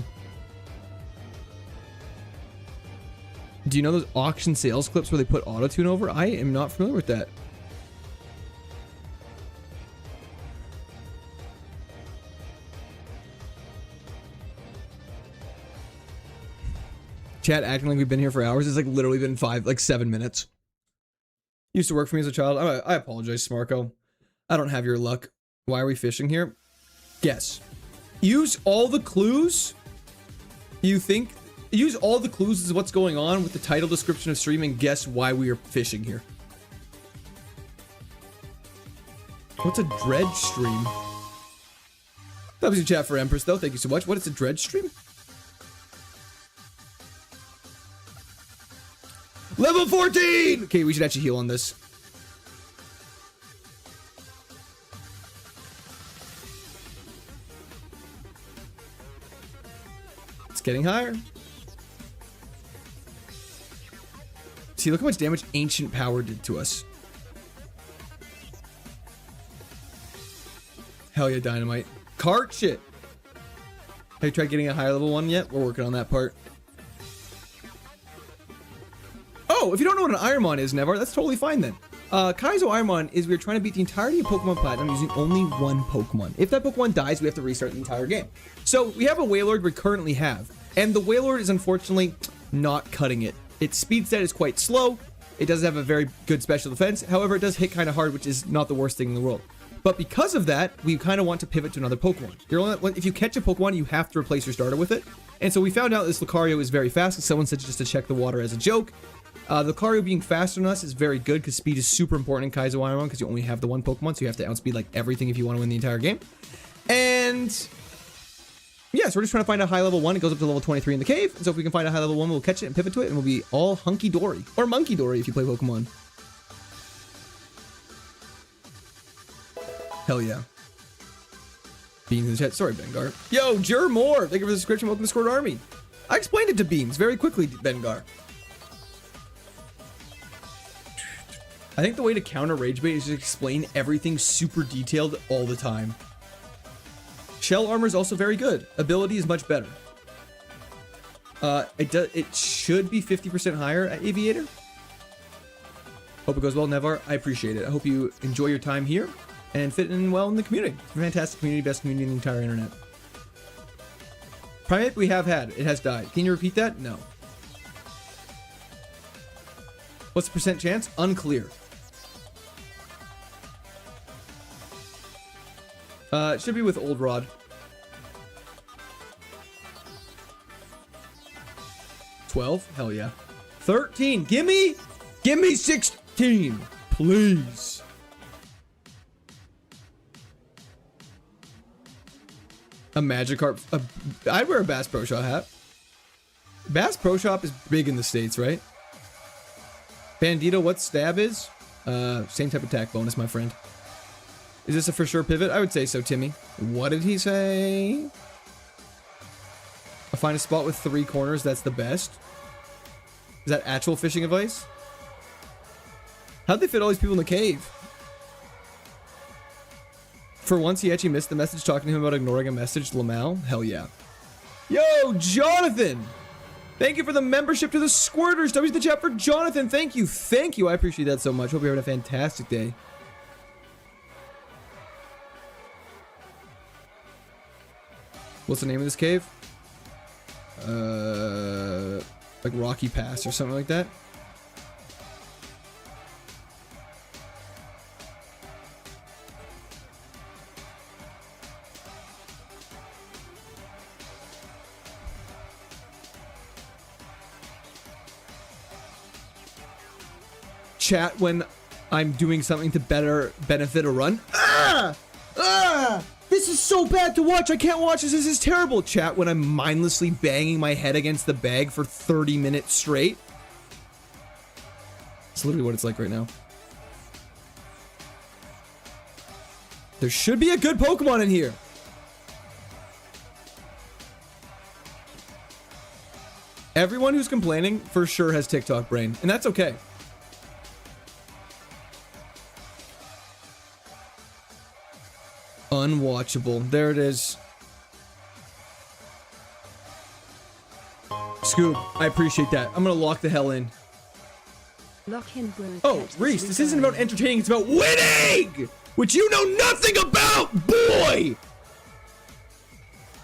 Do you know those auction sales clips where they put auto-tune over? I am not familiar with that. Chat acting like we've been here for hours. It's like literally been 7 minutes. Used to work for me as a child. I apologize, Smarko. I don't have your luck. Why are we fishing here? Guess. Use all the clues. Use all the clues as what's going on with the title description of stream and guess why we are fishing here. What's a dredge stream? That was your chat for Empress though. Thank you so much. What is a dredge stream? Level 14! Okay, we should actually heal on this. It's getting higher. See, look how much damage Ancient Power did to us. Hell yeah, Dynamite. Cart shit. Have you tried getting a higher level one yet? We're working on that part. Oh, if you don't know what an Ironmon is, Nevar, that's totally fine then. KAIZO Ironmon is we're trying to beat the entirety of Pokemon Platinum using only one Pokemon. If that Pokemon dies, we have to restart the entire game. So we have a Wailord we currently have, and the Wailord is unfortunately not cutting it. Its speed set is quite slow. It doesn't have a very good special defense. However, it does hit kind of hard, which is not the worst thing in the world. But because of that, we kind of want to pivot to another Pokemon. If you catch a Pokemon, you have to replace your starter with it. And so we found out this Lucario is very fast, because someone said just to check the water as a joke. The Lucario being faster than us is very good because speed is super important in KAIZO Ironmon because you only have the one Pokemon, so you have to outspeed like everything if you want to win the entire game. And yeah, so we're just trying to find a high level one. It goes up to level 23 in the cave. So if we can find a high level one, we'll catch it and pivot to it, and we'll be all hunky dory or monkey dory if you play Pokemon. Hell yeah. Beans in the chat. Sorry, Bengar. Yo, Jur Moore. Thank you for the subscription. Welcome to Squad Army. I explained it to Beams very quickly, Bengar. I think the way to counter Rage Bait is to explain everything super detailed all the time. Shell armor is also very good. Ability is much better. It should be 50% higher at Aviator. Hope it goes well, Nevar. I appreciate it. I hope you enjoy your time here and fit in well in the community. It's a fantastic community, best community in the entire internet. Primate we have had. It has died. Can you repeat that? No. What's the percent chance? Unclear. It should be with Old Rod. 12? Hell yeah. 13. Gimme 16, please. A Magikarp. I'd wear a Bass Pro Shop hat. Bass Pro Shop is big in the States, right? Bandito, what stab is? Same type of attack bonus, my friend. Is this a for sure pivot? I would say so, Timmy. What did he say? I find a spot with 3 corners, that's the best. Is that actual fishing advice? How'd they fit all these people in the cave? For once, he actually missed the message talking to him about ignoring a message, Lamau. Hell yeah. Yo, Jonathan! Thank you for the membership to the Squirters. W's the chat for Jonathan. Thank you. Thank you. I appreciate that so much. Hope you're having a fantastic day. What's the name of this cave? Like Rocky Pass or something like that. Chat when I'm doing something to better benefit a run. This is so bad to watch. I can't watch this. This is terrible. Chat when I'm mindlessly banging my head against the bag for 30 minutes straight. It's literally what it's like right now. There should be a good Pokemon in here. Everyone who's complaining for sure has TikTok brain, and that's okay. Unwatchable. There it is. Scoop, I appreciate that. I'm gonna lock the hell in. Lock in, bro. Oh, Reese, this isn't about entertaining, it's about winning! Which you know nothing about, boy!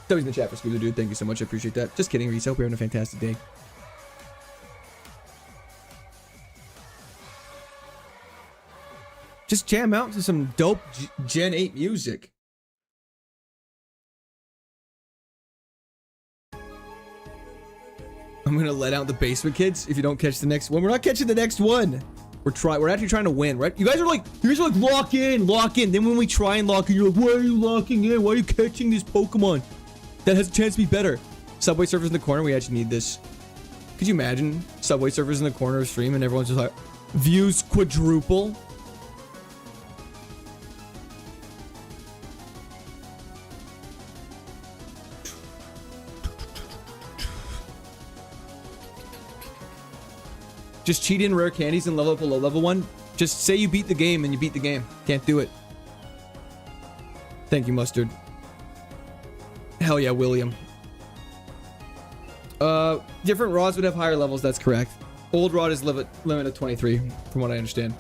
W's in the chat for Scooter Dude. Thank you so much. I appreciate that. Just kidding, Reese. I hope you're having a fantastic day. Just jam out to some dope Gen 8 music. I'm gonna let out the basement kids if you don't catch the next one. We're not catching the next one. We're actually trying to win, right? You guys are like lock in, lock in. Then when we try and lock in, you're like, why are you locking in? Why are you catching this Pokemon that has a chance to be better? Subway Surfers in the corner. We actually need this. Could you imagine Subway Surfers in the corner of stream and everyone's just like, views quadruple? Just cheat in rare candies and level up a low level one. Just say you beat the game and you beat the game. Can't do it. Thank you, Mustard. Hell yeah, William. Different rods would have higher levels. That's correct. Old rod is limit of 23, from what I understand.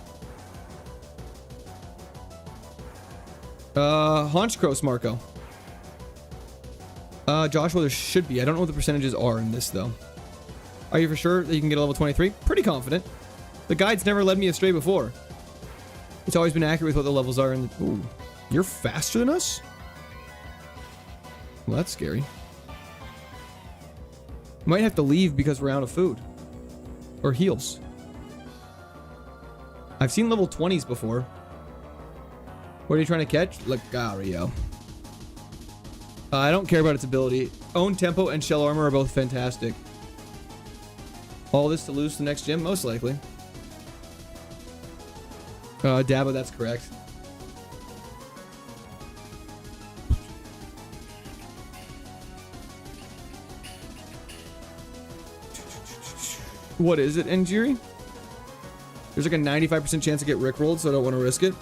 Honchcross, Marco. Joshua, there should be. I don't know what the percentages are in this, though. Are you for sure that you can get a level 23? Pretty confident. The guide's never led me astray before. It's always been accurate with what the levels are. And ooh, you're faster than us? Well, that's scary. Might have to leave because we're out of food. Or heals. I've seen level 20s before. What are you trying to catch? Lucario. I don't care about its ability. Own Tempo and Shell Armor are both fantastic. All this to lose the next gym? Most likely. Dabo, that's correct. What is it, Njiri? There's like a 95% chance to get Rickrolled, so I don't want to risk it.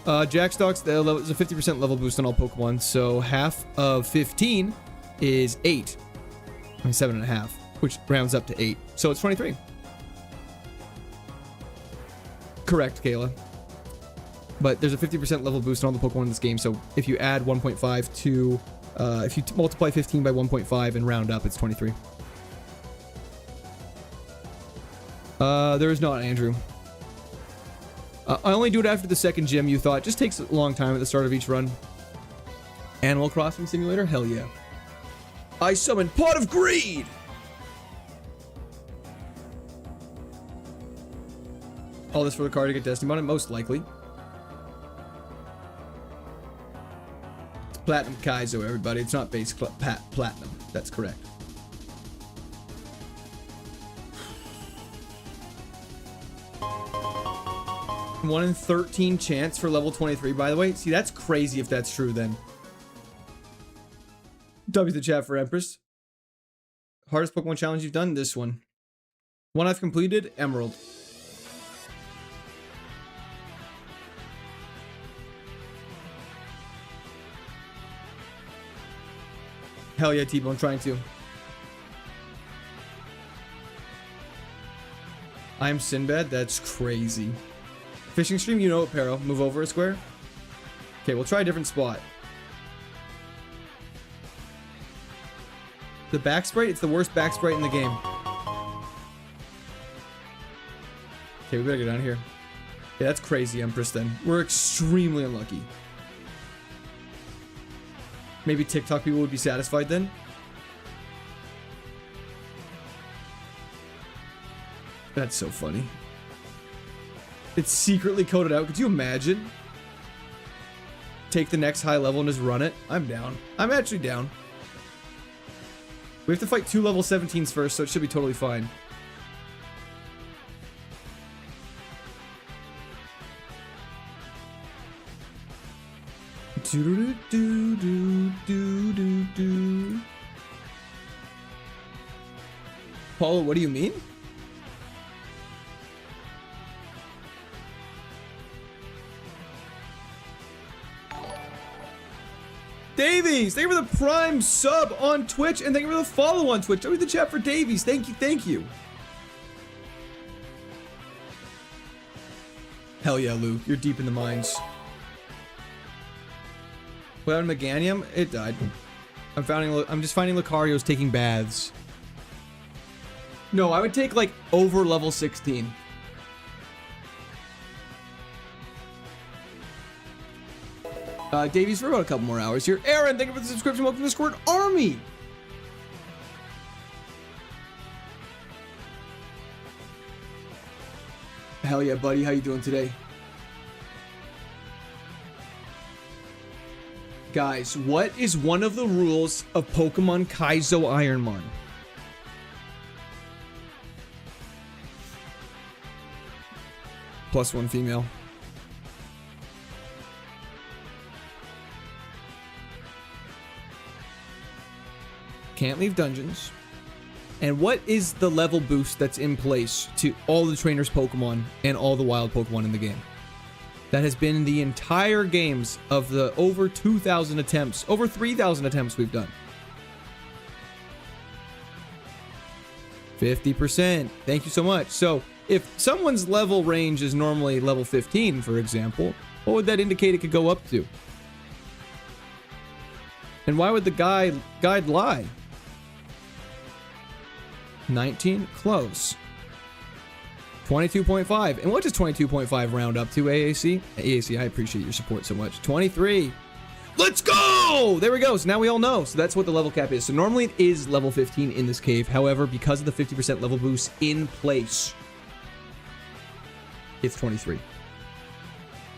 Jackstock's is a 50% level boost on all Pokemon, so half of 15 is 8. I mean 7.5. Which rounds up to 8. So it's 23. Correct, Kayla. But there's a 50% level boost on all the Pokemon in this game. So if you add 1.5 to... if you multiply 15 by 1.5 and round up, it's 23. There is not, Andrew. I only do it after the second gym, you thought. Just takes a long time at the start of each run. Animal Crossing Simulator? Hell yeah. I summon Pot of Greed! All this for the car to get Destiny on it? Most likely. It's Platinum Kaizo, everybody. It's not base Platinum. That's correct. One in 13 chance for level 23, by the way. See, that's crazy if that's true, then. W's the chat for Empress. Hardest Pokemon challenge you've done? This one. One I've completed? Emerald. Hell yeah, T-Bone, trying to. I'm Sinbad? That's crazy. Fishing stream, you know it, Pero. Move over a square. Okay, we'll try a different spot. The back sprite? It's the worst back sprite in the game. Okay, we better get down here. Yeah, that's crazy, Empress, then. We're extremely unlucky. Maybe TikTok people would be satisfied then. That's so funny. It's secretly coded out. Could you imagine? Take the next high level and just run it? I'm down. I'm actually down. We have to fight 2 level 17s first, so it should be totally fine. Paula, what do you mean? Davies, thank you for the Prime sub on Twitch, and thank you for the follow on Twitch. Don't read the chat for Davies. Thank you, thank you. Hell yeah, Luke. You're deep in the mines. Without Meganium, it died. I'm just finding Lucario's taking baths. No, I would take like over level 16. Davies for about a couple more hours here. Aaron, thank you for the subscription. Welcome to the Discord Army. Hell yeah, buddy. How you doing today? Guys, what is one of the rules of Pokemon KAIZO IRONMON? +1 female. Can't leave dungeons. And what is the level boost that's in place to all the trainers' Pokemon and all the wild Pokemon in the game? That has been the entire games of the over 2,000 attempts, over 3,000 attempts we've done. 50%. Thank you so much. So if someone's level range is normally level 15, for example, what would that indicate it could go up to? And why would the guide lie? 19? Close. 22.5. And what does 22.5 round up to, AAC? AAC, I appreciate your support so much. 23. Let's go! There we go. So now we all know. So that's what the level cap is. So normally it is level 15 in this cave. However, because of the 50% level boost in place, it's 23.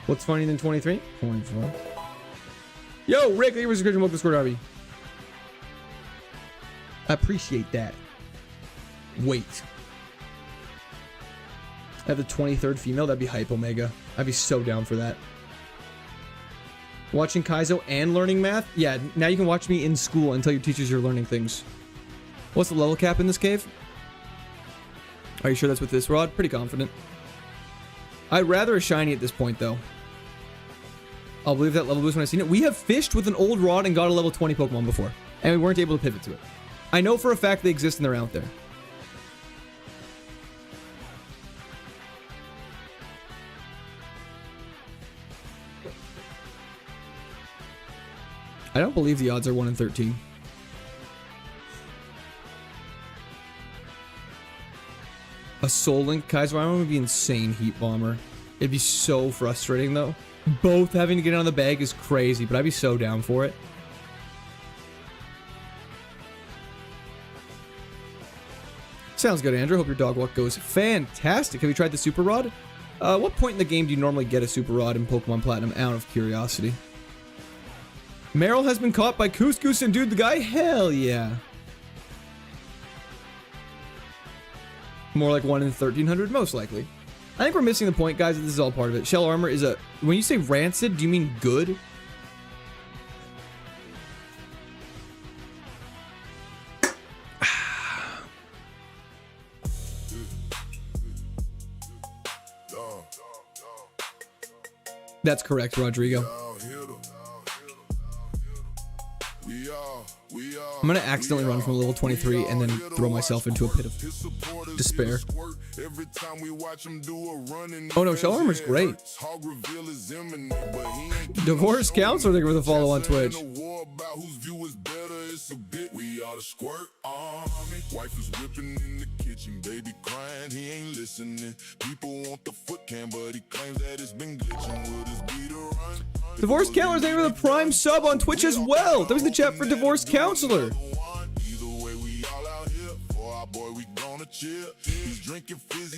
What's funnier than 23? 24. Yo, Rick, thank you for subscription. Welcome to Discord Army. I appreciate that. Wait. I have the 23rd female. That'd be hype, Omega. I'd be so down for that. Watching KAIZO and learning math? Yeah, now you can watch me in school and tell your teachers you're learning things. What's the level cap in this cave? Are you sure that's with this rod? Pretty confident. I'd rather a shiny at this point, though. I'll believe that level boost when I seen it. We have fished with an old rod and got a level 20 Pokemon before, and we weren't able to pivot to it. I know for a fact they exist and they're out there. I don't believe the odds are 1 in 13. A Soul Link KAIZO IRONMON would be insane, Heat Bomber. It'd be so frustrating, though. Both having to get on the bag is crazy, but I'd be so down for it. Sounds good, Andrew. Hope your dog walk goes fantastic. Have you tried the Super Rod? What point in the game do you normally get a Super Rod in Pokemon Platinum? Out of curiosity. Meryl has been caught by Couscous and Dude the Guy? Hell yeah. More like 1 in 1,300, most likely. I think we're missing the point, guys. This is all part of it. Shell Armor is a... When you say rancid, do you mean good? That's correct, Rodrigo. I'm gonna accidentally run from a level 23 and then throw myself into a pit of despair. Oh no, Shell Armor's great. Divorce Counselor, thank you for the follow on Twitch. Wife is whipping in the kitchen, baby crying, he ain't listening. People want the foot cam, but he claims that it's been glitching. Will this be the run? Divorce Counselor, thank you for the Prime sub on Twitch as well. That was the chat for Divorce Counselor.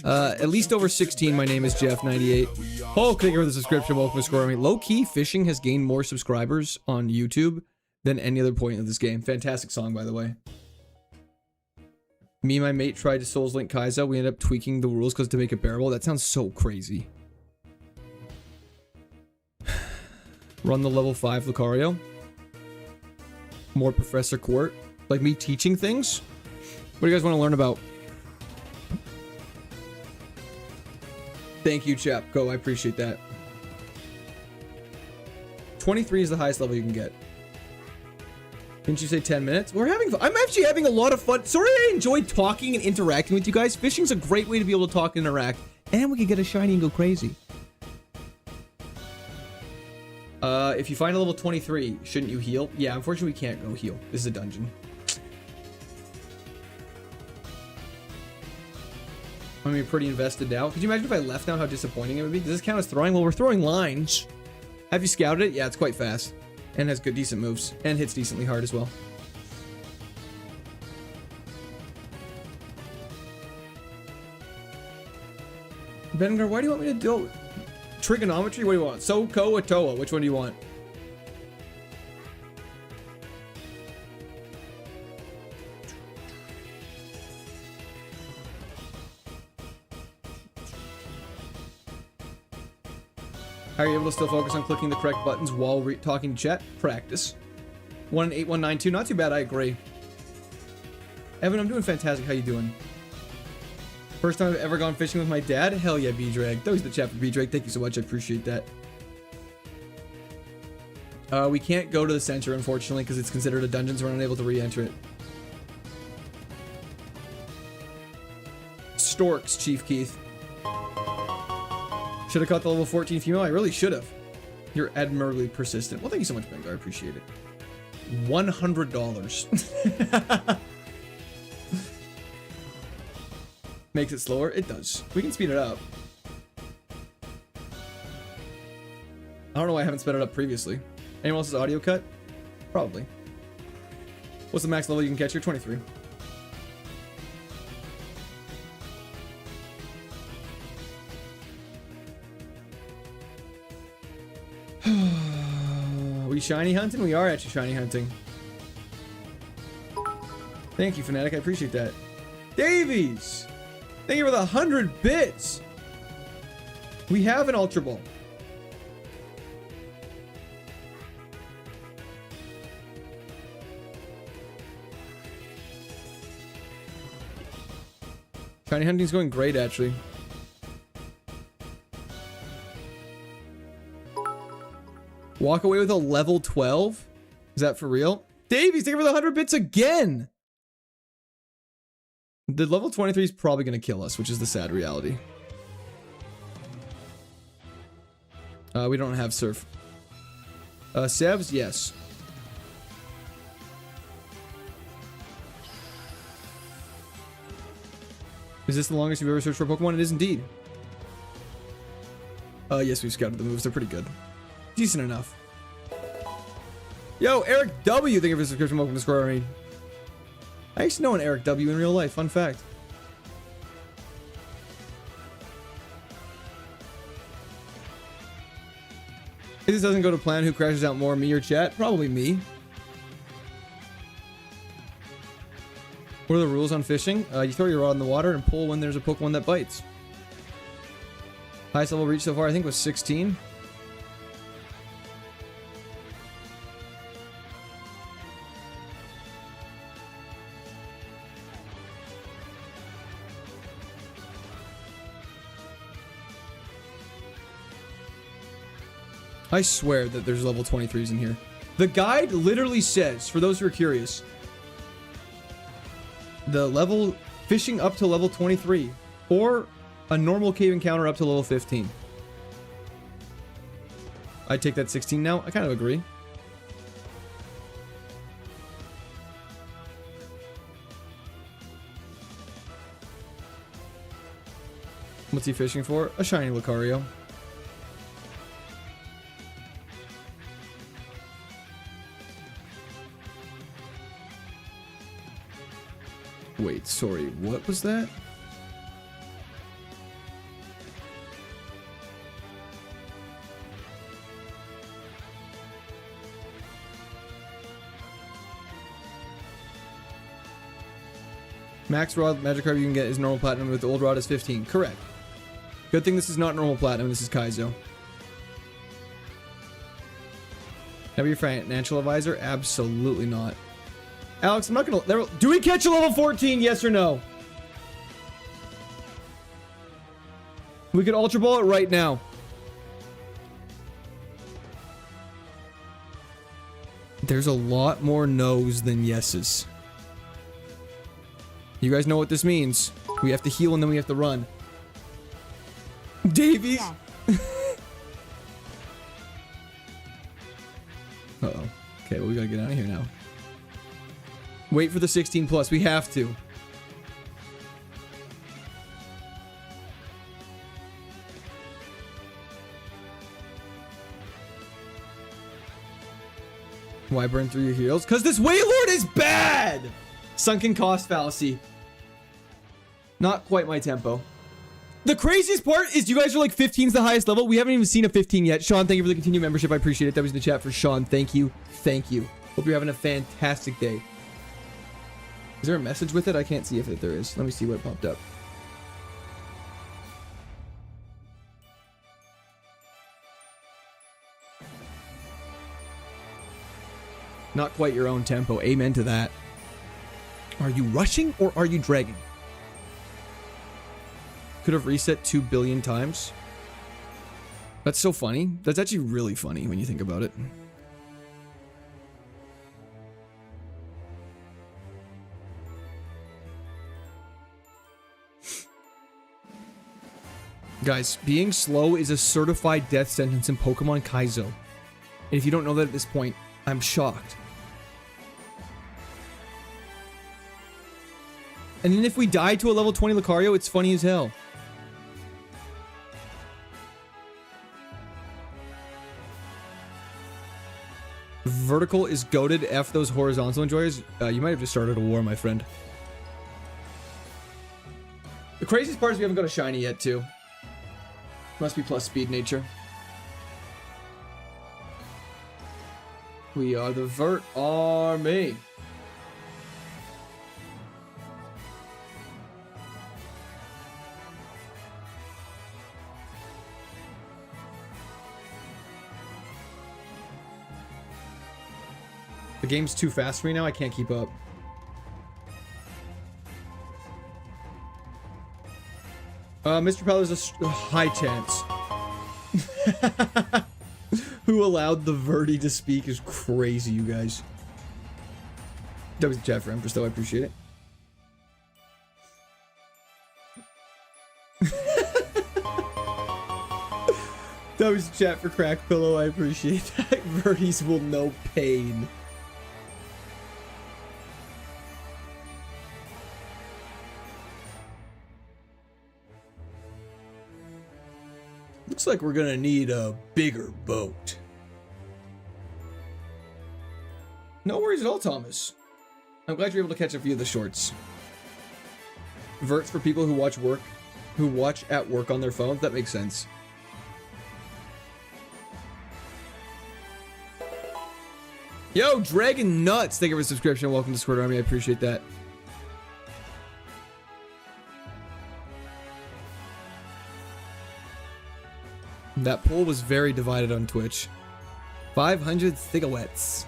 At least over 16, my name is Jeff98. Hulk, thank you for the subscription. Welcome to Score Army. Low-key fishing has gained more subscribers on YouTube than any other point of this game. Fantastic song, by the way. Me and my mate tried to Souls Link KAIZO. We ended up tweaking the rules because to make it bearable. That sounds so crazy. Run the level 5 Lucario. More Professor Court. Like me teaching things? What do you guys want to learn about? Thank you, Chap. Go, I appreciate that. 23 is the highest level you can get. Didn't you say 10 minutes? We're having fun. I'm actually having a lot of fun. Sorry I enjoyed talking and interacting with you guys. Fishing's a great way to be able to talk and interact. And we can get a shiny and go crazy. If you find a level 23, shouldn't you heal? Yeah, unfortunately we can't go heal. This is a dungeon. I'm gonna be pretty invested now. Could you imagine if I left now, how disappointing it would be? Does this count as throwing? Well, we're throwing lines. Have you scouted it? Yeah, it's quite fast. And has good, decent moves. And hits decently hard as well. Bender, why do you want me to do trigonometry? What do you want? So-ko or Toa? Which one do you want? How are you able to still focus on clicking the correct buttons while talking to chat? Practice. 18192. Not too bad, I agree. Evan, I'm doing fantastic. How you doing? First time I've ever gone fishing with my dad? Hell yeah, B-Drag. That was the chat for B-Drag. Thank you so much. I appreciate that. We can't go to the center, unfortunately, because it's considered a dungeon, so we're unable to re-enter it. Storks, Chief Keith. Should have caught the level 14 female. I really should have. You're admirably persistent. Well, thank you so much, Bengar. I appreciate it. $100. Makes it slower? It does. We can speed it up. I don't know why I haven't sped it up previously. Anyone else's audio cut? Probably. What's the max level you can catch here? 23. Are we shiny hunting? We are actually shiny hunting. Thank you, Fnatic. I appreciate that. Davies! Thank you for the 100 bits! We have an Ultra Ball. Shiny hunting's going great, actually. Walk away with a level 12? Is that for real? Davies, thank you for the 100 bits again! The level 23 is probably going to kill us, which is the sad reality. We don't have surf. Sevs, yes. Is this the longest you've ever searched for Pokemon? It is indeed. Yes, we've scouted the moves. They're pretty good. Decent enough. Yo, Eric W. Thank you for the subscription. Welcome to Square Army. I used to know an Eric W. in real life. Fun fact. If this doesn't go to plan, who crashes out more, me or chat? Probably me. What are the rules on fishing? You throw your rod in the water and pull when there's a Pokemon that bites. Highest level reached so far, I think, was 16. I swear that there's level 23s in here. The guide literally says, for those who are curious, the level fishing up to level 23 or a normal cave encounter up to level 15. I'd take that 16 now. I kind of agree. What's he fishing for? A shiny Lucario. Wait, sorry, what was that? Max rod Magikarp you can get is normal platinum, with the old rod is 15. Correct. Good thing this is not normal platinum, this is Kaizo. Can I be your financial advisor? Absolutely not. Alex, I'm not gonna... Do we catch a level 14? Yes or no? We could Ultra Ball it right now. There's a lot more no's than yeses. You guys know what this means. We have to heal and then we have to run. Davies? Yeah. Uh-oh. Okay, well, we gotta get out of here now. Wait for the 16 plus. We have to. Why burn through your heals? Because this Waylord is bad! Sunken cost fallacy. Not quite my tempo. The craziest part is you guys are like 15's the highest level. We haven't even seen a 15 yet. Sean, thank you for the continued membership. I appreciate it. That was in the chat for Sean. Thank you. Thank you. Hope you're having a fantastic day. Is there a message with it? I can't see if there is. Let me see what popped up. Not quite your own tempo. Amen to that. Are you rushing or are you dragging? Could have reset 2 billion times. That's so funny. That's actually really funny when you think about it. Guys, being slow is a certified death sentence in Pokemon KAIZO. And if you don't know that at this point, I'm shocked. And then if we die to a level 20 Lucario, it's funny as hell. Vertical is goated. F those horizontal enjoyers. You might have just started a war, my friend. The craziest part is we haven't got a shiny yet, too. Must be plus speed nature. We are the Vert Army. The game's too fast for me now. I can't keep up. Mr. Pell, there's a high chance. Who allowed the Verdi to speak is crazy, you guys. That was the chat for Empress, though. I appreciate it. That was the chat for Crack Pillow. I appreciate that. Verdi's will know pain. Looks like we're gonna need a bigger boat. No worries at all, Thomas. I'm glad you're able to catch a few of the shorts. Verts for people who watch at work on their phones. That makes sense. Yo, Dragon Nuts! Thank you for the subscription. Welcome to Squid Army. I appreciate that. That poll was very divided on Twitch. 500 cigarettes.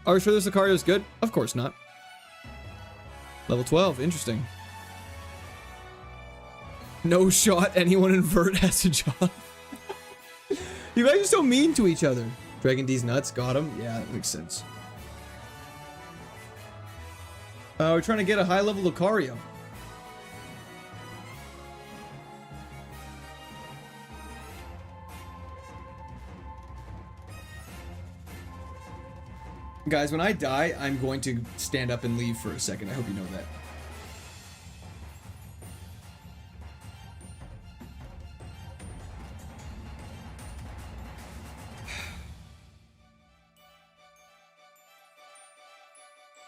Are we sure this Lucario is good? Of course not. Level 12. Interesting. No shot. Anyone in Vert has a job. You guys are so mean to each other. Dragon D's nuts. Got him. Yeah, that makes sense. We're trying to get a high level Lucario. Guys, when I die, I'm going to stand up and leave for a second. I hope you know that.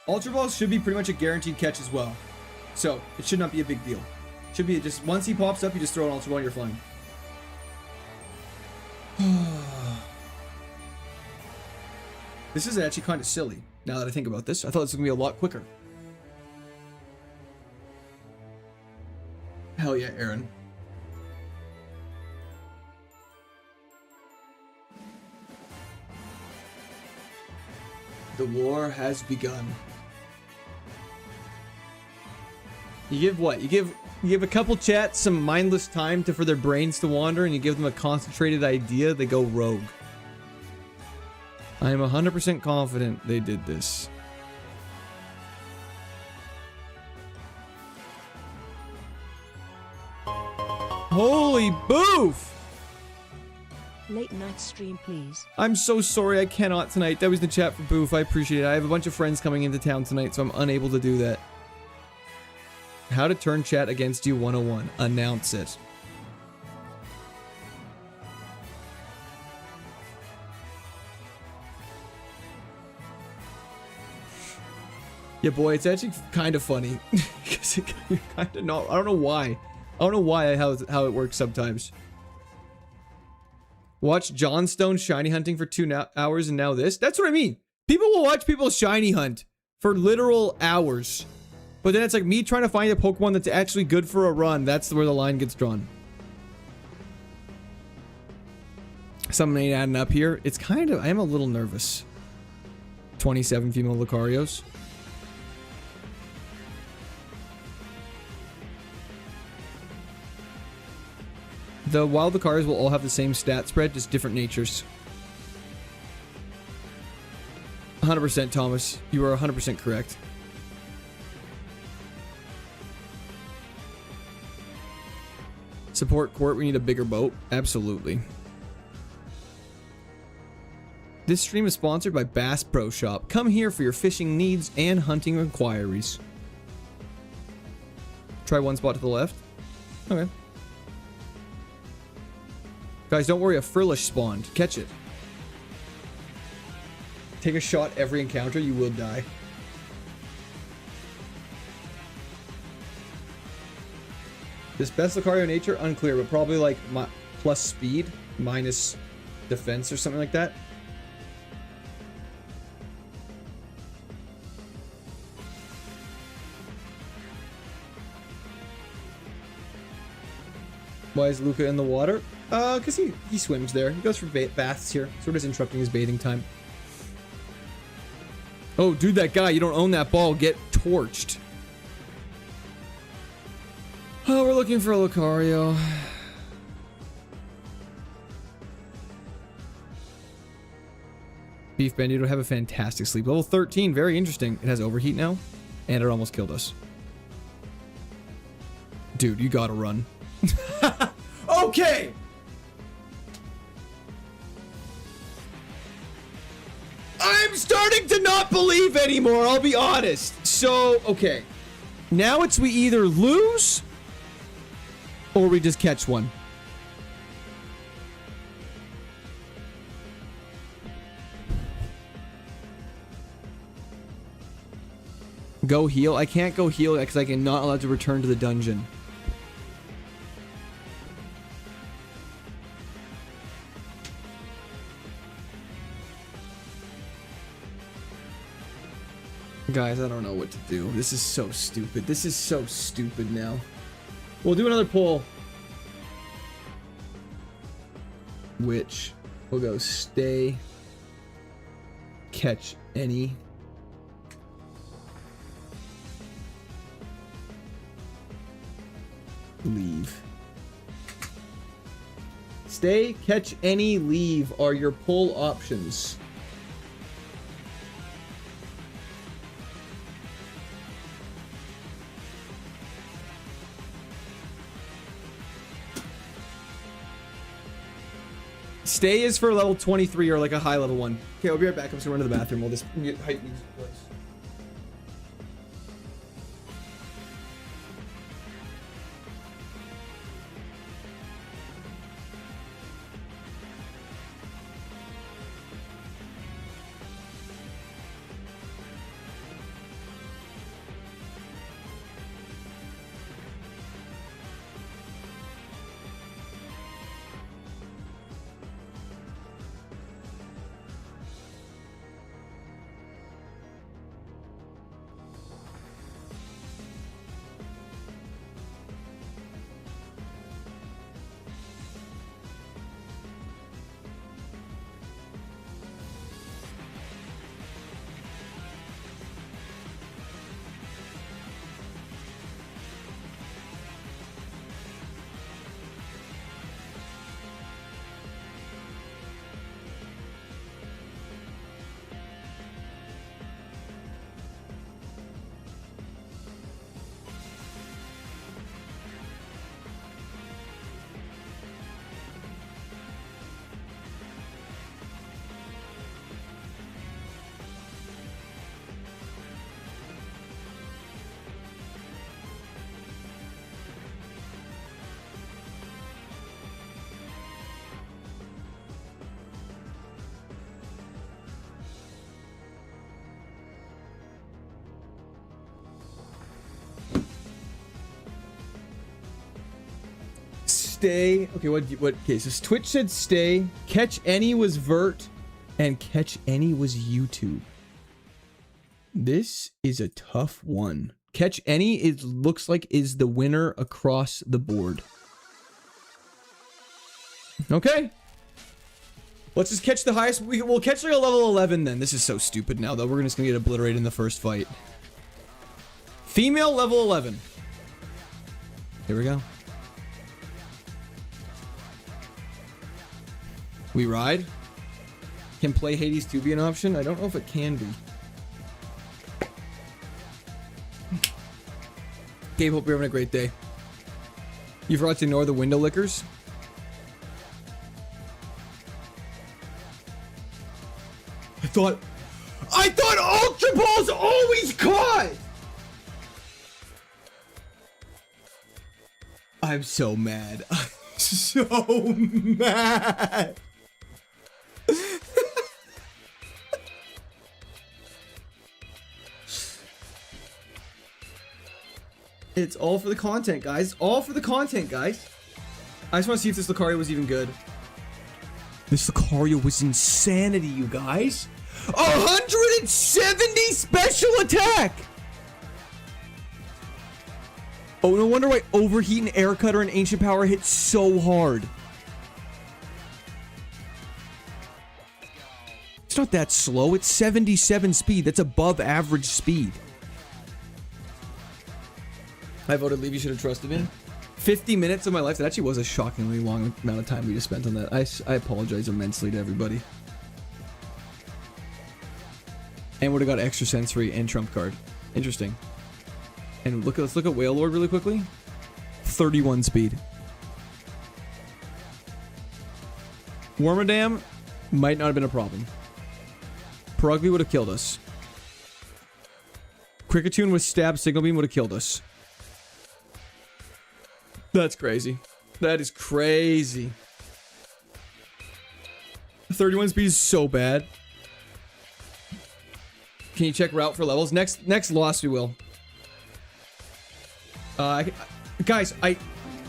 Ultra Balls should be pretty much a guaranteed catch as well. So, it should not be a big deal. Should be just once he pops up, you just throw an Ultra Ball and you're flying. This is actually kind of silly, now that I think about this. I thought this was going to be a lot quicker. Hell yeah, Aaron. The war has begun. You give what? You give a couple chats some mindless time for their brains to wander, and you give them a concentrated idea, they go rogue. I am 100% confident they did this. Holy boof! Late night stream, please. I'm so sorry I cannot tonight. That was the chat for boof. I appreciate it. I have a bunch of friends coming into town tonight, so I'm unable to do that. How to turn chat against you 101. Announce it. Yeah, boy, it's actually kind of funny. Because it kind of not. I don't know why. I don't know why how it works sometimes. Watch Johnstone shiny hunting for 2 hours and now this. That's what I mean. People will watch people shiny hunt for literal hours. But then it's like me trying to find a Pokemon that's actually good for a run. That's where the line gets drawn. Something ain't adding up here. It's kind of... I am a little nervous. 27 female Lucarios. The wild Lucarios will all have the same stat spread, just different natures. 100% Thomas. You are 100% correct. Support court, we need a bigger boat. Absolutely. This stream is sponsored by Bass Pro Shop. Come here for your fishing needs and hunting inquiries. Try one spot to the left. Okay. Guys, don't worry, a Frillish spawned. Catch it. Take a shot every encounter, you will die. This best Lucario nature, unclear, but probably like plus speed, minus defense or something like that. Why is Luca in the water? Because he swims there. He goes for baths here. Sort of interrupting his bathing time. Oh, dude, that guy. You don't own that ball. Get torched. Oh, we're looking for a Lucario. Beef Bandito have a fantastic sleep. Level 13. Very interesting. It has overheat now. And it almost killed us. Dude, you gotta run. Okay! I'm starting to not believe anymore, I'll be honest. So, okay. Now it's we either lose or we just catch one. Go heal? I can't go heal because I am not allowed to return to the dungeon. Guys, I don't know what to do. This is so stupid. This is so stupid now. We'll do another poll. Which we'll go stay, catch any, leave. Stay, catch any, leave are your poll options. Stay is for level 23 or like a high level one. Okay, I'll be right back. I'm just gonna run to the bathroom while this hype music plays. stay. Okay, what? Okay, so Twitch said stay. Catch any was vert, and catch any was YouTube. This is a tough one. Catch any is looks like is the winner across the board. Okay. Let's just catch the highest. We'll catch like a level 11 then. This is so stupid now though. We're just gonna get obliterated in the first fight. Female level 11. Here we go. We ride. Can play Hades 2 be an option? I don't know if it can be. Gabe, hope you're having a great day. You forgot to ignore the window lickers? I thought Ultra Balls always caught! I'm so mad. I'm so mad. It's all for the content, guys. All for the content, guys. I just want to see if this Lucario was even good. This Lucario was insanity, you guys. 170 special attack! Oh, no wonder why Overheat and Air Cutter and Ancient Power hit so hard. It's not that slow. It's 77 speed. That's above average speed. I voted leave. You should have trusted me. 50 minutes of my life. That actually was a shockingly long amount of time we just spent on that. I apologize immensely to everybody. And would have got extra sensory and trump card. Interesting. And let's look at Whale Lord really quickly. 31 speed. Wormadam might not have been a problem. Purugly would have killed us. Kricketune with Stab Signal Beam would have killed us. That's crazy. That is crazy. 31 speed is so bad. Can you check route for levels? Next loss we will. Guys,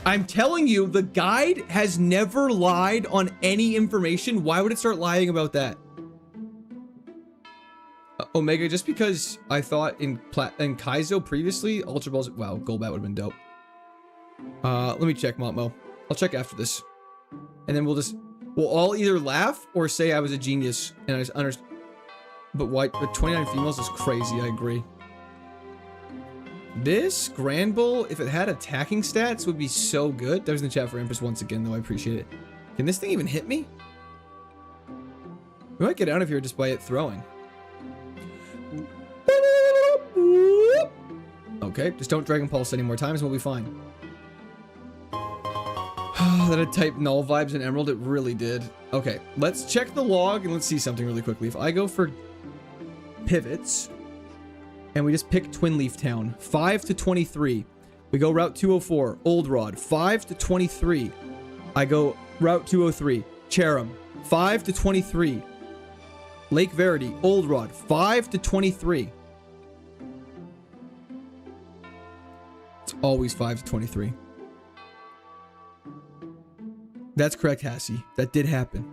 I'm telling you, the guide has never lied on any information. Why would it start lying about that? Omega, just because I thought in Kaizo previously, Ultra Balls, wow, Golbat would have been dope. Let me check, Montmo. I'll check after this. And then we'll all either laugh or say I was a genius and I just understand. But why, but 29 females is crazy, I agree. This Grand Bull, if it had attacking stats, would be so good. That was in the chat for Empress once again, though. I appreciate it. Can this thing even hit me? We might get out of here just by it throwing. Okay, just don't Dragon Pulse any more times and we'll be fine. That it typed null vibes in Emerald, it really did. Okay, let's check the log and let's see something really quickly. If I go for pivots and we just pick Twin Leaf Town, 5 to 23. We go Route 204, Old Rod, 5 to 23. I go Route 203, Cherim, 5 to 23. Lake Verity, Old Rod, 5 to 23. It's always 5 to 23. That's correct, Hassie. That did happen.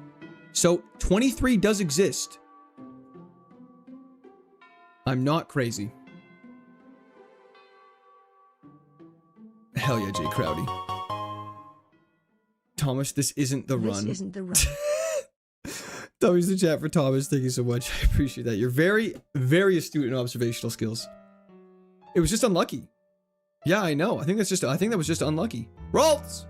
So 23 does exist. I'm not crazy. Hell yeah, Jay Crowdy. Thomas, this isn't the run. This isn't the run. Tommy's the chat for Thomas. Thank you so much. I appreciate that. You're very, very astute in observational skills. It was just unlucky. Yeah, I know. I think that was just unlucky. Ralts!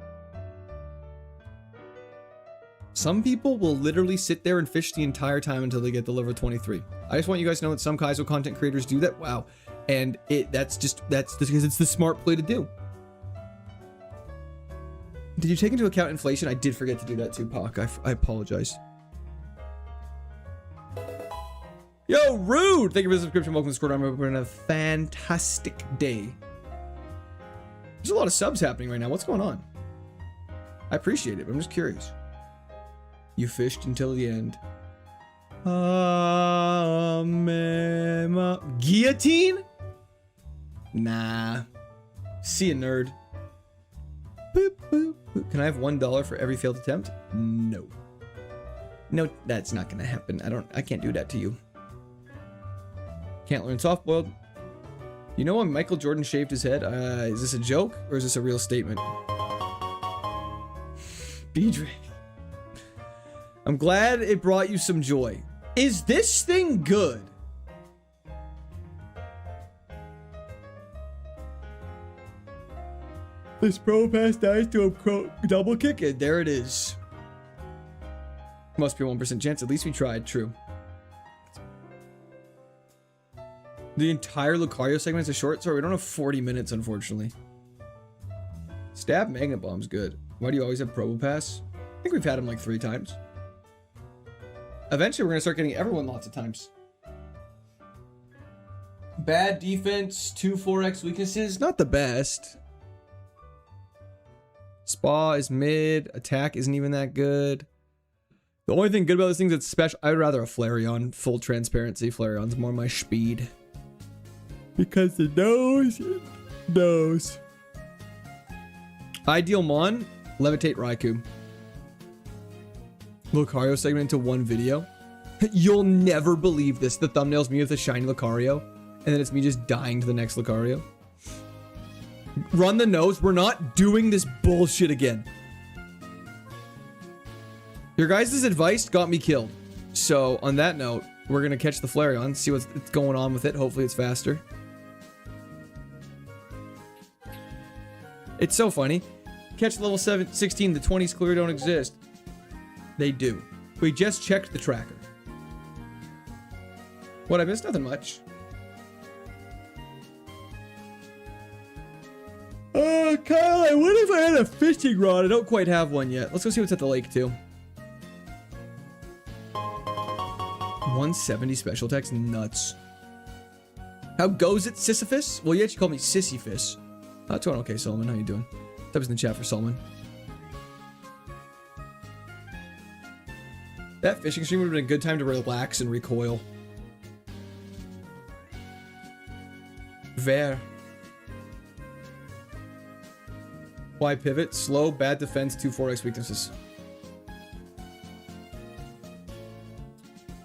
Some people will literally sit there and fish the entire time until they get the level 23. I just want you guys to know that some Kaizo content creators do that. Wow. And that's because it's the smart play to do. Did you take into account inflation? I did forget to do that too, Pac. I apologize. Yo, Rude! Thank you for the subscription. Welcome to Discord. I'm having a fantastic day. There's a lot of subs happening right now. What's going on? I appreciate it, but I'm just curious. You fished until the end. Guillotine? Nah. See a nerd. boop, boop, boop. Can I have $1 for every failed attempt? No. No, that's not gonna happen. I can't do that to you. Can't learn soft-boiled. You know when Michael Jordan shaved his head? Is this a joke or is this a real statement? Beedre. I'm glad it brought you some joy. Is this thing good? This pro pass dies to a double kick, and there it is. Must be a 1% chance. At least we tried. True. The entire Lucario segment is a short. Sorry, we don't have 40 minutes, unfortunately. Stab Magnet Bomb's good. Why do you always have Probo Pass? I think we've had him like 3 times. Eventually, we're going to start getting everyone lots of times. Bad defense, 2-4x weaknesses. Not the best. Spa is mid. Attack isn't even that good. The only thing good about this thing is it's special. I'd rather a Flareon. Full transparency. Flareon's more my speed. Because the nose. Ideal Mon. Levitate Raikou. Lucario segment into one video. You'll never believe this. The thumbnail's me with a shiny Lucario. And then it's me just dying to the next Lucario. Run the nose. We're not doing this bullshit again. Your guys' advice got me killed. So, on that note, we're going to catch the Flareon, see what's going on with it. Hopefully it's faster. It's so funny. Catch level 16, the 20s clearly don't exist. They do. We just checked the tracker. What, I missed? Nothing much. Oh, Kyle, I wonder if I had a fishing rod. I don't quite have one yet. Let's go see what's at the lake, too. 170 special attacks, nuts. How goes it, Sisyphus? Well, you actually called me Sisyphus. It's going okay, Solomon. How you doing? That was in the chat for Solomon. That fishing stream would have been a good time to relax and recoil. Ver. Why pivot? Slow, bad defense, 2-4x weaknesses.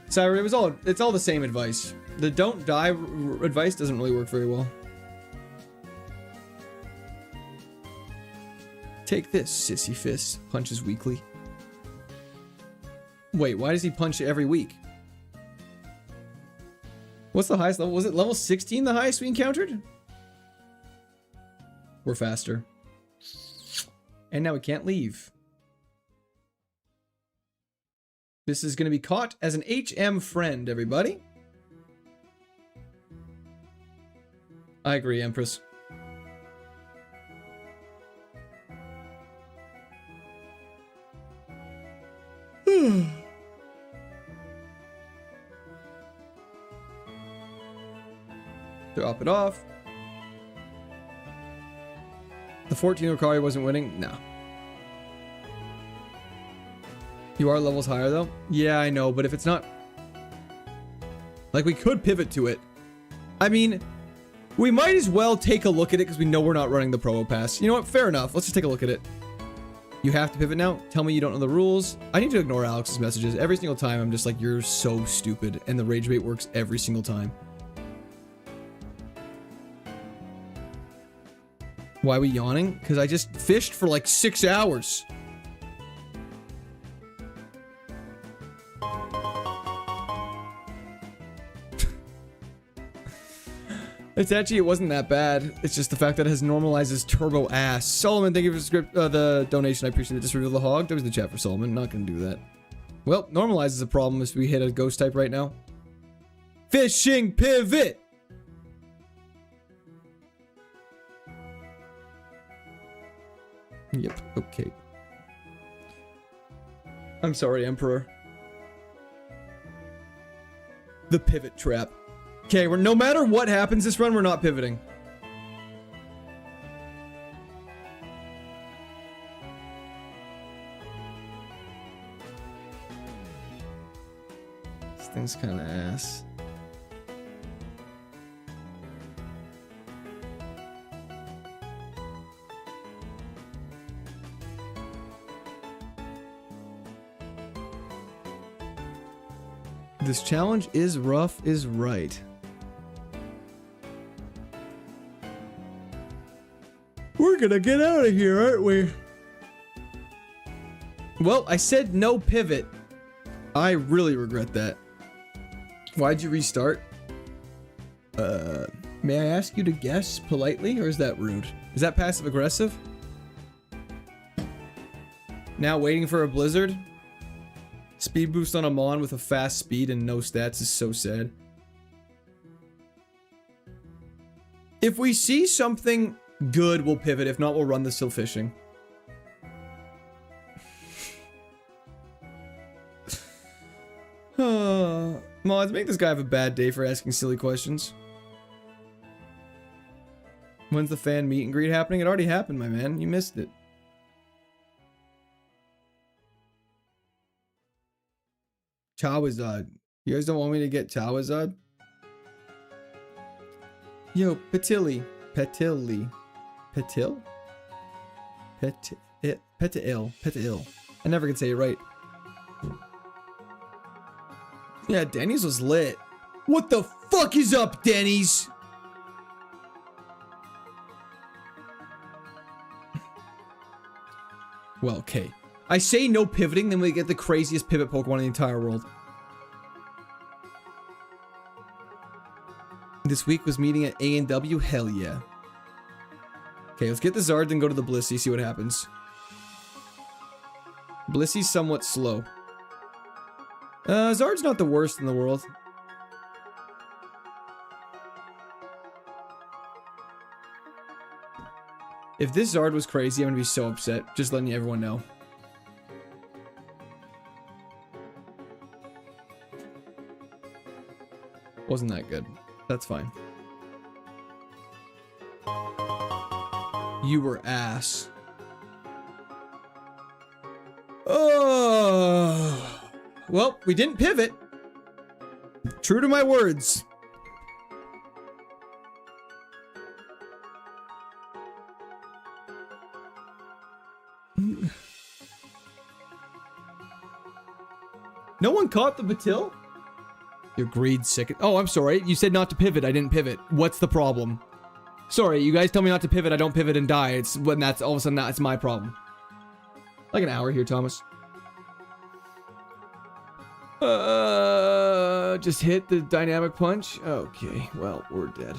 Sorry, it's all the same advice. The don't die advice doesn't really work very well. Take this, Sisyphus. Punches weekly. Wait, why does he punch every week? What's the highest level? Was it level 16 the highest we encountered? We're faster. And now we can't leave. This is going to be caught as an HM friend, everybody. I agree, Empress. Drop it off. The 14 Lucario wasn't winning? No. You are levels higher though? Yeah, I know, but if it's not... Like, we could pivot to it. I mean, we might as well take a look at it because we know we're not running the Probo Pass. You know what? Fair enough. Let's just take a look at it. You have to pivot now? Tell me you don't know the rules. I need to ignore Alex's messages. Every single time I'm just like, you're so stupid. And the rage bait works every single time. Why are we yawning? Because I just fished for like 6 hours. It wasn't that bad. It's just the fact that it has normalizes turbo ass. Solomon, thank you for the donation. I appreciate it. Just reveal the hog. That was the chat for Solomon. Not gonna do that. Well, normalizes a problem if we hit a ghost type right now. Fishing pivot! Yep, okay. I'm sorry, Emperor. The pivot trap. Okay, no matter what happens this run, we're not pivoting. This thing's kind of ass. This challenge is rough is right. We're gonna get out of here, aren't we? Well, I said no pivot. I really regret that. Why'd you restart? May I ask you to guess politely, or is that rude? Is that passive aggressive? Now waiting for a blizzard? Speed boost on a Mon with a fast speed and no stats is so sad. If we see something good, we'll pivot. If not, we'll run the still fishing. Mods, make this guy have a bad day for asking silly questions. When's the fan meet and greet happening? It already happened, my man. You missed it. Chawazad. You guys don't want me to get Chawazad? Yo, Patilli. Patil? Petil. I never can say it right. Yeah, Denny's was lit. What the fuck is up, Denny's? Well, okay. I say no pivoting, then we get the craziest pivot Pokemon in the entire world. This week was meeting at A&W? Hell yeah. Okay, let's get the Zard, then go to the Blissey, see what happens. Blissey's somewhat slow. Zard's not the worst in the world. If this Zard was crazy, I'm gonna be so upset. Just letting everyone know. Wasn't that good. That's fine. You were ass. Oh. Well, we didn't pivot. True to my words. No one caught the Batil? Your greed sick. Oh, I'm sorry. You said not to pivot. I didn't pivot. What's the problem? Sorry, you guys tell me not to pivot. I don't pivot and die. It's when that's all of a sudden it's my problem. Like an hour here, Thomas. Just hit the dynamic punch. Okay, well, we're dead.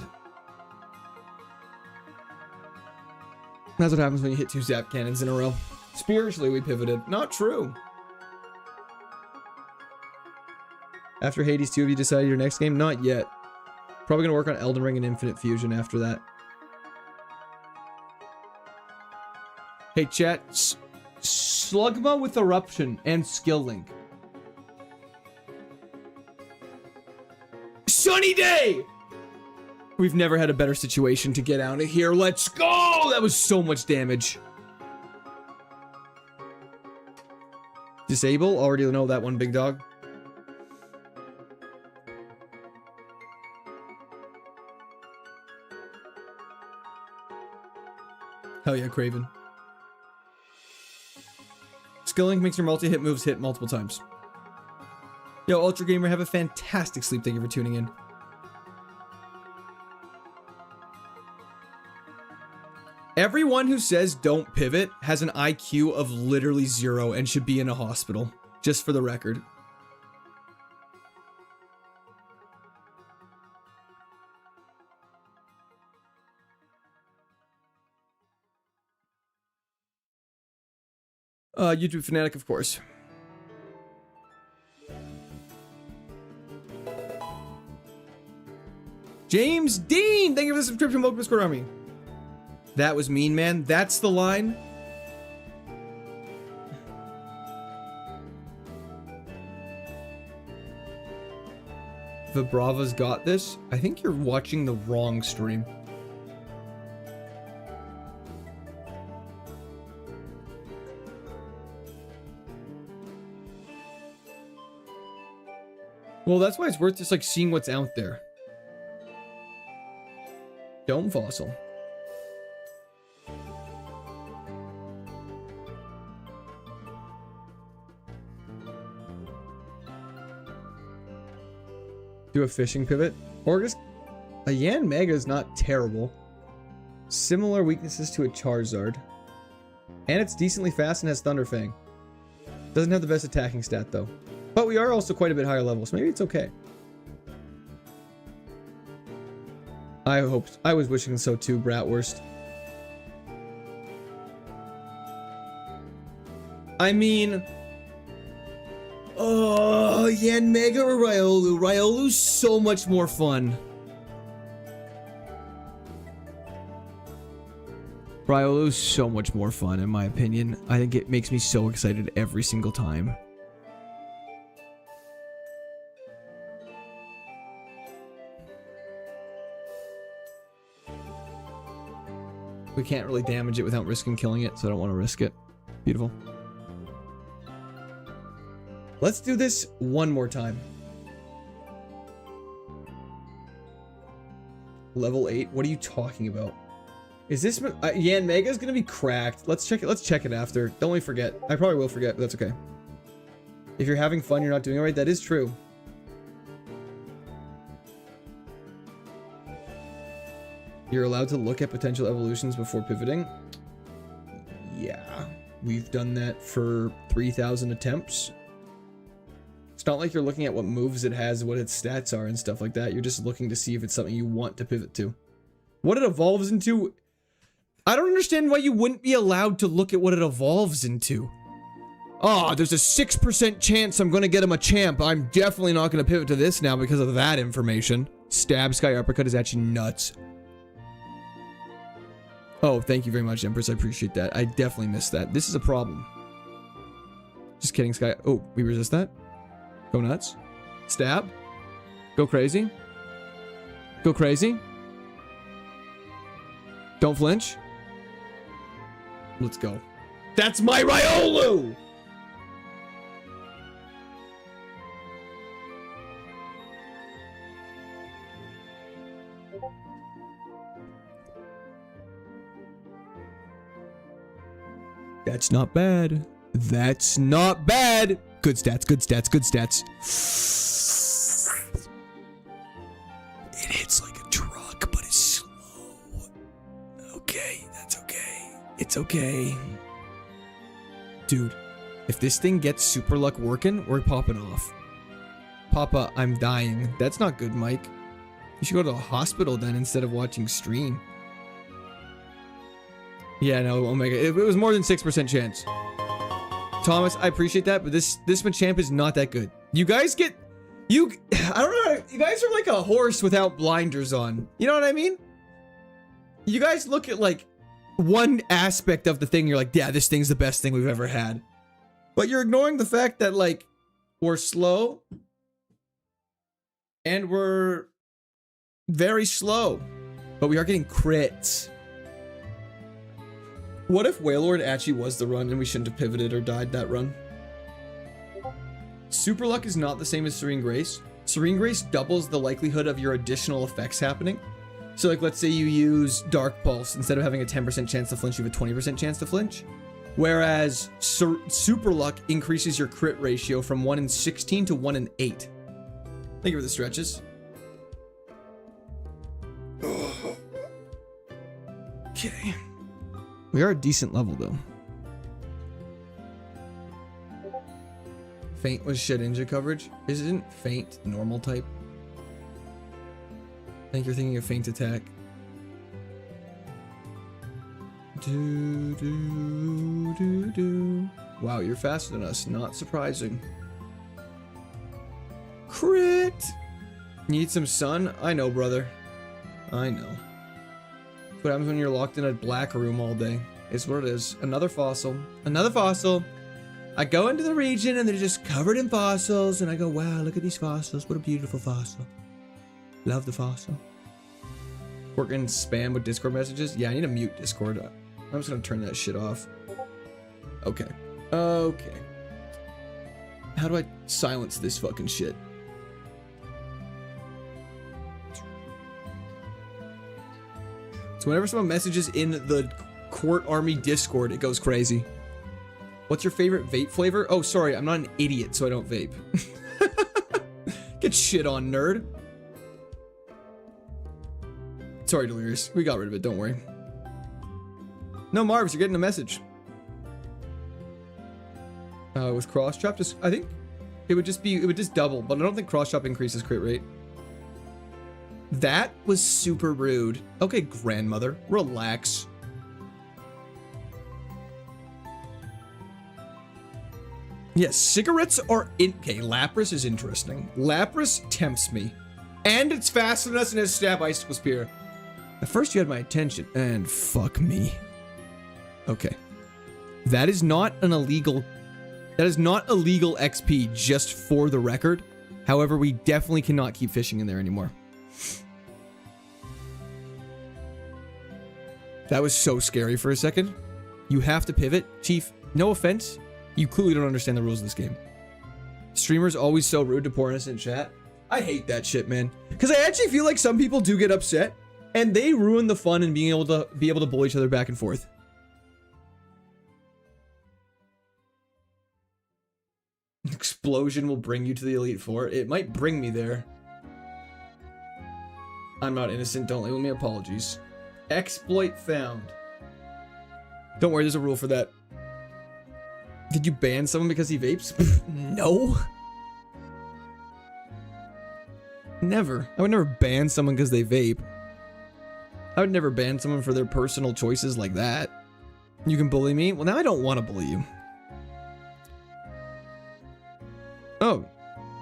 That's what happens when you hit 2 zap cannons in a row. Spiritually, we pivoted. Not true. After Hades 2, have you decided your next game? Not yet. Probably gonna work on Elden Ring and Infinite Fusion after that. Hey, chat. Slugma with Eruption and Skill Link. Sunny day! We've never had a better situation to get out of here. Let's go! That was so much damage. Disable? Already know that one, big dog. Hell yeah, Craven. Skill Link makes your multi-hit moves hit multiple times. Yo, Ultra Gamer, have a fantastic sleep. Thank you for tuning in. Everyone who says don't pivot has an IQ of literally 0 and should be in a hospital. Just for the record. YouTube fanatic, of course. James Dean, thank you for the subscription. Welcome to Discord Army. That was mean, man. That's the line. Vibrava's got this. I think you're watching the wrong stream. Well, that's why it's worth just like seeing what's out there. Dome Fossil. Do a fishing pivot. Orgus. A Yan Mega is not terrible. Similar weaknesses to a Charizard. And it's decently fast and has Thunder Fang. Doesn't have the best attacking stat though. But we are also quite a bit higher level, so maybe it's okay. I was wishing so too, Bratwurst. I mean, oh, Yan Mega or Riolu? Riolu's so much more fun. Riolu's so much more fun, in my opinion. I think it makes me so excited every single time. We can't really damage it without risking killing it, so I don't want to risk it. Beautiful. Let's do this one more time. Level 8? What are you talking about? Is this... Yan Mega is going to be cracked. Let's check it. Let's check it after. Don't let me forget. I probably will forget, but that's okay. If you're having fun, you're not doing it right. That is true. You're allowed to look at potential evolutions before pivoting. Yeah. We've done that for 3,000 attempts. It's not like you're looking at what moves it has, what its stats are, and stuff like that. You're just looking to see if it's something you want to pivot to. What it evolves into... I don't understand why you wouldn't be allowed to look at what it evolves into. Oh, there's a 6% chance I'm going to get him a champ. I'm definitely not going to pivot to this now because of that information. Stab Sky Uppercut is actually nuts. Oh, thank you very much, Empress. I appreciate that. I definitely missed that. This is a problem. Just kidding, Sky. Oh, we resist that? Go nuts. Stab. Go crazy. Go crazy. Don't flinch. Let's go. That's my Riolu! That's not bad. That's not bad. Good stats, good stats, good stats. It hits like a truck, but it's slow. Okay, that's okay. It's okay. Dude, if this thing gets super luck working, we're popping off. Papa, I'm dying. That's not good, Mike. You should go to the hospital then instead of watching stream. Yeah, no, Omega. It was more than 6% chance. Thomas, I appreciate that, but this Machamp is not that good. You guys get... I don't know. You guys are like a horse without blinders on. You know what I mean? You guys look at like one aspect of the thing. You're like, yeah, this thing's the best thing we've ever had. But you're ignoring the fact that like we're slow. And we're very slow. But we are getting crits. What if Wailord actually was the run and we shouldn't have pivoted or died that run? Super Luck is not the same as Serene Grace. Serene Grace doubles the likelihood of your additional effects happening. So like, let's say you use Dark Pulse. Instead of having a 10% chance to flinch, you have a 20% chance to flinch. Whereas Super Luck increases your crit ratio from 1 in 16 to 1 in 8. Thank you for the stretches. Okay. We are a decent level, though. Feint was Shedinja coverage. Isn't Feint normal type? I think you're thinking of Feint attack. Wow, you're faster than us. Not surprising. Crit! Need some sun? I know, brother. I know. What happens when you're locked in a black room all day? It's what it is. Another fossil. Another fossil. I go into the region and they're just covered in fossils. And I go, wow, look at these fossils. What a beautiful fossil. Love the fossil. Working spam with Discord messages? Yeah, I need to mute Discord. I'm just going to turn that shit off. Okay. Okay. How do I silence this fucking shit? So whenever someone messages in the Court Army Discord, it goes crazy. What's your favorite vape flavor? Oh, sorry, I'm not an idiot, so I don't vape. Get shit on, nerd. Sorry, Delirious. We got rid of it. Don't worry. No, Marvs, you're getting a message. With cross chop, just I think it would just double, but I don't think cross chop increases crit rate. That was super rude. Okay, grandmother, relax. Yes, cigarettes are in. Okay, Lapras is interesting. Lapras tempts me, and it's faster than us and has stab icicle spear. At first, you had my attention, and fuck me. Okay, that is not an illegal. That is not illegal XP, just for the record. However, we definitely cannot keep fishing in there anymore. That was so scary for a second. You have to pivot, Chief. No offense. You clearly don't understand the rules of this game. Streamers always so rude to poor innocent chat. I hate that shit, man. Because I actually feel like some people do get upset, and they ruin the fun in being able to bully each other back and forth. Explosion will bring you to the Elite Four. It might bring me there. I'm not innocent. Don't label me. Apologies. Exploit found. Don't worry, there's a rule for that. Did you ban someone because he vapes? No. Never. I would never ban someone because they vape. I would never ban someone for their personal choices like that. You can bully me? Well, now I don't want to bully you. Oh,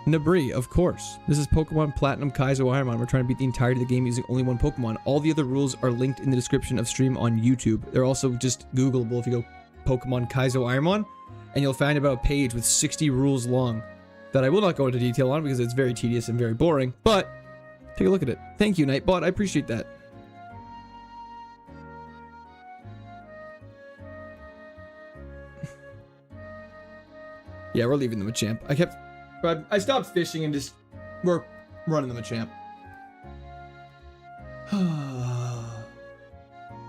Nabri, of course. This is Pokemon Platinum KAIZO IRONMON. We're trying to beat the entirety of the game using only one Pokemon. All the other rules are linked in the description of stream on YouTube. They're also just Googleable if you go Pokemon KAIZO IRONMON, and you'll find about a page with 60 rules long that I will not go into detail on because it's very tedious and very boring, but take a look at it. Thank you, Nightbot. I appreciate that. Yeah, we're leaving them a champ. I stopped fishing and just we're running them a champ.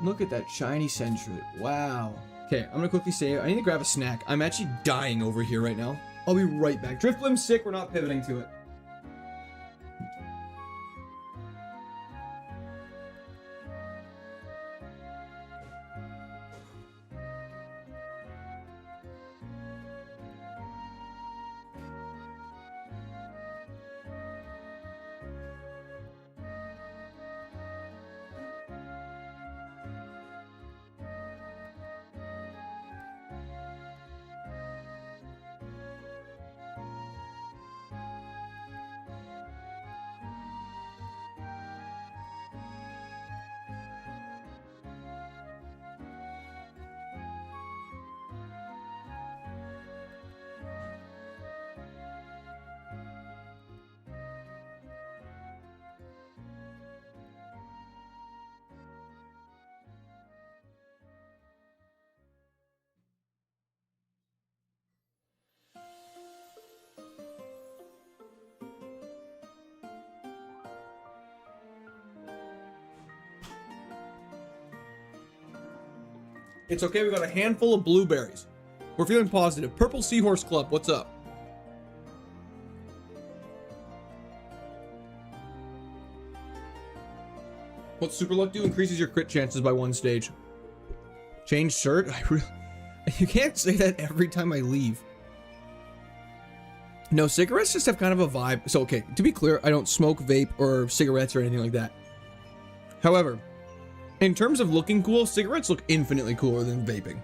Look at that shiny Sentry. Wow. Okay, I'm gonna quickly save. I need to grab a snack. I'm actually dying over here right now. I'll be right back. Drifblim's sick. We're not pivoting to it. It's okay, we got a handful of blueberries. We're feeling positive. Purple Seahorse Club, what's up? What's Super Luck do? Increases your crit chances by 1 stage. Change shirt? You can't say that every time I leave. No, cigarettes just have kind of a vibe. So, okay, to be clear, I don't smoke, vape, or cigarettes or anything like that. However, in terms of looking cool, cigarettes look infinitely cooler than vaping.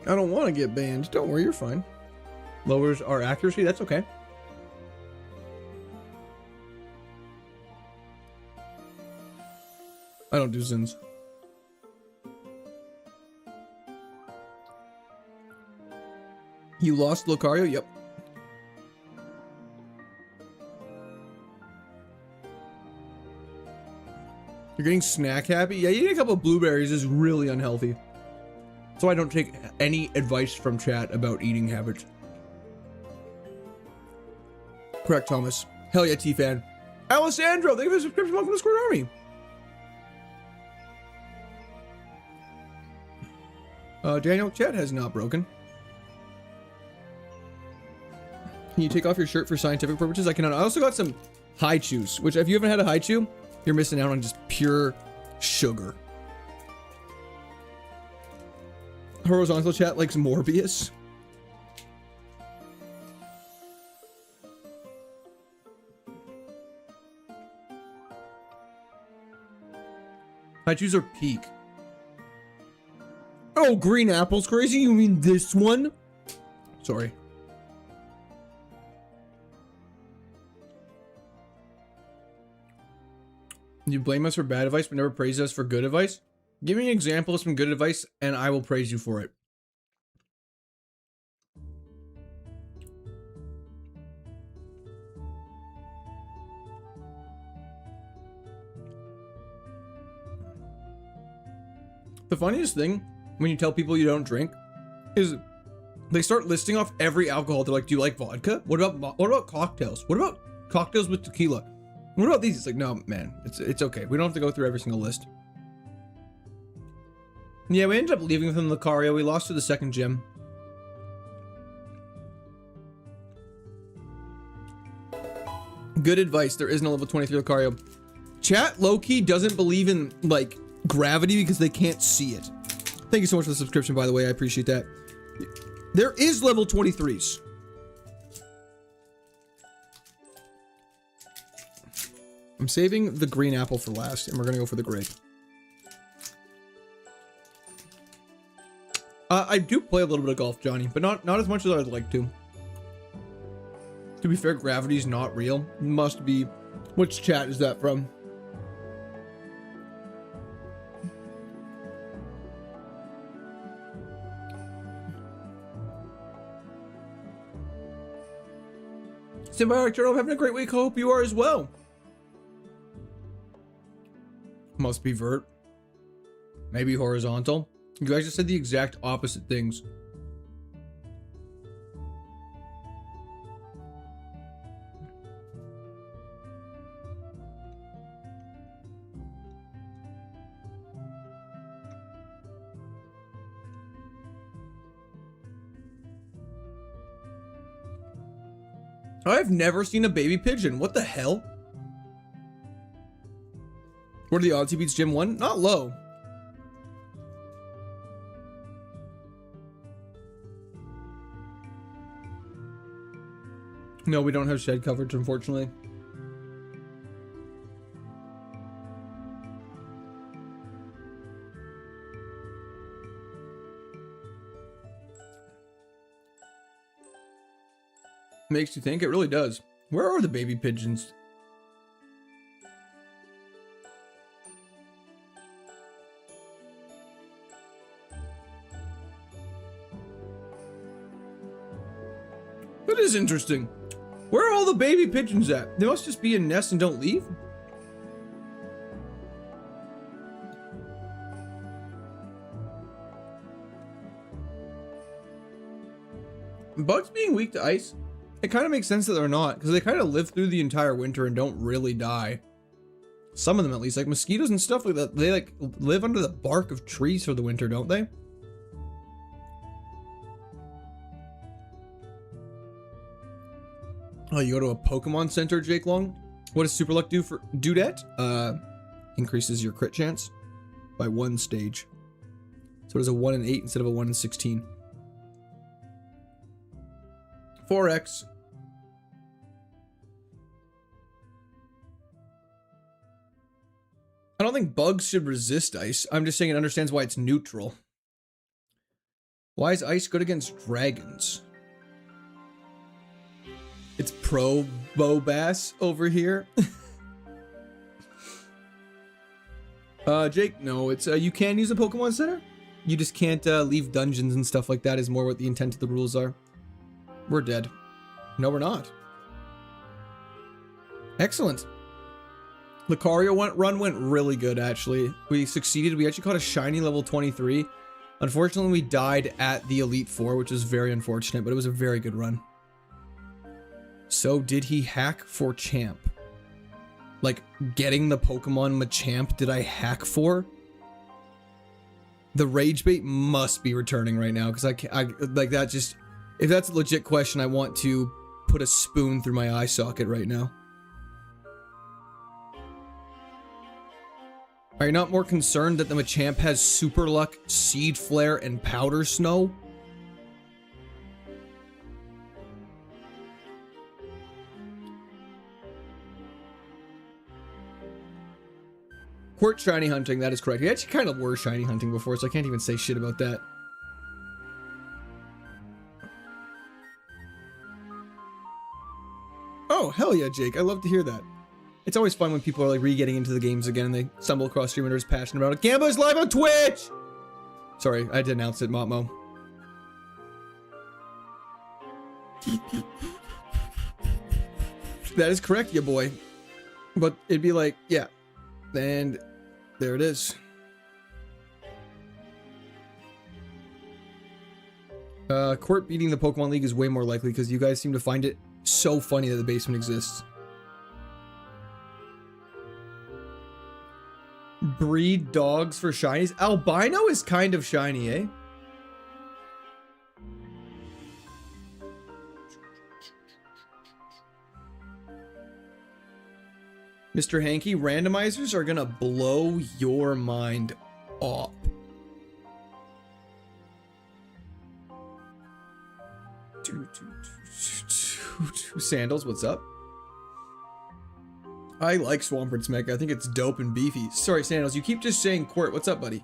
I don't want to get banned. Don't worry, you're fine. Lowers our accuracy, that's okay. I don't do Zins. You lost Lucario? Yep. You're getting snack happy? Yeah, eating a couple of blueberries is really unhealthy. So I don't take any advice from chat about eating habits. Correct, Thomas. Hell yeah, T-Fan. Alessandro, thank you for the subscription. Welcome to Square Army. Daniel, chat has not broken. Can you take off your shirt for scientific purposes? I cannot. I also got some Haichus, which if you haven't had a Haichu, you're missing out on just pure sugar. Horizontal chat likes Morbius. Haichus are peak. Oh, green apple's crazy? You mean this one? Sorry. You blame us for bad advice but never praise us for good advice? Give me an example of some good advice and I will praise you for it. The funniest thing when you tell people you don't drink is they start listing off every alcohol. They're like, do you like vodka? What about cocktails? What about cocktails with tequila? What about these? It's like, no, man, it's okay. We don't have to go through every single list. Yeah, we ended up leaving with the Lucario. We lost to the second gym. Good advice. There is no level 23 Lucario. Chat low-key doesn't believe in, like, gravity because they can't see it. Thank you so much for the subscription, by the way. I appreciate that. There is level 23s. I'm saving the green apple for last, and we're gonna go for the grape. I do play a little bit of golf, Johnny, but not as much as I'd like to. To be fair, gravity's not real. Must be. Which chat is that from? Symbiotic Turtle, having a great week. Hope you are as well. Must be vert. Maybe horizontal. You guys just said the exact opposite things. I've never seen a baby pigeon. What the hell? What are the odds he beats Gym 1? Not low. No, we don't have shed coverage, unfortunately. Makes you think. It really does. Where are the baby pigeons? That is interesting. Where are all the baby pigeons at? They must just be in nests and don't leave. Bugs being weak to ice, it kind of makes sense that they're not, because they kind of live through the entire winter and don't really die. Some of them at least, like mosquitoes and stuff like that, they like live under the bark of trees for the winter, don't they? Oh, you go to a Pokemon Center, Jake Long? What does Super Luck do for Dudette? Increases your crit chance by 1 stage. So it is a 1 in 8 instead of a 1 in 16. 4x. I don't think bugs should resist ice. I'm just saying it understands why it's neutral. Why is ice good against dragons? It's pro Bobass over here. Jake, no, it's you can use a Pokemon Center. You just can't leave dungeons and stuff like that is more what the intent of the rules are. We're dead. No, we're not. Excellent. Lucario run went really good, actually. We succeeded. We actually caught a shiny level 23. Unfortunately, we died at the Elite Four, which is very unfortunate, but it was a very good run. So did he hack for champ? Like getting the Pokemon Machamp did I hack for? The rage bait must be returning right now because I like that just, if that's a legit question, I want to put a spoon through my eye socket right now. Are you not more concerned that the Machamp has Super Luck, Seed Flare, and Powder Snow? Quirk shiny hunting, that is correct. We actually kind of were shiny hunting before, so I can't even say shit about that. Oh, hell yeah, Jake. I love to hear that. It's always fun when people are like re-getting into the games again and they stumble across streamers passionate about it. Gamba is live on Twitch! Sorry, I had to announce it, Motmo. That is correct, ya boy. But it'd be like, yeah. And there it is. Court beating the Pokemon League is way more likely because you guys seem to find it so funny that the basement exists. Breed dogs for shinies. Albino is kind of shiny, eh? Mr. Hanky, randomizers are gonna blow your mind up. Two Sandals, what's up? I like Swampert Smack. I think it's dope and beefy. Sorry, Sandals, you keep just saying Court. What's up, buddy?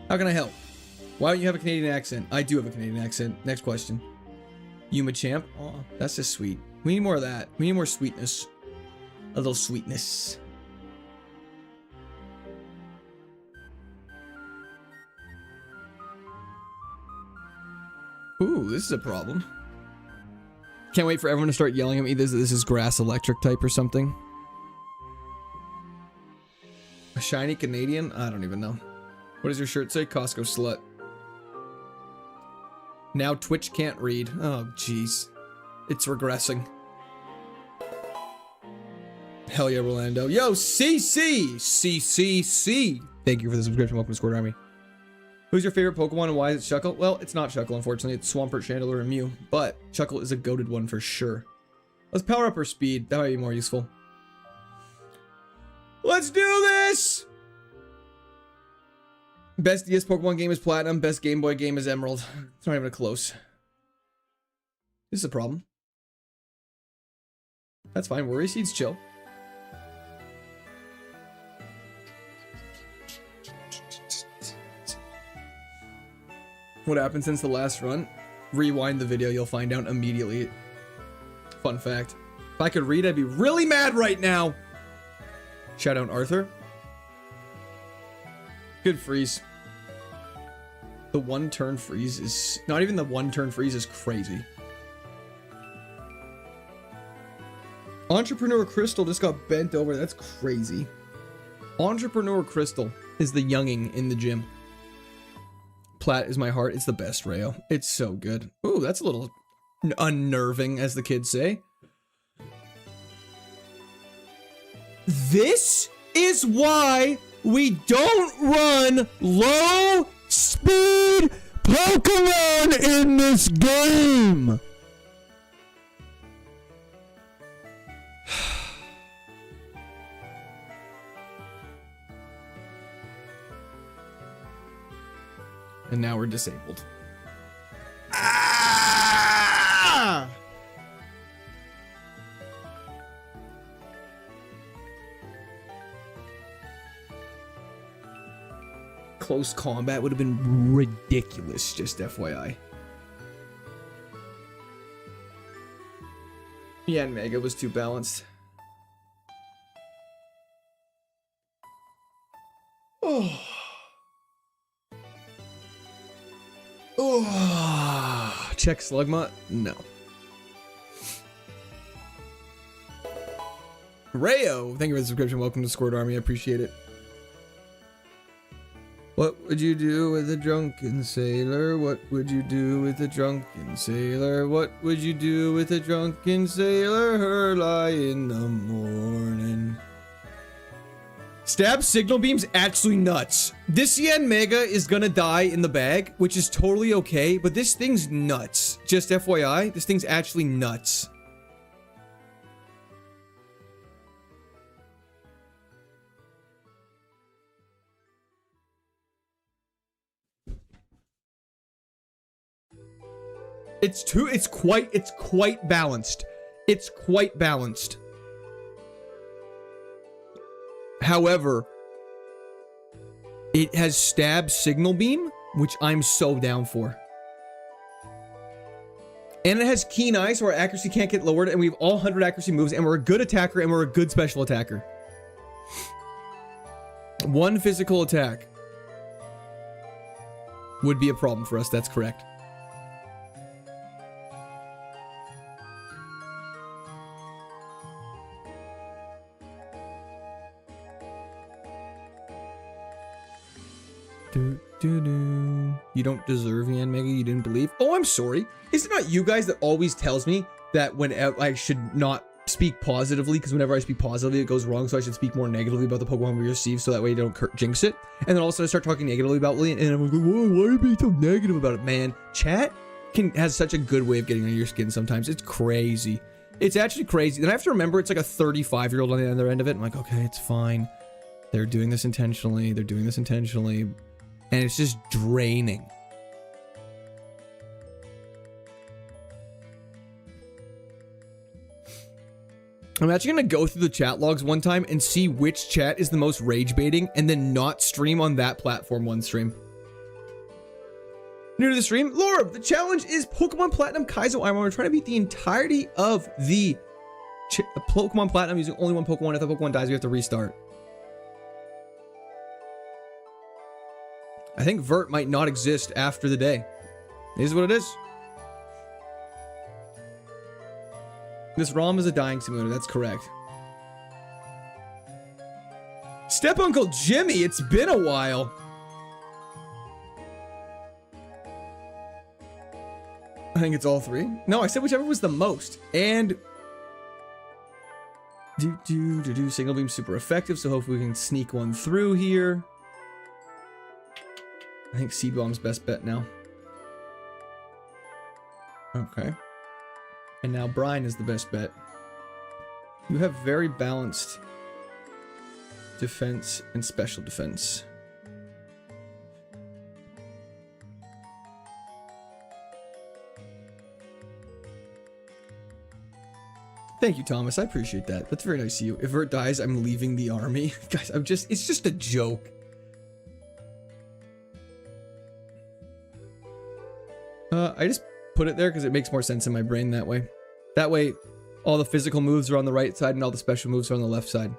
How can I help? Why don't you have a Canadian accent? I do have a Canadian accent. Next question. You Machamp? Aw, that's just sweet. We need more of that. We need more sweetness. A little sweetness. Ooh, this is a problem. Can't wait for everyone to start yelling at me. This is grass electric type or something. A shiny Canadian? I don't even know. What does your shirt say? Costco slut. Now Twitch can't read. Oh, jeez. It's regressing. Hell yeah, Rolando. Yo, CC! CCC! Thank you for the subscription. Welcome to Squirt Army. Who's your favorite Pokemon and why is it Shuckle? Well, it's not Shuckle, unfortunately. It's Swampert, Chandelure, and Mew. But Shuckle is a goated one for sure. Let's power up her speed. That might be more useful. Let's do this! Best DS Pokemon game is Platinum. Best Game Boy game is Emerald. It's not even a close. This is a problem. That's fine. Worry Seeds, chill. What happened since the last run? Rewind the video, you'll find out immediately. Fun fact. If I could read, I'd be really mad right now. Shout out Arthur. Good freeze. The one turn freeze is... Not even the one turn freeze is crazy. Entrepreneur Crystal just got bent over. That's crazy. Entrepreneur Crystal is the younging in the gym. Plat is my heart. It's the best, Rayo. It's so good. Ooh, that's a little unnerving, as the kids say. This is why we don't run low speed Pokemon in this game. And now we're disabled. Ah! Close combat would have been ridiculous, just FYI. Yeah, and Mega was too balanced. Oh. Oh, check Slugma? No. Rayo, thank you for the subscription. Welcome to Squirt Army. I appreciate it. What would you do with a drunken sailor? What would you do with a drunken sailor? What would you do with a drunken sailor? Her lie in the morning. Stab signal beam's actually nuts. This Yen Mega is gonna die in the bag, which is totally okay, but this thing's nuts. Just FYI, this thing's actually nuts. It's quite balanced. It's quite balanced. However, it has stab signal beam, which I'm so down for. And it has keen eye, so our accuracy can't get lowered, and we have all 100 accuracy moves, and we're a good attacker, and we're a good special attacker. One physical attack would be a problem for us, that's correct. You don't deserve Yan Mega, you didn't believe. Oh, I'm sorry. Is it not you guys that always tells me that when I should not speak positively, because whenever I speak positively it goes wrong, so I should speak more negatively about the Pokemon we receive so that way you don't jinx it. And then all of a sudden I start talking negatively about Lillian, and I'm like, whoa, why are you being so negative about it? Man, chat has such a good way of getting under your skin sometimes. It's crazy. It's actually crazy. Then I have to remember it's like a 35-year-old on the other end of it. I'm like, okay, it's fine. They're doing this intentionally. They're doing this intentionally. And it's just draining. I'm actually going to go through the chat logs one time and see which chat is the most rage baiting and then not stream on that platform one stream. New to the stream, Laura, the challenge is Pokemon Platinum KAIZO IRONMON. We're trying to beat the entirety of the Pokemon Platinum using only one Pokemon. If the Pokemon dies, we have to restart. I think Vert might not exist after the day. It is what it is. This ROM is a dying simulator, that's correct. Step Uncle Jimmy, it's been a while. I think it's all three. No, I said whichever was the most. And Signal Beam super effective, so hopefully we can sneak one through here. I think Seed Bomb's best bet now. Okay. And now Brine is the best bet. You have very balanced defense and special defense. Thank you, Thomas. I appreciate that. That's very nice of you. If Vert dies, I'm leaving the army. Guys, it's just a joke. I just put it there because it makes more sense in my brain that way. That way, all the physical moves are on the right side and all the special moves are on the left side.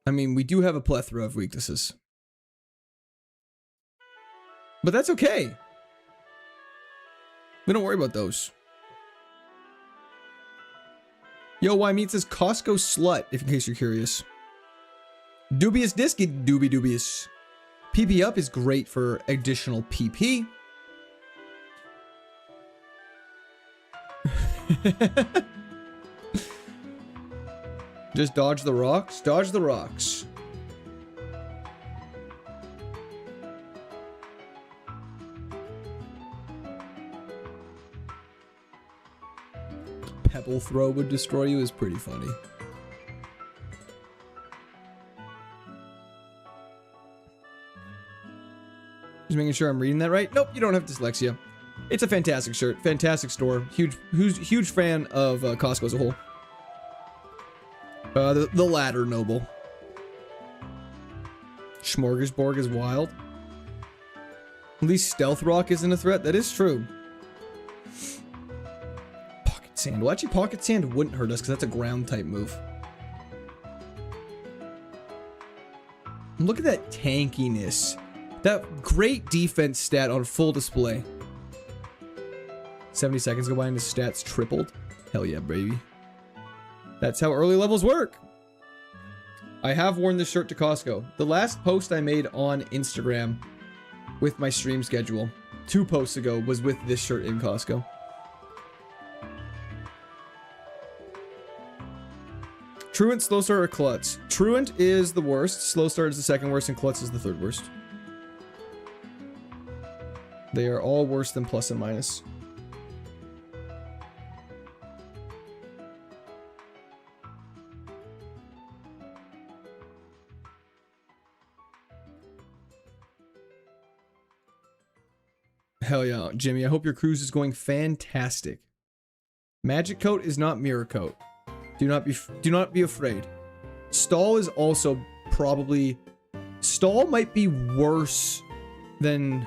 I mean, we do have a plethora of weaknesses. But that's okay. We don't worry about those. Yo, why meets says Costco slut, if in case you're curious. Dubious disc, dubious. PP up is great for additional PP. Just dodge the rocks. Dodge the rocks. Pebble throw would destroy you is pretty funny. Just making sure I'm reading that right. Nope, you don't have dyslexia. It's a fantastic shirt, fantastic store. Huge fan of Costco as a whole. The latter noble. Smorgasbord is wild. At least Stealth Rock isn't a threat. That is true. Pocket Sand. Well, actually, Pocket Sand wouldn't hurt us because that's a ground type move. Look at that tankiness. That great defense stat on full display. 70 seconds go by and his stats tripled. Hell yeah, baby. That's how early levels work. I have worn this shirt to Costco. The last post I made on Instagram with my stream schedule 2 posts ago was with this shirt in Costco. Truant, Slow Start, or Klutz? Truant is the worst, Slow Start is the second worst, and Klutz is the third worst. They are all worse than plus and minus. Hell yeah, Jimmy. I hope your cruise is going fantastic. Magic coat is not mirror coat. Do not be afraid. Stall is also probably... Stall might be worse than...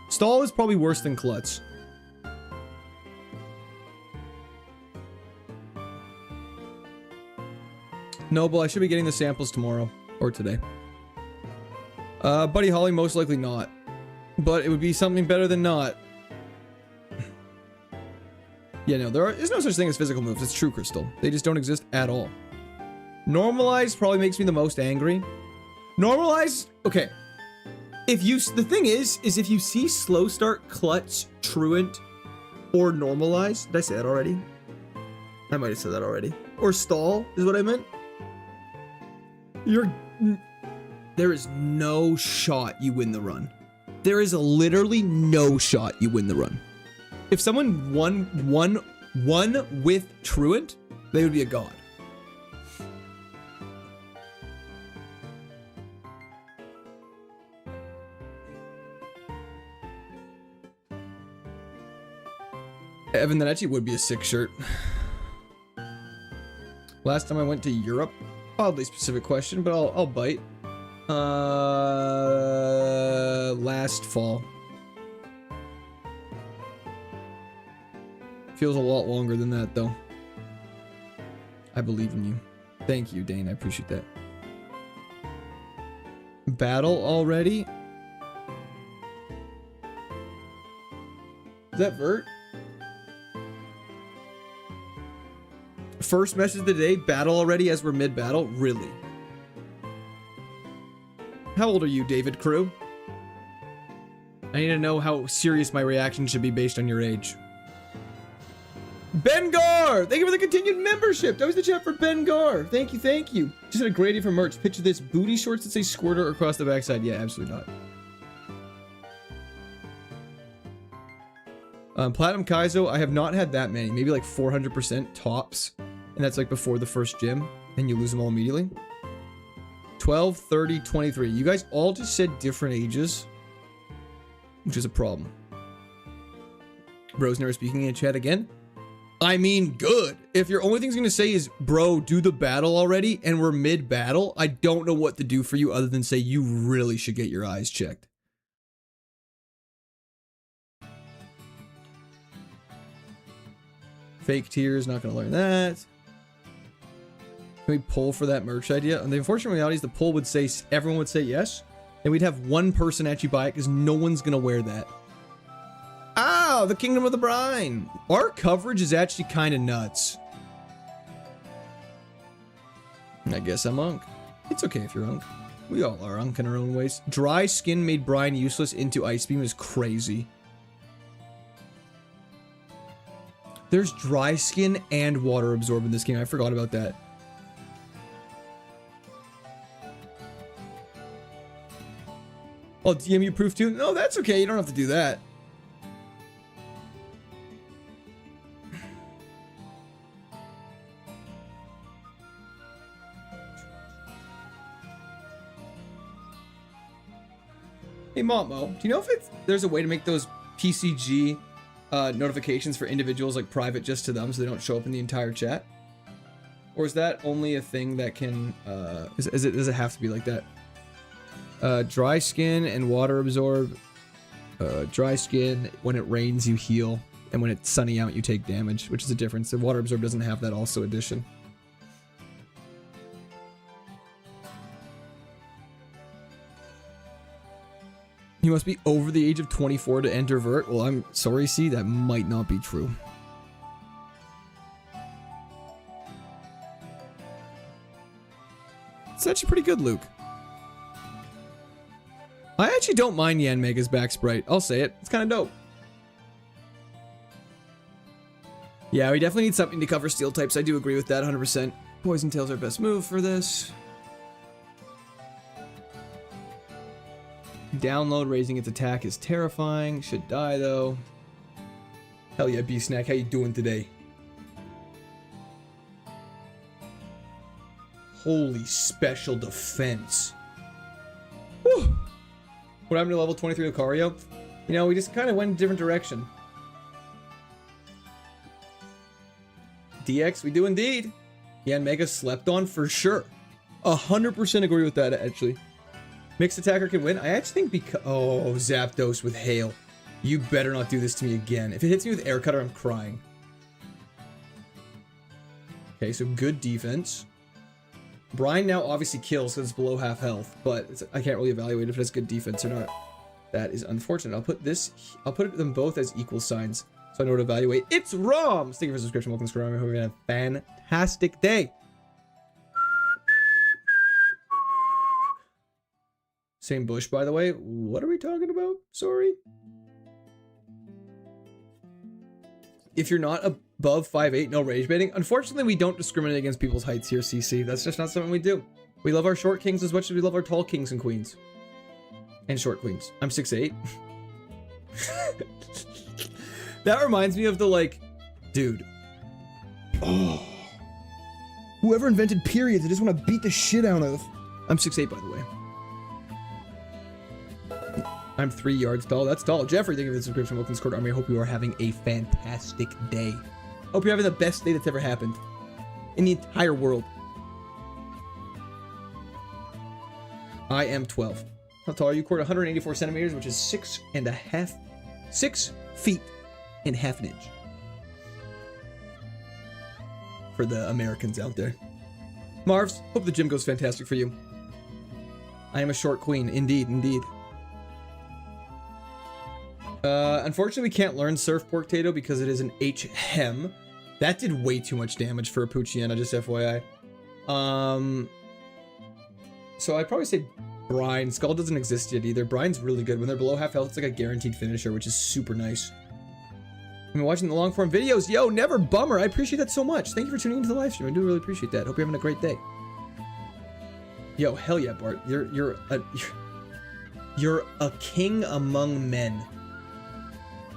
Stall is probably worse than Klutz. Noble, I should be getting the samples tomorrow. Or today. Buddy Holly, most likely not. But it would be something better than not. Yeah, no, there is no such thing as physical moves. It's true, Crystal. They just don't exist at all. Normalized probably makes me the most angry. Normalized, okay. If you, the thing is if you see slow start, clutch, truant, or normalized, did I say that already? I might have said that already. Or stall is what I meant. There is no shot you win the run. There is literally no shot you win the run. If someone won with truant, they would be a god. Evan, that actually would be a sick shirt. Last time I went to Europe, oddly specific question, but I'll bite. Last fall. Feels a lot longer than that, though. I believe in you. Thank you, Dane. I appreciate that. Battle already? Is that Vert? First message of the day, battle already as we're mid-battle? Really? How old are you, David Crew? I need to know how serious my reaction should be based on your age. Bengar! Thank you for the continued membership! That was the chat for Bengar! Thank you, thank you. Just had a great idea for merch. Picture this, booty shorts that say squirter across the backside. Yeah, absolutely not. Platinum Kaizo, I have not had that many. Maybe like 400% tops. And that's like before the first gym. And you lose them all immediately. 12, 30, 23. You guys all just said different ages. Which is a problem. Bro's never speaking in chat again. I mean, good. If your only thing's gonna say is, bro, do the battle already, and we're mid-battle, I don't know what to do for you other than say you really should get your eyes checked. Fake tears, not gonna learn that. Can we pull for that merch idea? And the unfortunate reality is the poll would say, everyone would say yes, and we'd have one person actually buy it because no one's gonna wear that. Oh, the Kingdom of the Brine. Our coverage is actually kind of nuts. I guess I'm Unk. It's okay if you're Unk. We all are Unk in our own ways. Dry skin made Brine useless into Ice Beam is crazy. There's dry skin and water absorb in this game. I forgot about that. Oh, DMU proof too? No, that's okay. You don't have to do that. Hey, Montmo, do you know if there's a way to make those PCG notifications for individuals like private just to them so they don't show up in the entire chat? Or is that only a thing that can, does it have to be like that? Dry skin and water absorb. Dry skin, when it rains you heal, and when it's sunny out you take damage, which is a difference. The water absorb doesn't have that also addition. You must be over the age of 24 to enter Vert. Well, I'm sorry, see, that might not be true. It's actually pretty good, Luke. I actually don't mind Yan Mega's back sprite. I'll say it. It's kind of dope. Yeah, we definitely need something to cover steel types. I do agree with that 100%. Poison Tail's our best move for this. Download raising its attack is terrifying. Should die though. Hell yeah, B-Snack. How you doing today? Holy special defense. Whew. What happened to level 23 Lucario? You know, we just kind of went in a different direction. DX, we do indeed. Yeah, and Mega slept on for sure. 100% agree with that, actually. Mixed attacker can win. I actually think because... Oh, Zapdos with Hail. You better not do this to me again. If it hits me with Air Cutter, I'm crying. Okay, so good defense. Brian now obviously kills because it's below half health, but I can't really evaluate if it has good defense or not. That is unfortunate. I'll put them both as equal signs so I know what to evaluate. It's ROM! Thank you for the subscription. Welcome to Scroll Army. I hope you're having a fantastic day. Same bush, by the way. What are we talking about? Sorry. If you're not above 5'8", no rage baiting. Unfortunately, we don't discriminate against people's heights here, CC. That's just not something we do. We love our short kings as much as we love our tall kings and queens. And short queens. I'm 6'8". That reminds me of the, like, dude. Oh. Whoever invented periods, I just want to beat the shit out of. I'm 6'8", by the way. I'm 3 yards tall. That's tall. Jeffrey, thank you for the subscription. Welcome to Discord Army. I hope you are having a fantastic day. Hope you're having the best day that's ever happened in the entire world. I am 12. How tall are you, Court? 184 centimeters, which is 6 feet and half an inch. For the Americans out there. Marvs, hope the gym goes fantastic for you. I am a short queen. Indeed, indeed. Unfortunately, we can't learn Surf Porktato because it is an H-Hem. That did way too much damage for a Poochyena, just FYI. So I'd probably say Brine. Skull doesn't exist yet either. Brine's really good. When they're below half health, it's like a guaranteed finisher, which is super nice. I've been watching the long form videos. Yo, never bummer. I appreciate that so much. Thank you for tuning into the live stream. I do really appreciate that. Hope you're having a great day. Yo, hell yeah, Bart. You're a king among men.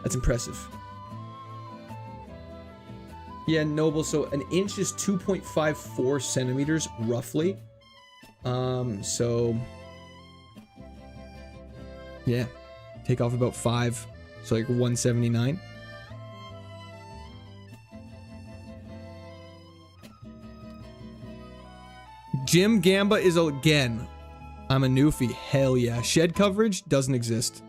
That's impressive. Yeah, Noble. So an inch is 2.54 centimeters, roughly. So yeah, take off about 5, so like 179. Jim Gamba is again. I'm a newfie. Hell yeah. Shed coverage doesn't exist.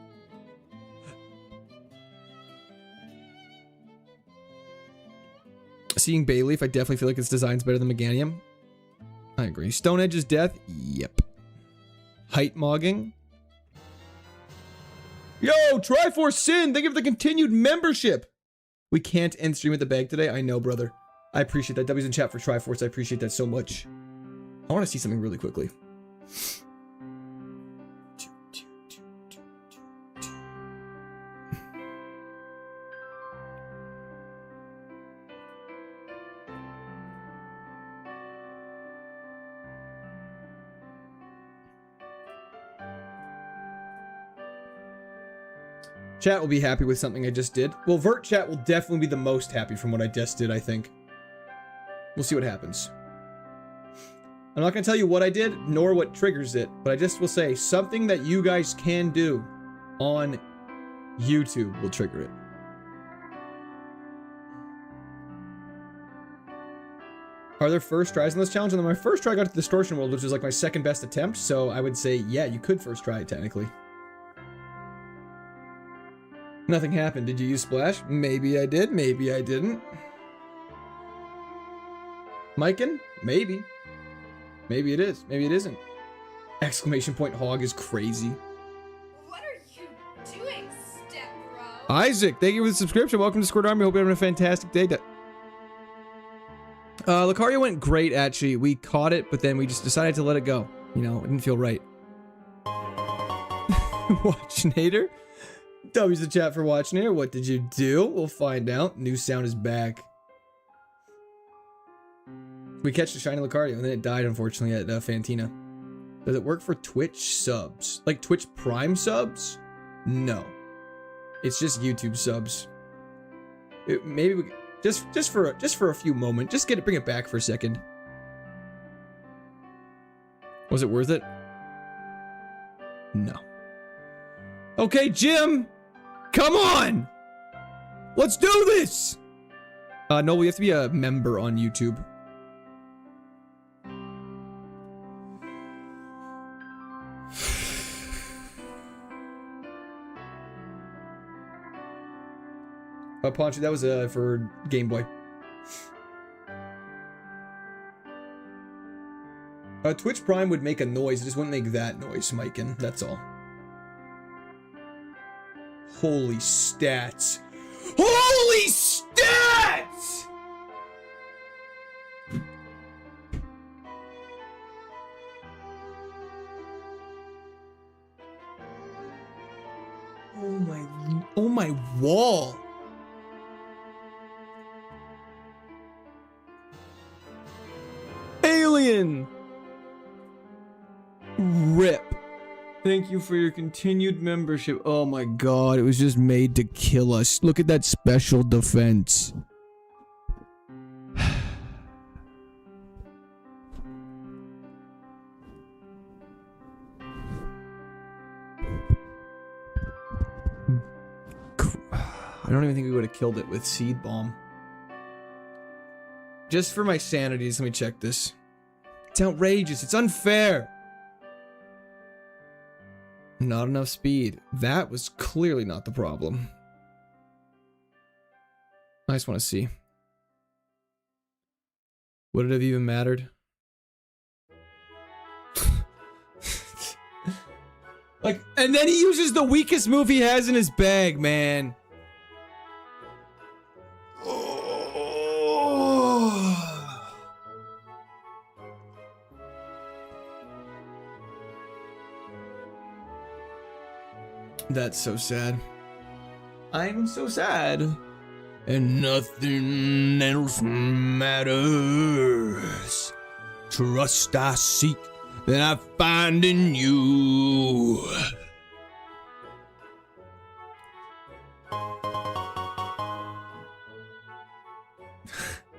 Seeing Bayleaf, I definitely feel like its design's better than Meganium. I agree. Stone Edge's death? Yep. Height mogging? Yo, Triforce Sin! Thank you for the continued membership! We can't end stream at the bag today. I know, brother. I appreciate that. W's in chat for Triforce. I appreciate that so much. I want to see something really quickly. Chat will be happy with something I just did. Well, Vert chat will definitely be the most happy from what I just did, I think. We'll see what happens. I'm not going to tell you what I did, nor what triggers it, but I just will say something that you guys can do on YouTube will trigger it. Are there first tries on this challenge? And then my first try got to Distortion World, which was like my second best attempt, so I would say, yeah, you could first try it technically. Nothing happened. Did you use Splash? Maybe I did. Maybe I didn't. Myken? Maybe. Maybe it is. Maybe it isn't. Exclamation point hog is crazy. What are you doing, step bro? Isaac, thank you for the subscription. Welcome to Squirt Army. Hope you're having a fantastic day. Lucario went great, actually. We caught it, but then we just decided to let it go. You know, it didn't feel right. Watchinator? W's the chat for watching here. What did you do? We'll find out. New sound is back. We catch the shiny Lucario, and then it died, unfortunately, at Fantina. Does it work for Twitch subs? Like Twitch Prime subs? No. It's just YouTube subs. Maybe we just for a few moments. Just bring it back for a second. Was it worth it? No. Okay, Jim. Come on! Let's do this! No, we have to be a member on YouTube. Poncho, that was for Game Boy. Twitch Prime would make a noise, it just wouldn't make that noise, Miken. That's all. Holy stats. Holy stats! Oh my wall. Alien! RIP. Thank you for your continued membership. Oh my god, it was just made to kill us. Look at that special defense. I don't even think we would have killed it with Seed Bomb. Just for my sanities, let me check this. It's outrageous. It's unfair. Not enough speed. That was clearly not the problem. I just want to see. Would it have even mattered? Like, and then he uses the weakest move he has in his bag, man. That's so sad. I'm so sad. And nothing else matters. Trust I seek, that I find in you.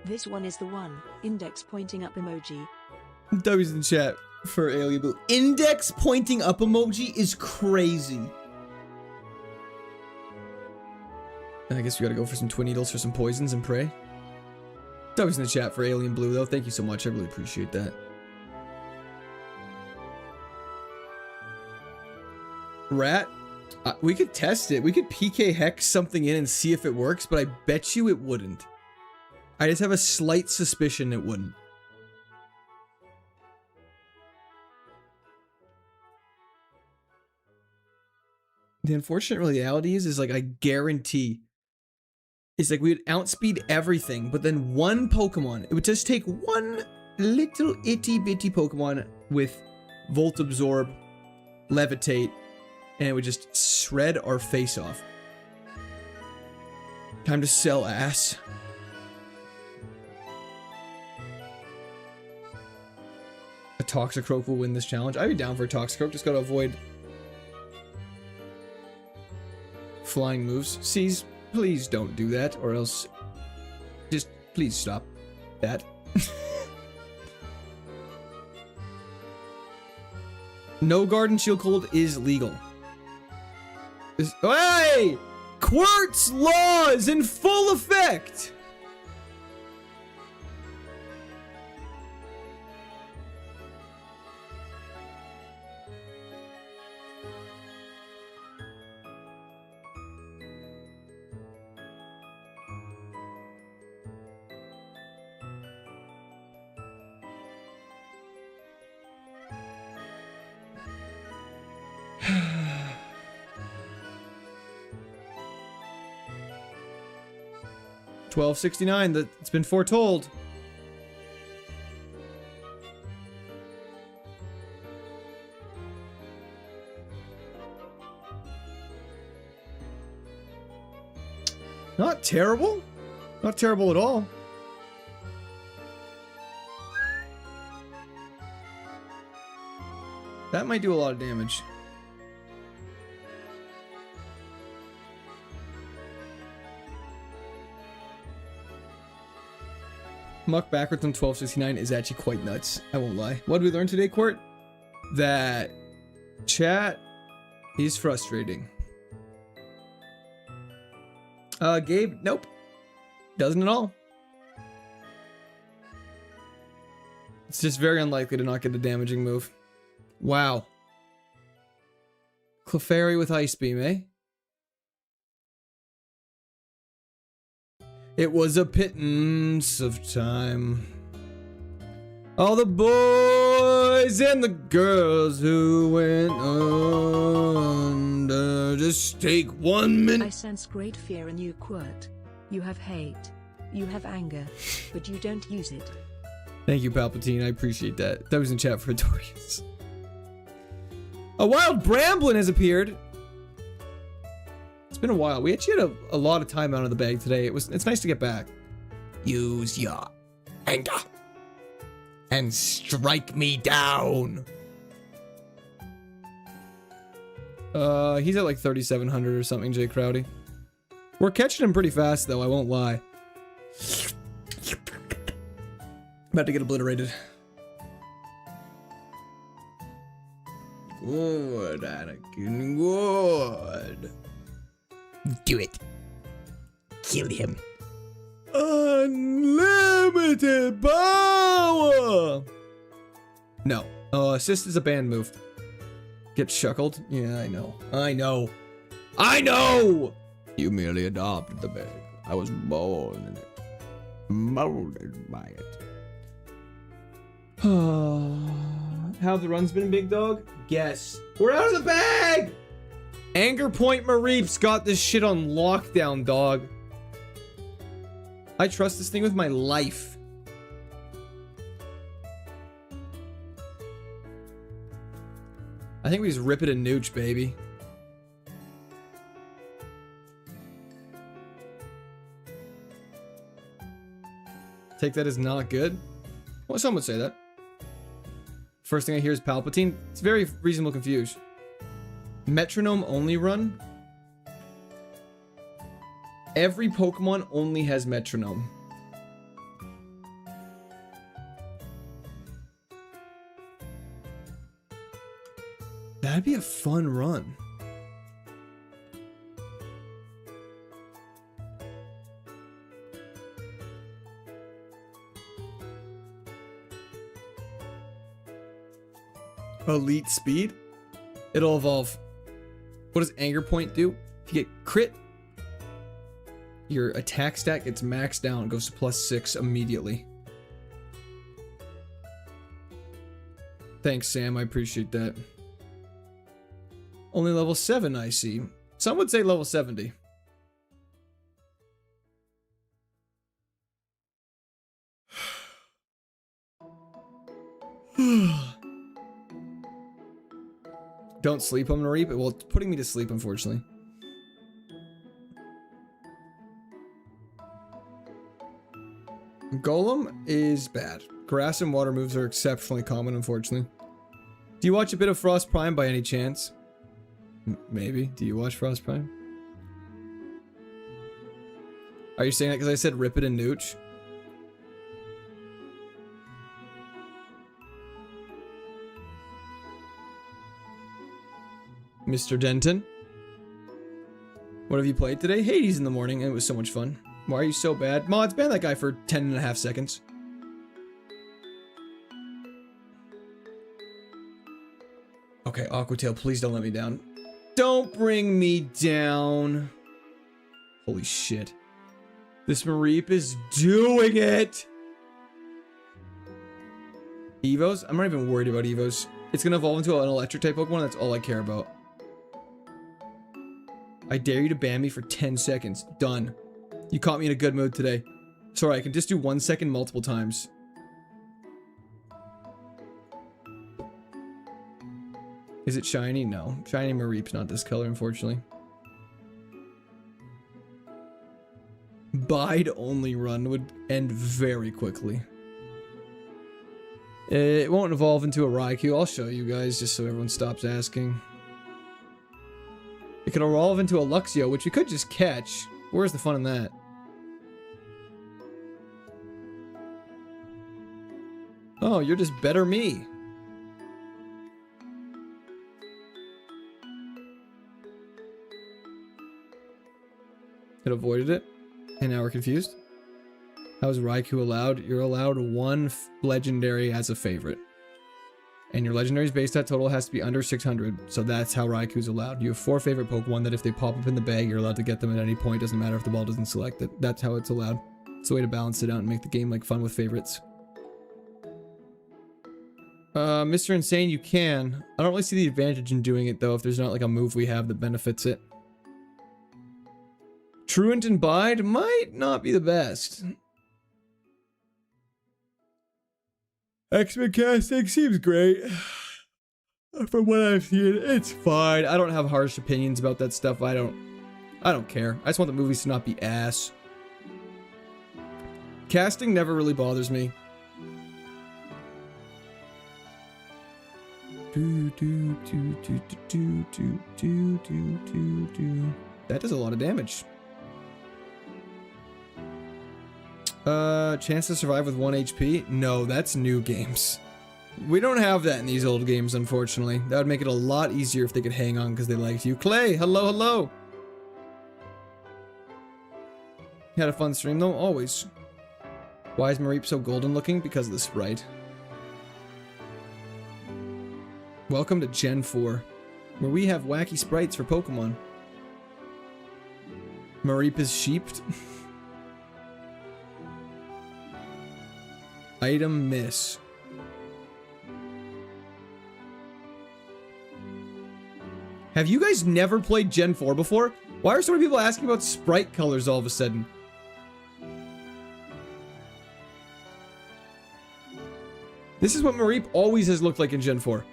This one is the one. Index pointing up emoji. W's in the chat for Alien Blue. Index pointing up emoji is crazy. I guess we gotta go for some twin needles for some poisons and pray. W's in the chat for Alien Blue though. Thank you so much. I really appreciate that. Rat, we could test it. We could PK hex something in and see if it works, but I bet you it wouldn't. I just have a slight suspicion it wouldn't. The unfortunate reality is like I guarantee it's like we would outspeed everything, but then one Pokemon, it would just take one little itty bitty Pokemon with Volt Absorb, Levitate, and it would just shred our face off. Time to sell ass. A Toxicroak will win this challenge. I'd be down for a Toxicroak, just gotta avoid flying moves. Seize, please don't do that, or else just please stop that. No Garden Shield Cold is legal. Hey! Quartz Law is in full effect! $12.69, that's been foretold. Not terrible. Not terrible at all. That might do a lot of damage. Muck backwards on 1269 is actually quite nuts. I won't lie. What did we learn today, Court? That chat is frustrating. Gabe, nope. Doesn't at all. It's just very unlikely to not get a damaging move. Wow. Clefairy with Ice Beam, eh? It was a pittance of time. All the boys and the girls who went under. Just take 1 minute. I sense great fear in you, Quirt. You have hate. You have anger. But you don't use it. Thank you, Palpatine. I appreciate that. That was in chat for Dorius. A wild Bramblin has appeared. It's been a while. We actually had a lot of time out of the bag today. It's nice to get back. Use your anger and strike me down. He's at like 3,700 or something, Jay Crowdy. We're catching him pretty fast, though, I won't lie. About to get obliterated. Good, Anakin, good. Do it. Kill him. Unlimited power! No. Assist is a banned move. Get shuckled? Yeah, I know. I know. I know! You merely adopted the bag. I was born in it. Molded by it. How the run's been, big dog? Guess. We're out of the bag! Anger Point Mareep's got this shit on lockdown, dog. I trust this thing with my life. I think we just rip it a nooch, baby. Take that as not good? Well, some would say that. First thing I hear is Palpatine. It's very reasonable confused. Metronome only run? Every Pokemon only has metronome. That'd be a fun run. Elite speed? It'll evolve. What does Anger Point do? If you get crit, your attack stat gets maxed down, goes to +6 immediately. Thanks, Sam. I appreciate that. Only level 7, I see. Some would say level 70. Don't sleep on Mareep. Well, it's putting me to sleep, unfortunately. Golem is bad. Grass and water moves are exceptionally common, unfortunately. Do you watch a bit of Frost Prime by any chance? Maybe. Do you watch Frost Prime? Are you saying that because I said rip it and nooch? Mr. Denton? What have you played today? Hades in the morning, and it was so much fun. Why are you so bad? Mods, ban that guy for 10.5 seconds. Okay, Aquatail, please don't let me down. Don't bring me down. Holy shit. This Mareep is doing it! Evos? I'm not even worried about Evos. It's gonna evolve into an electric type Pokemon, that's all I care about. I dare you to ban me for 10 seconds. Done. You caught me in a good mood today. Sorry, I can just do 1 second multiple times. Is it shiny? No. Shiny Mareep's not this color, unfortunately. Bide only run would end very quickly. It won't evolve into a Raikou. I'll show you guys just so everyone stops asking. It can evolve into a Luxio, which we could just catch. Where's the fun in that? Oh, you're just better me. It that avoided it. And now we're confused. How is Raikou allowed? You're allowed one legendary as a favorite. And your legendary's base stat total has to be under 600. So that's how Raikou's allowed. You have 4 favorite Pokemon that if they pop up in the bag, you're allowed to get them at any point. Doesn't matter if the ball doesn't select it. That's how it's allowed. It's a way to balance it out and make the game like fun with favorites. Mr. Insane, you can. I don't really see the advantage in doing it though if there's not like a move we have that benefits it. Truant and Bide might not be the best. X-Men casting seems great. From what I've seen, it's fine. I don't have harsh opinions about that stuff. I don't care. I just want the movies to not be ass. Casting never really bothers me. That does a lot of damage. Chance to survive with 1 HP? No, that's new games. We don't have that in these old games, unfortunately. That would make it a lot easier if they could hang on because they liked you. Clay, hello, hello. You had a fun stream though? Always. Why is Mareep so golden looking? Because of the sprite. Welcome to Gen 4, where we have wacky sprites for Pokemon. Mareep is sheeped. Item miss. Have you guys never played Gen 4 before? Why are so many people asking about sprite colors all of a sudden? This is what Mareep always has looked like in Gen 4.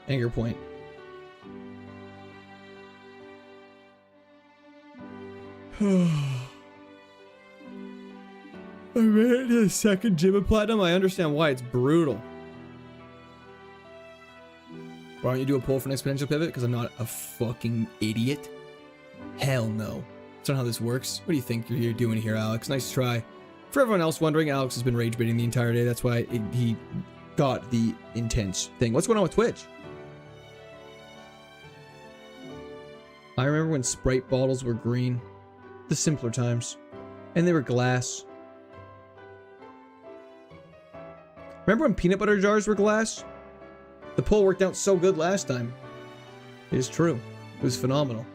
Anger point. I made it to the second gym of platinum. I understand why. It's brutal. Why don't you do a poll for an exponential pivot? Because I'm not a fucking idiot. Hell no. That's not how this works. What do you think you're doing here, Alex? Nice try. For everyone else wondering, Alex has been rage baiting the entire day. That's why he got the intense thing. What's going on with Twitch? I remember when Sprite bottles were green. The simpler times. And they were glass. Remember when peanut butter jars were glass? The poll worked out so good last time. It is true. It was phenomenal.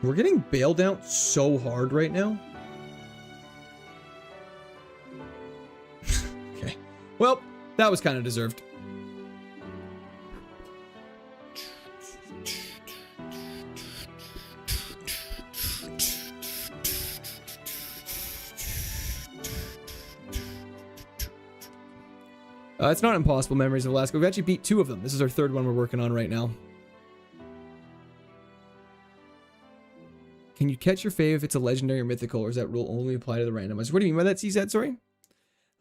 We're getting bailed out so hard right now. Okay. Well, that was kind of deserved. It's not impossible memories of Alaska. We've actually beat 2 of them. This is our 3rd one we're working on right now. Can you catch your fave if it's a legendary or mythical, or does that rule only apply to the randomized? What do you mean by that, CZ? Sorry?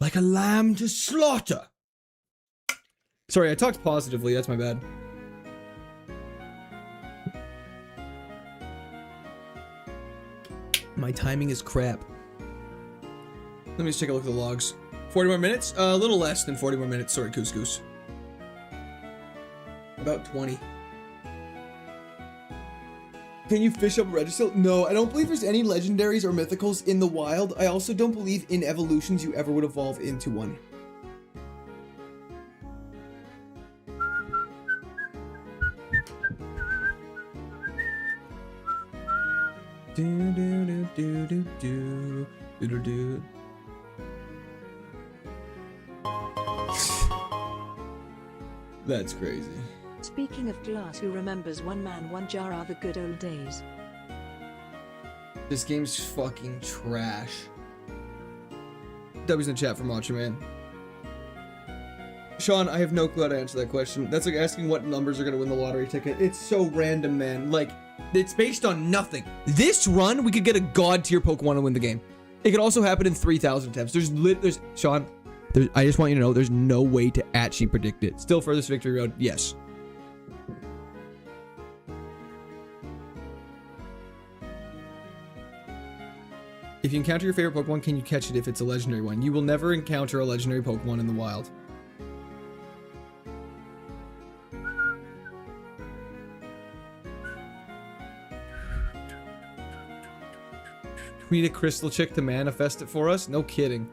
Like a lamb to slaughter. Sorry, I talked positively. That's my bad. My timing is crap. Let me just take a look at the logs. 40 more minutes? A little less than 40 more minutes. Sorry, Couscous. About 20. Can you fish up a Registeel? No, I don't believe there's any legendaries or mythicals in the wild. I also don't believe in evolutions you ever would evolve into one. Do do do do do do do do do. That's crazy. Speaking of glass, who remembers one man, one jar are the good old days? This game's fucking trash. W's in the chat for Macho Man. Sean, I have no clue how to answer that question. That's like asking what numbers are gonna win the lottery ticket. It's so random, man. Like, it's based on nothing. This run, we could get a god tier Pokemon and win the game. It could also happen in 3,000 attempts. There's Sean, I just want you to know, there's no way to actually predict it. Still furthest victory road, yes. If you encounter your favorite Pokemon, can you catch it if it's a legendary one? You will never encounter a legendary Pokemon in the wild. We need a crystal chick to manifest it for us? No kidding.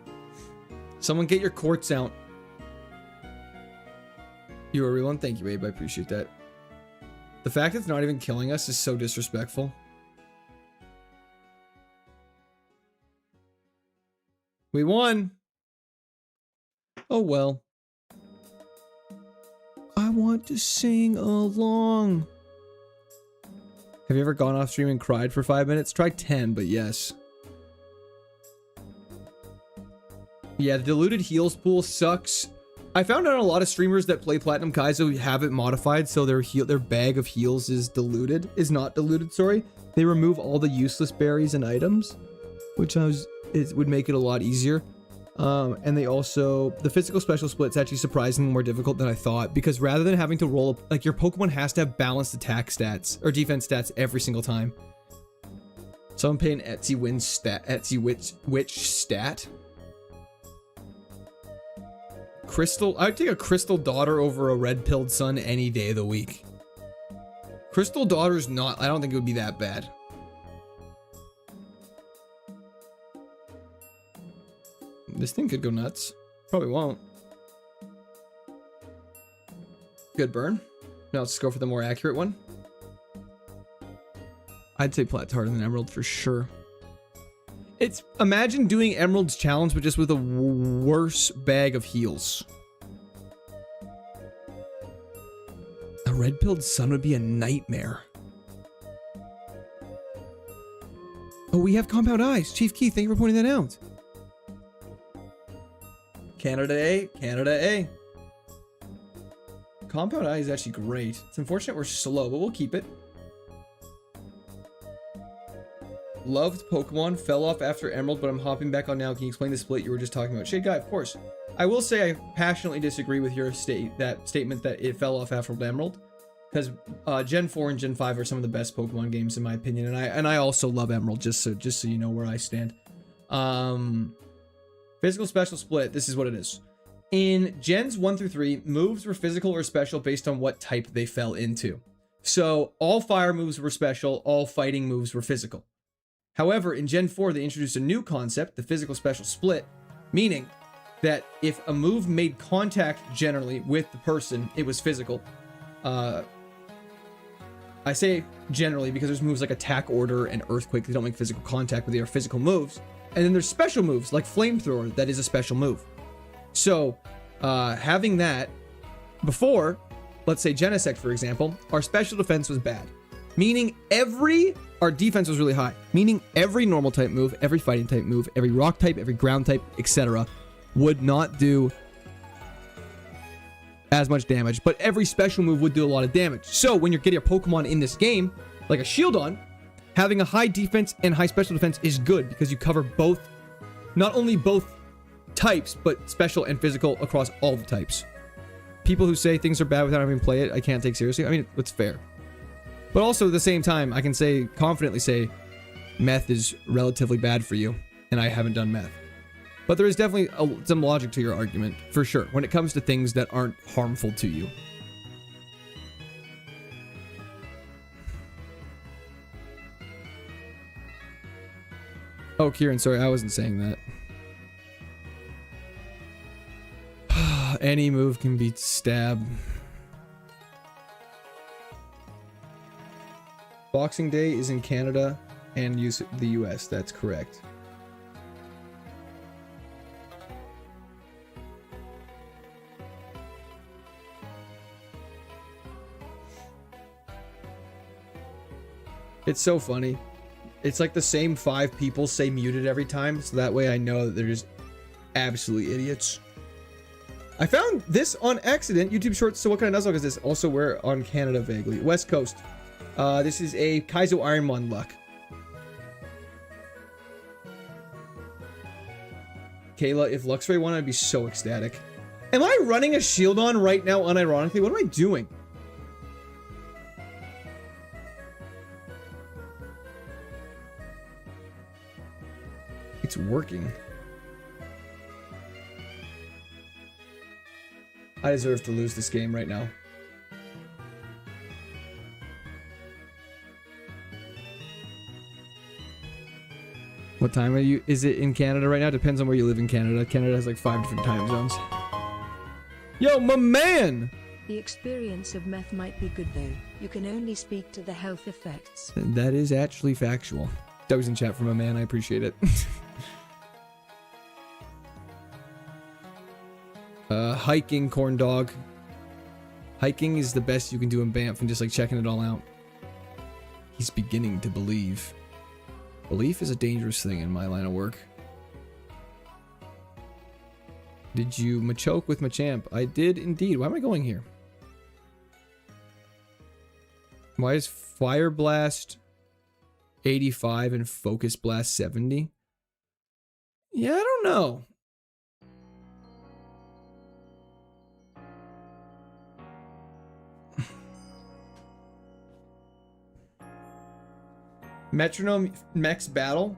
Someone get your quartz out. You're a real one? Thank you, Abe. I appreciate that. The fact it's not even killing us is so disrespectful. We won. Oh well. I want to sing along. Have you ever gone off stream and cried for 5 minutes? Try 10, but yes. Yeah, the diluted heals pool sucks. I found out a lot of streamers that play Platinum Kaizo have it modified, so their bag of heals is not diluted, sorry. They remove all the useless berries and items, which it would make it a lot easier. And they also, the physical special split's actually surprisingly more difficult than I thought, because rather than having to roll, like, your Pokemon has to have balanced attack stats, or defense stats every single time. So I'm paying Etsy Witch stat. Crystal, I would take a Crystal Daughter over a Red-Pilled Son any day of the week. Crystal Daughter's not, I don't think it would be that bad. This thing could go nuts. Probably won't. Good burn. Now let's go for the more accurate one. I'd say Plat's harder than Emerald for sure. It's, imagine doing Emerald's challenge, but just with a worse bag of heals. A Red-Pilled Sun would be a nightmare. Oh, we have Compound Eyes. Chief Keith, thank you for pointing that out. Canada A, Canada A. Compound Eye is actually great. It's unfortunate we're slow, but we'll keep it. Loved Pokemon, fell off after Emerald, but I'm hopping back on now. Can you explain the split you were just talking about? Shade Guy, of course. I will say I passionately disagree with your statement that it fell off after Emerald, because Gen 4 and Gen 5 are some of the best Pokemon games in my opinion, and I also love Emerald, just so you know where I stand. Physical special split, this is what it is. In Gens 1 through 3, moves were physical or special based on what type they fell into. So all fire moves were special, all fighting moves were physical. However, in Gen 4, they introduced a new concept, the physical special split, meaning that if a move made contact generally with the person, it was physical. I say generally because there's moves like Attack Order and Earthquake that don't make physical contact, but they are physical moves. And then there's special moves like Flamethrower that is a special move. So having that before, let's say Genesect, for example, our special defense was bad. Meaning our defense was really high. Meaning every normal type move, every fighting type move, every rock type, every ground type, etc. would not do as much damage. But every special move would do a lot of damage. So when you're getting a Pokemon in this game, like a Shieldon, having a high defense and high special defense is good because you cover both, not only both types, but special and physical across all the types. People who say things are bad without having played it, I can't take seriously. I mean, it's fair. But also at the same time, I can confidently say meth is relatively bad for you, and I haven't done meth. But there is definitely some logic to your argument, for sure, when it comes to things that aren't harmful to you. Oh, Kieran, sorry, I wasn't saying that. Any move can beat stab. Boxing Day is in Canada and the US, that's correct. It's so funny. It's like the same 5 people say muted every time, so that way I know that they're just absolutely idiots. I found this on accident. YouTube Shorts. So what kind of Nuzlocke is this? Also, we're on Canada vaguely. West Coast. This is a KAIZO IRONMON luck. Kayla, if Luxray won, I'd be so ecstatic. Am I running a Shieldon right now unironically? What am I doing? It's working. I deserve to lose this game right now. What time are you? Is it in Canada right now? Depends on where you live in Canada. Canada has like 5 different time zones. Yo, my man! The experience of meth might be good though. You can only speak to the health effects. That is actually factual. That was in chat from a man. I appreciate it. Hiking, corn dog. Hiking is the best you can do in Banff and just like checking it all out. He's beginning to believe. Belief is a dangerous thing in my line of work. Did you machoke with Machamp? I did indeed. Why am I going here? Why is Fire Blast 85 and Focus Blast 70? Yeah, I don't know. Metronome Mech's battle.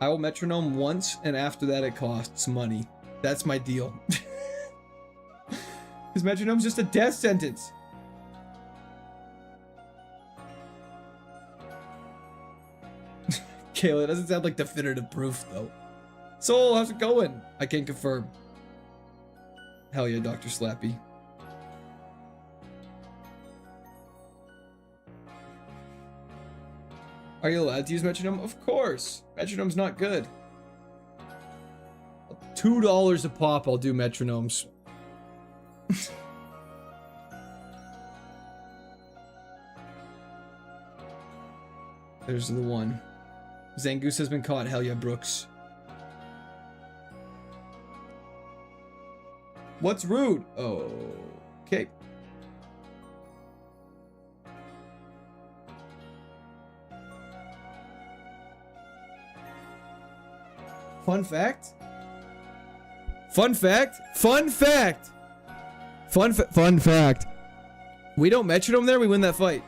I will metronome once, and after that it costs money. That's my deal. Because metronome's just a death sentence. Kayla, it doesn't sound like definitive proof, though. Soul, how's it going? I can confirm. Hell yeah, Dr. Slappy. Are you allowed to use metronome? Of course. Metronome's not good. $2 a pop, I'll do metronomes. There's the one. Zangoose has been caught. Hell yeah, Brooks. What's rude? Oh, okay. Fun fact? Fun fact? Fun fact! Fun fact. We don't metronome there, we win that fight.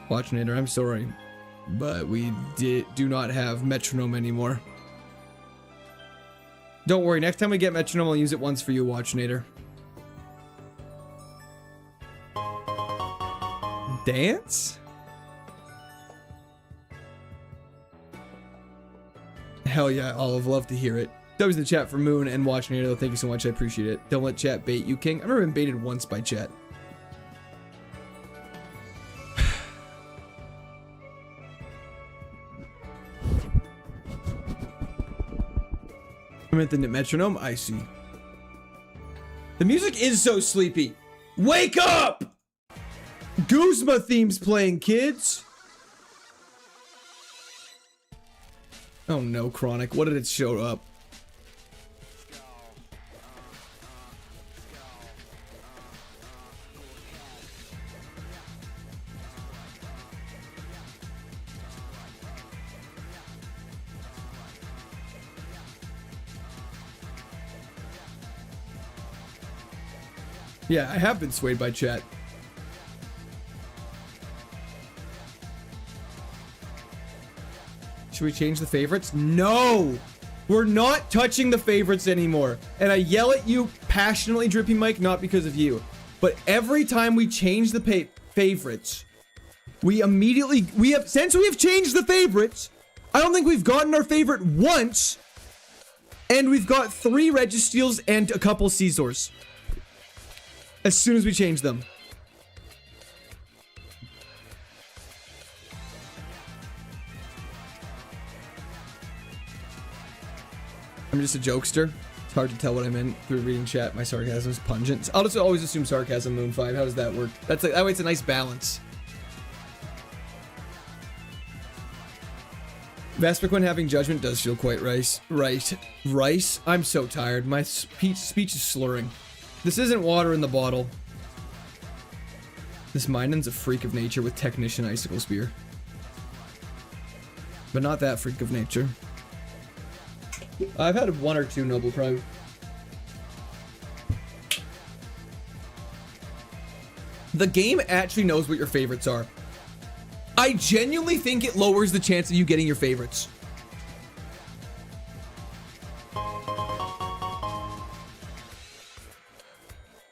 Watchinator, I'm sorry. But we do not have metronome anymore. Don't worry, next time we get metronome, I'll use it once for you, Watchinator. Dance? Hell yeah, Olive, love to hear it. That was the chat for Moon and Watchinator, thank you so much, I appreciate it. Don't let chat bait you, King. I've never been baited once by chat. I meant the metronome. I see. The music is so sleepy. Wake up! Guzma theme's playing, kids. Oh no, Chronic. What did it show up? Yeah, I have been swayed by chat. Should we change the favorites? No! We're not touching the favorites anymore. And I yell at you passionately, Drippy Mike, not because of you. But every time we change the favorites, we immediately... Since we have changed the favorites, I don't think we've gotten our favorite once. And we've got 3 Registeals and a couple Caesars. As soon as we change them. I'm just a jokester. It's hard to tell what I meant through reading chat. My sarcasm is pungent. I'll just always assume sarcasm, Moon 5. How does that work? That way it's a nice balance. Vespiquen having judgment does feel quite rice. Rice? I'm so tired. My speech is slurring. This isn't water in the bottle. This Minon's a freak of nature with Technician Icicle Spear. but not that freak of nature. I've had 1 or 2 Noble Prime. The game actually knows what your favorites are. I genuinely think it lowers the chance of you getting your favorites.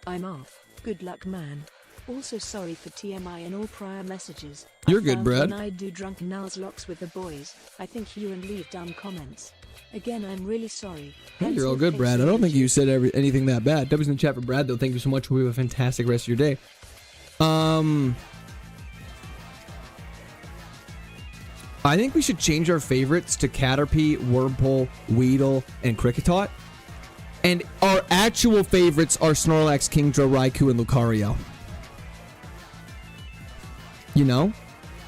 I'm off. Good luck, man. Also sorry for TMI and all prior messages. You're I good, found Brad. When I do drunken Nuzlocke with the boys, I think you and leave dumb comments. Again, I'm really sorry. Hey, you're all good, Brad. I don't think you said anything that bad. W's in the chat for Brad, though. Thank you so much. We have a fantastic rest of your day. I think we should change our favorites to Caterpie, Wurmple, Weedle, and Kricketot. And our actual favorites are Snorlax, Kingdra, Raikou, and Lucario. You know?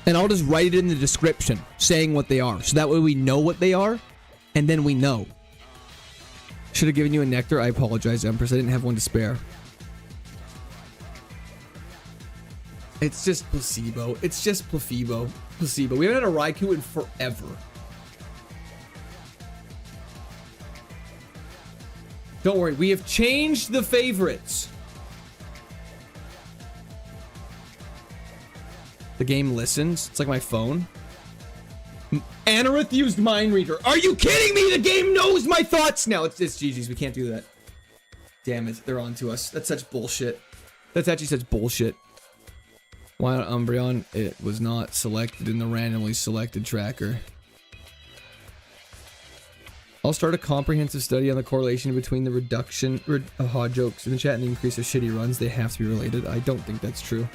And I'll just write it in the description, saying what they are. So that way we know what they are, and then we know. Should have given you a nectar. I apologize, Empress. I didn't have one to spare. It's just placebo. It's just placebo. Placebo. We haven't had a Raikou in forever. Don't worry. We have changed the favorites. The game listens. It's like my phone. Anorith used Mind Reader. Are you kidding me? The game knows my thoughts now. It's GG's. We can't do that. Damn it. They're on to us. That's such bullshit. That's actually such bullshit. Why not Umbreon? It was not selected in the randomly selected tracker. I'll start a comprehensive study on the correlation between the reduction of hot jokes in the chat and the increase of shitty runs. They have to be related. I don't think that's true.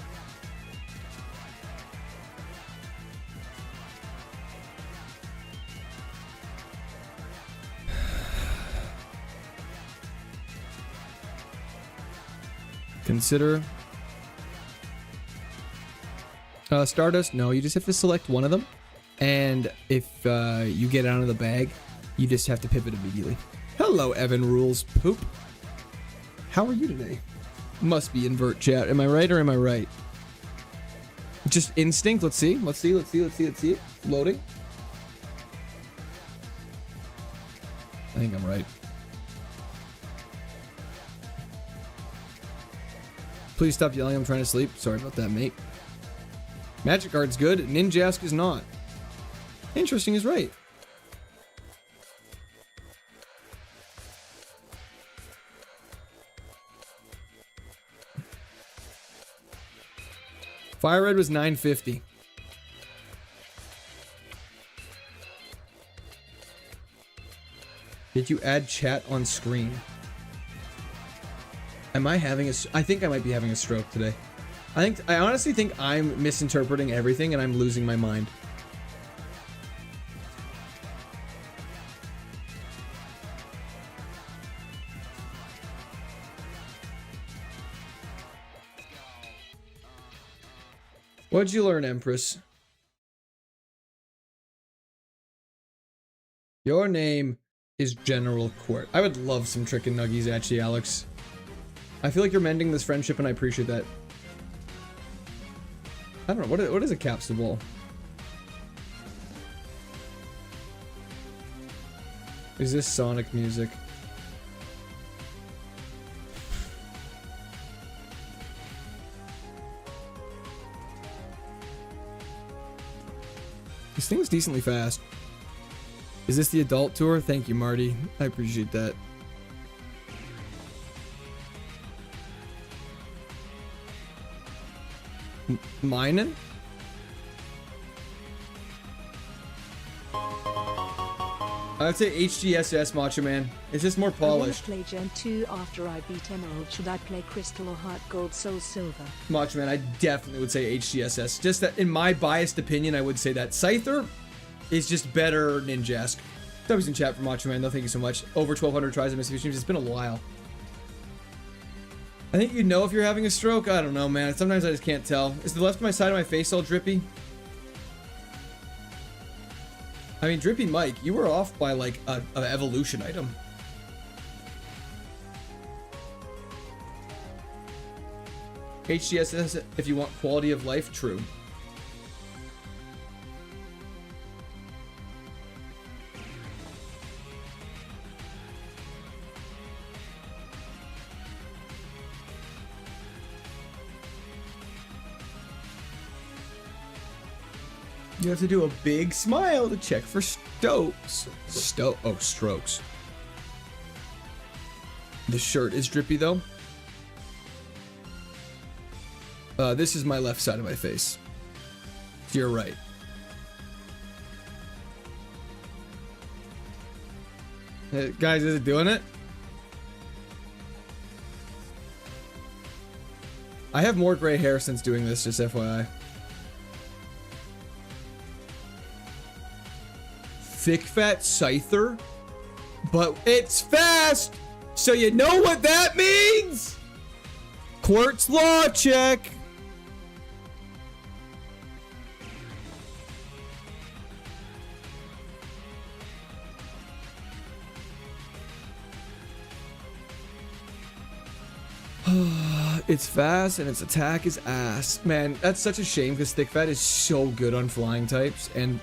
Consider Stardust. No, you just have to select one of them, and if you get out of the bag, you just have to pivot immediately. Hello, Evan Rules Poop. How are you today? Must be invert chat. Am I right or am I right? Just instinct. Let's see. Let's see. Let's see. Let's see. Let's see. Loading. I think I'm right. Please stop yelling. I'm trying to sleep. Sorry about that, mate. Magikarp's good. Ninjask is not. Interesting is right. Fire Red was 950. Did you add chat on screen? Am I having a... I think I might be having a stroke today. I honestly think I'm misinterpreting everything and I'm losing my mind. What'd you learn, Empress? Your name is General Court. I would love some Trick and Nuggies, actually, Alex. I feel like you're mending this friendship and I appreciate that. I don't know, what is a capsule ball? Is this Sonic music? This thing's decently fast. Is this the adult tour? Thank you, Marty. I appreciate that. Minin? I'd say HGSS, Macho Man. It's just more I wanna polished. play Gen 2 after I beat Emerald. Should I play Crystal or Heart Gold Soul Silver? Macho Man, I definitely would say HGSS. Just that, in my biased opinion, I would say that Scyther is just better Ninjask. W's in chat for Macho Man, though. Thank you so much. Over 1,200 tries of missing streams. It's been a while. I think you know if you're having a stroke. I don't know, man. Sometimes I just can't tell. Is the left of my side of my face all drippy? I mean, Drippy Mike, you were off by like an evolution item. HGSS, if you want quality of life, true. You have to do a big smile to check for strokes. Strokes. The shirt is drippy though. This is my left side of my face. You're right. Guys, is it doing it? I have more gray hair since doing this, just FYI. Thick fat scyther, but it's fast, so you know what that means? Quartz law check. It's fast and its attack is ass. Man, that's such a shame because thick fat is so good on flying types, and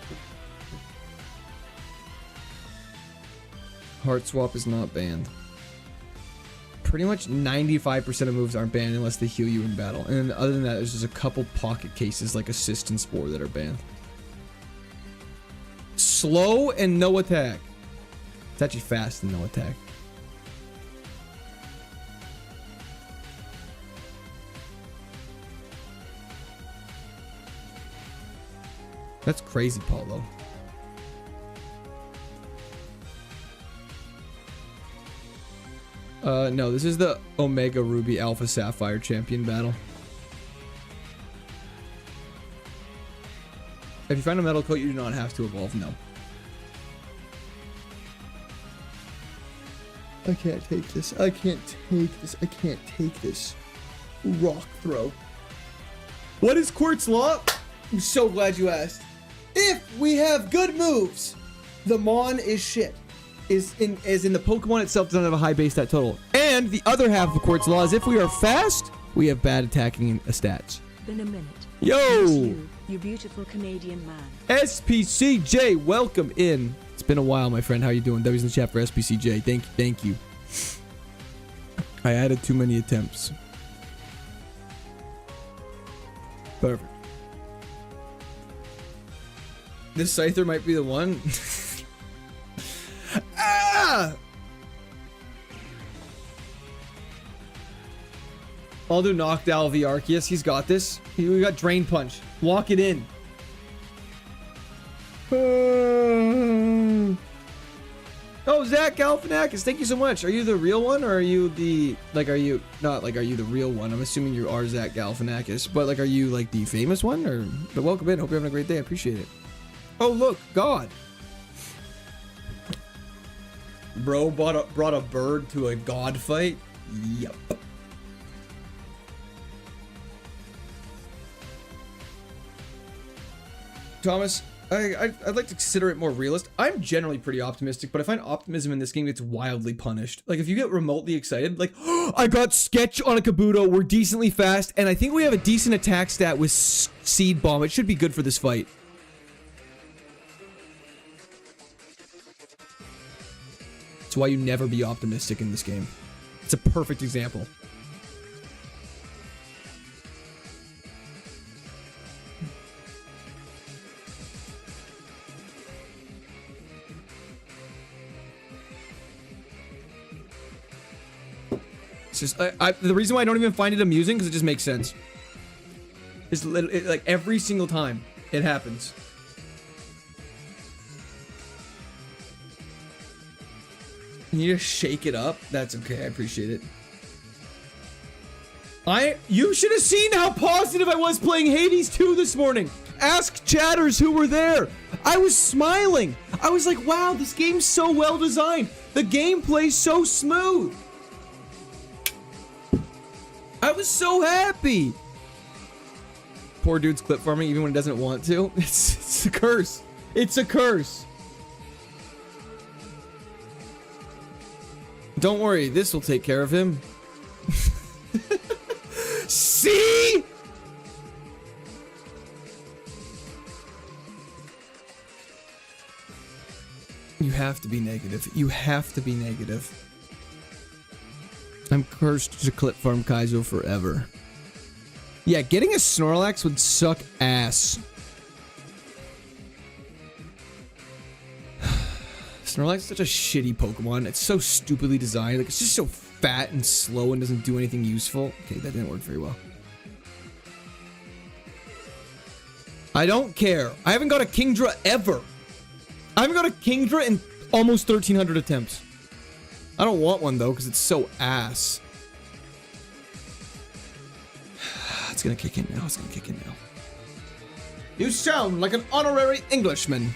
heart swap is not banned. Pretty much 95% of moves aren't banned unless they heal you in battle. And other than that, there's just a couple pocket cases like assist and spore that are banned. Slow and no attack. It's actually fast and no attack. That's crazy, Paulo. No, this is the Omega Ruby Alpha Sapphire champion battle. If you find a metal coat, you do not have to evolve, no. I can't take this. I can't take this. I can't take this. Rock throw. What is Quartz Law? I'm so glad you asked. If we have good moves, the Mon is shit. Is in the Pokemon itself doesn't have a high base stat total. And the other half of Quartz Law is if we are fast, we have bad attacking stats. Been a minute. Yo! You beautiful Canadian man. SPCJ, welcome in. It's been a while, my friend. How you doing? W's in the chat for SPCJ. Thank you. I added too many attempts. Perfect. This Scyther might be the one. Ah! I'll do Knockdown v Arceus. He's got this. We got Drain Punch. Lock it in. Oh, Zach Galifianakis, thank you so much. Are you the real one, or are you the are you the real one? I'm assuming you are Zach Galifianakis, but like, are you like the famous one? Or but welcome in. Hope you're having a great day. I appreciate it. Oh look, God. Bro brought a bird to a god fight. Yep. Thomas, I'd like to consider it more realist. I'm generally pretty optimistic, but I find optimism in this game gets wildly punished. Like, if you get remotely excited, like, oh, I got Sketch on a Kabuto, we're decently fast, and I think we have a decent attack stat with Seed Bomb. It should be good for this fight. That's why you never be optimistic in this game. It's a perfect example. It's just the reason why I don't even find it amusing because it just makes sense. It's like every single time it happens. Can you just shake it up? That's okay. I appreciate it. You should have seen how positive I was playing Hades 2 this morning. Ask chatters who were there. I was smiling. I was like, wow, this game's so well designed. The gameplay's so smooth. I was so happy. Poor dude's clip farming even when he doesn't want to. It's a curse. It's a curse. Don't worry, this will take care of him. See? You have to be negative. You have to be negative. I'm cursed to clip farm Kaizo forever. Yeah, getting a Snorlax would suck ass. Snorlax is such a shitty Pokemon. It's so stupidly designed. Like, it's just so fat and slow and doesn't do anything useful. Okay, that didn't work very well. I don't care. I haven't got a Kingdra ever. I haven't got a Kingdra in almost 1,300 attempts. I don't want one, though, because it's so ass. It's gonna kick in now. It's gonna kick in now. You sound like an honorary Englishman.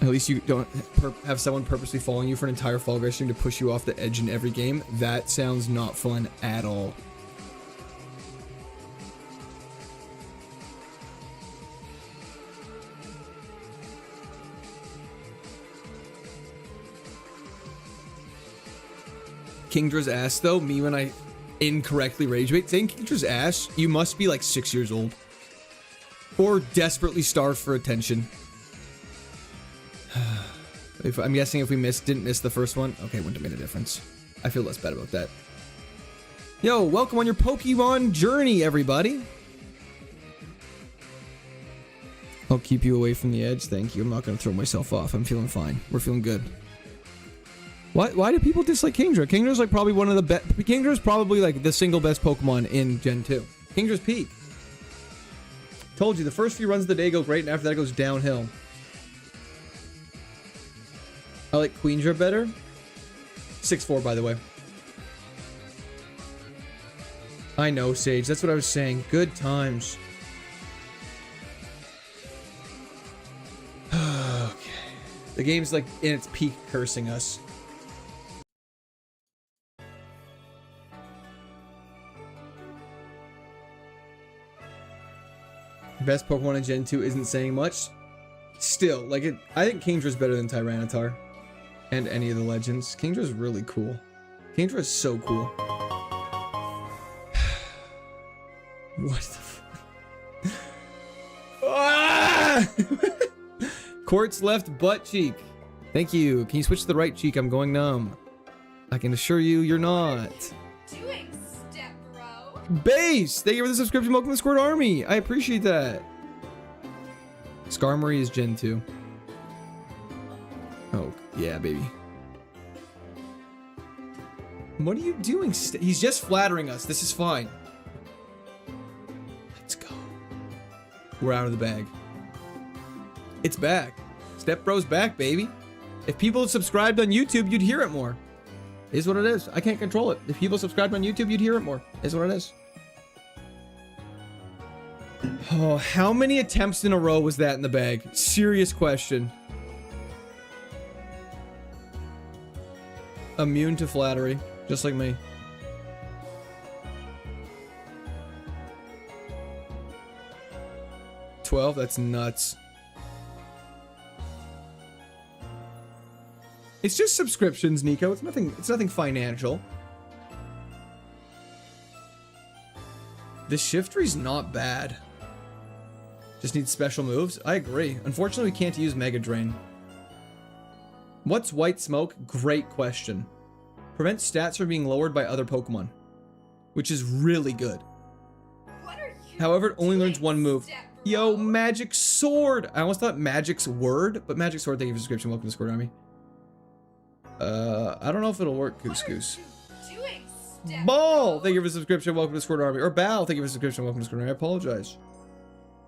At least you don't have someone purposely following you for an entire Fall Guys stream to push you off the edge in every game. That sounds not fun at all. Kingdra's ass, though, me when I incorrectly rage bait, saying Kingdra's ass, you must be like 6 years old. Or desperately starved for attention. I'm guessing if we didn't miss the first one, okay, wouldn't have made a difference. I feel less bad about that. Yo, welcome on your Pokemon journey, everybody. I'll keep you away from the edge, thank you. I'm not going to throw myself off. I'm feeling fine. We're feeling good. Why do people dislike Kingdra? Kingdra's like probably one of the best. Kingdra's probably like the single best Pokemon in Gen 2. Kingdra's peak. Told you, the first few runs of the day go great, and after that it goes downhill. I like Queendra better. 6'4", by the way. I know, Sage. That's what I was saying. Good times. Okay. The game's like in its peak cursing us. Best Pokemon in Gen 2 isn't saying much. Still, like I think Kingdra's better than Tyranitar. And any of the legends. Kingdra's really cool. Kingdra is so cool. What the fuck? Ah! Quartz left butt cheek. Thank you. Can you switch to the right cheek? I'm going numb. I can assure you, you're not. Doing step, bro. Base! Thank you for the subscription. Welcome to the Squirt Army. I appreciate that. Skarmory is Gen 2. Oh, yeah, baby. What are you doing? He's just flattering us. This is fine. Let's go. We're out of the bag. It's back. Step Bro's back, baby. If people subscribed on YouTube, you'd hear it more. Is what it is. I can't control it. If people subscribed on YouTube, you'd hear it more. Is what it is. Oh, how many attempts in a row was that in the bag? Serious question. Immune to flattery, just like me. $12, that's nuts. It's just subscriptions, Nico. It's nothing financial. This Shiftry's not bad. Just needs special moves. I agree. Unfortunately, we can't use Mega Drain. What's White Smoke? Great question. Prevents stats from being lowered by other Pokemon, which is really good. What are you However, it only learns doing, one move. step, Yo, bro? Magic Sword! I almost thought Magic's Word, but Magic Sword, thank you for the subscription. Welcome to Squirt Army. I don't know if it'll work, Goose Goose. Doing step, Ball! bro? Thank you for the subscription. Welcome to Squirt Army. Or Bal, thank you for the subscription. Welcome to Squirt Army. I apologize.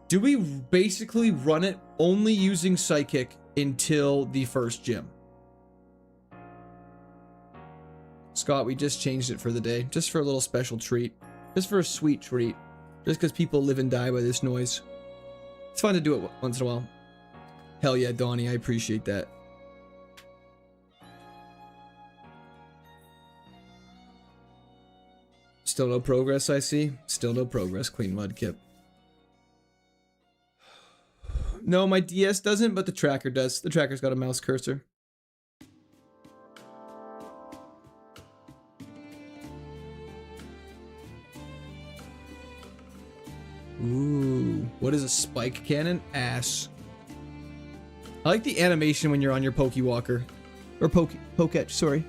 Do we basically run it only using Psychic until the first gym? Scott, we just changed it for the day. Just for a little special treat. Just for a sweet treat. Just because people live and die by this noise. It's fun to do it once in a while. Hell yeah, Donnie. I appreciate that. Still no progress, I see. Still no progress, Queen Mudkip. No, my DS doesn't, but the tracker does. The tracker's got a mouse cursor. Ooh, what is a spike cannon? Ass. I like the animation when you're on your Pokewalker. Or Poketch, sorry.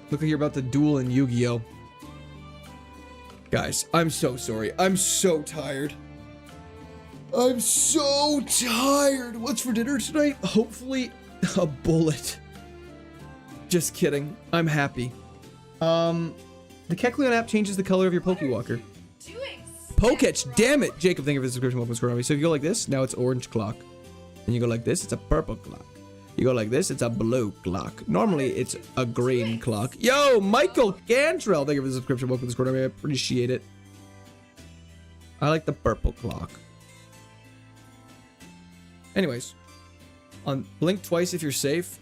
Look like you're about to duel in Yu-Gi-Oh! Guys, I'm so sorry. I'm so tired. I'm so tired. What's for dinner tonight? Hopefully a bullet. Just kidding. I'm happy. The Kecleon app changes the color of your Pokewalker. Poketch, damn it! Jacob, thank you for the subscription. Welcome to Square. So if you go like this, now it's orange clock. And you go like this, it's a purple clock. You go like this, it's a blue clock. Normally, it's a green clock. Yo, Michael Gantrell, thank you for the subscription. Welcome to Square. I appreciate it. I like the purple clock. Anyways, blink twice if you're safe.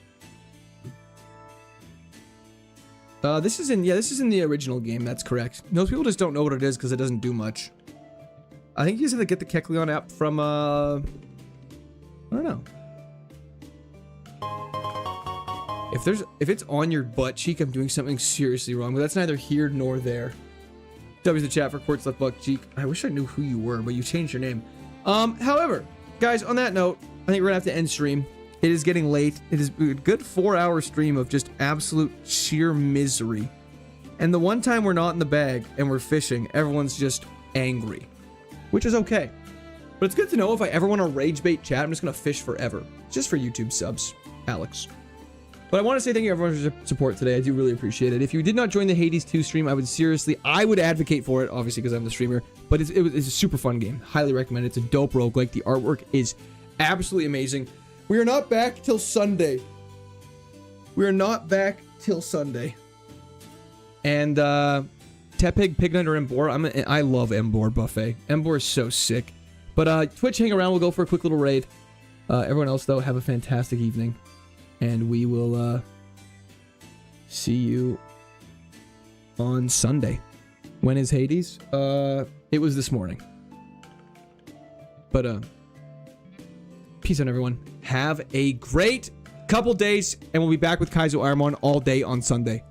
This is in the original game. That's correct. Most people just don't know what it is because it doesn't do much. I think you just have to get the Kecleon app from I don't know. If it's on your butt cheek, I'm doing something seriously wrong. But that's neither here nor there. W's the chat for Quartz Left Buck Cheek. I wish I knew who you were, but you changed your name. However, guys, on that note, I think we're gonna have to end stream. It is getting late. It is a good 4-hour stream of just absolute sheer misery. And the one time we're not in the bag and we're fishing, everyone's just angry. Which is okay. But it's good to know if I ever want to rage bait chat, I'm just gonna fish forever. Just for YouTube subs, Alex. But I want to say thank you everyone for your support today. I do really appreciate it. If you did not join the Hades 2 stream, I would advocate for it, obviously because I'm the streamer. But it's a super fun game. Highly recommend it. It's a dope roguelike. The artwork is absolutely amazing. We are not back till Sunday. We are not back till Sunday. And Tepig, Pignut, or Embor. I love Embor Buffet. Embor is so sick. But Twitch, hang around. We'll go for a quick little raid. Everyone else, though, have a fantastic evening. And we will see you on Sunday. When is Hades? It was this morning. But peace out, everyone. Have a great couple days, and we'll be back with KAIZO IRONMON all day on Sunday.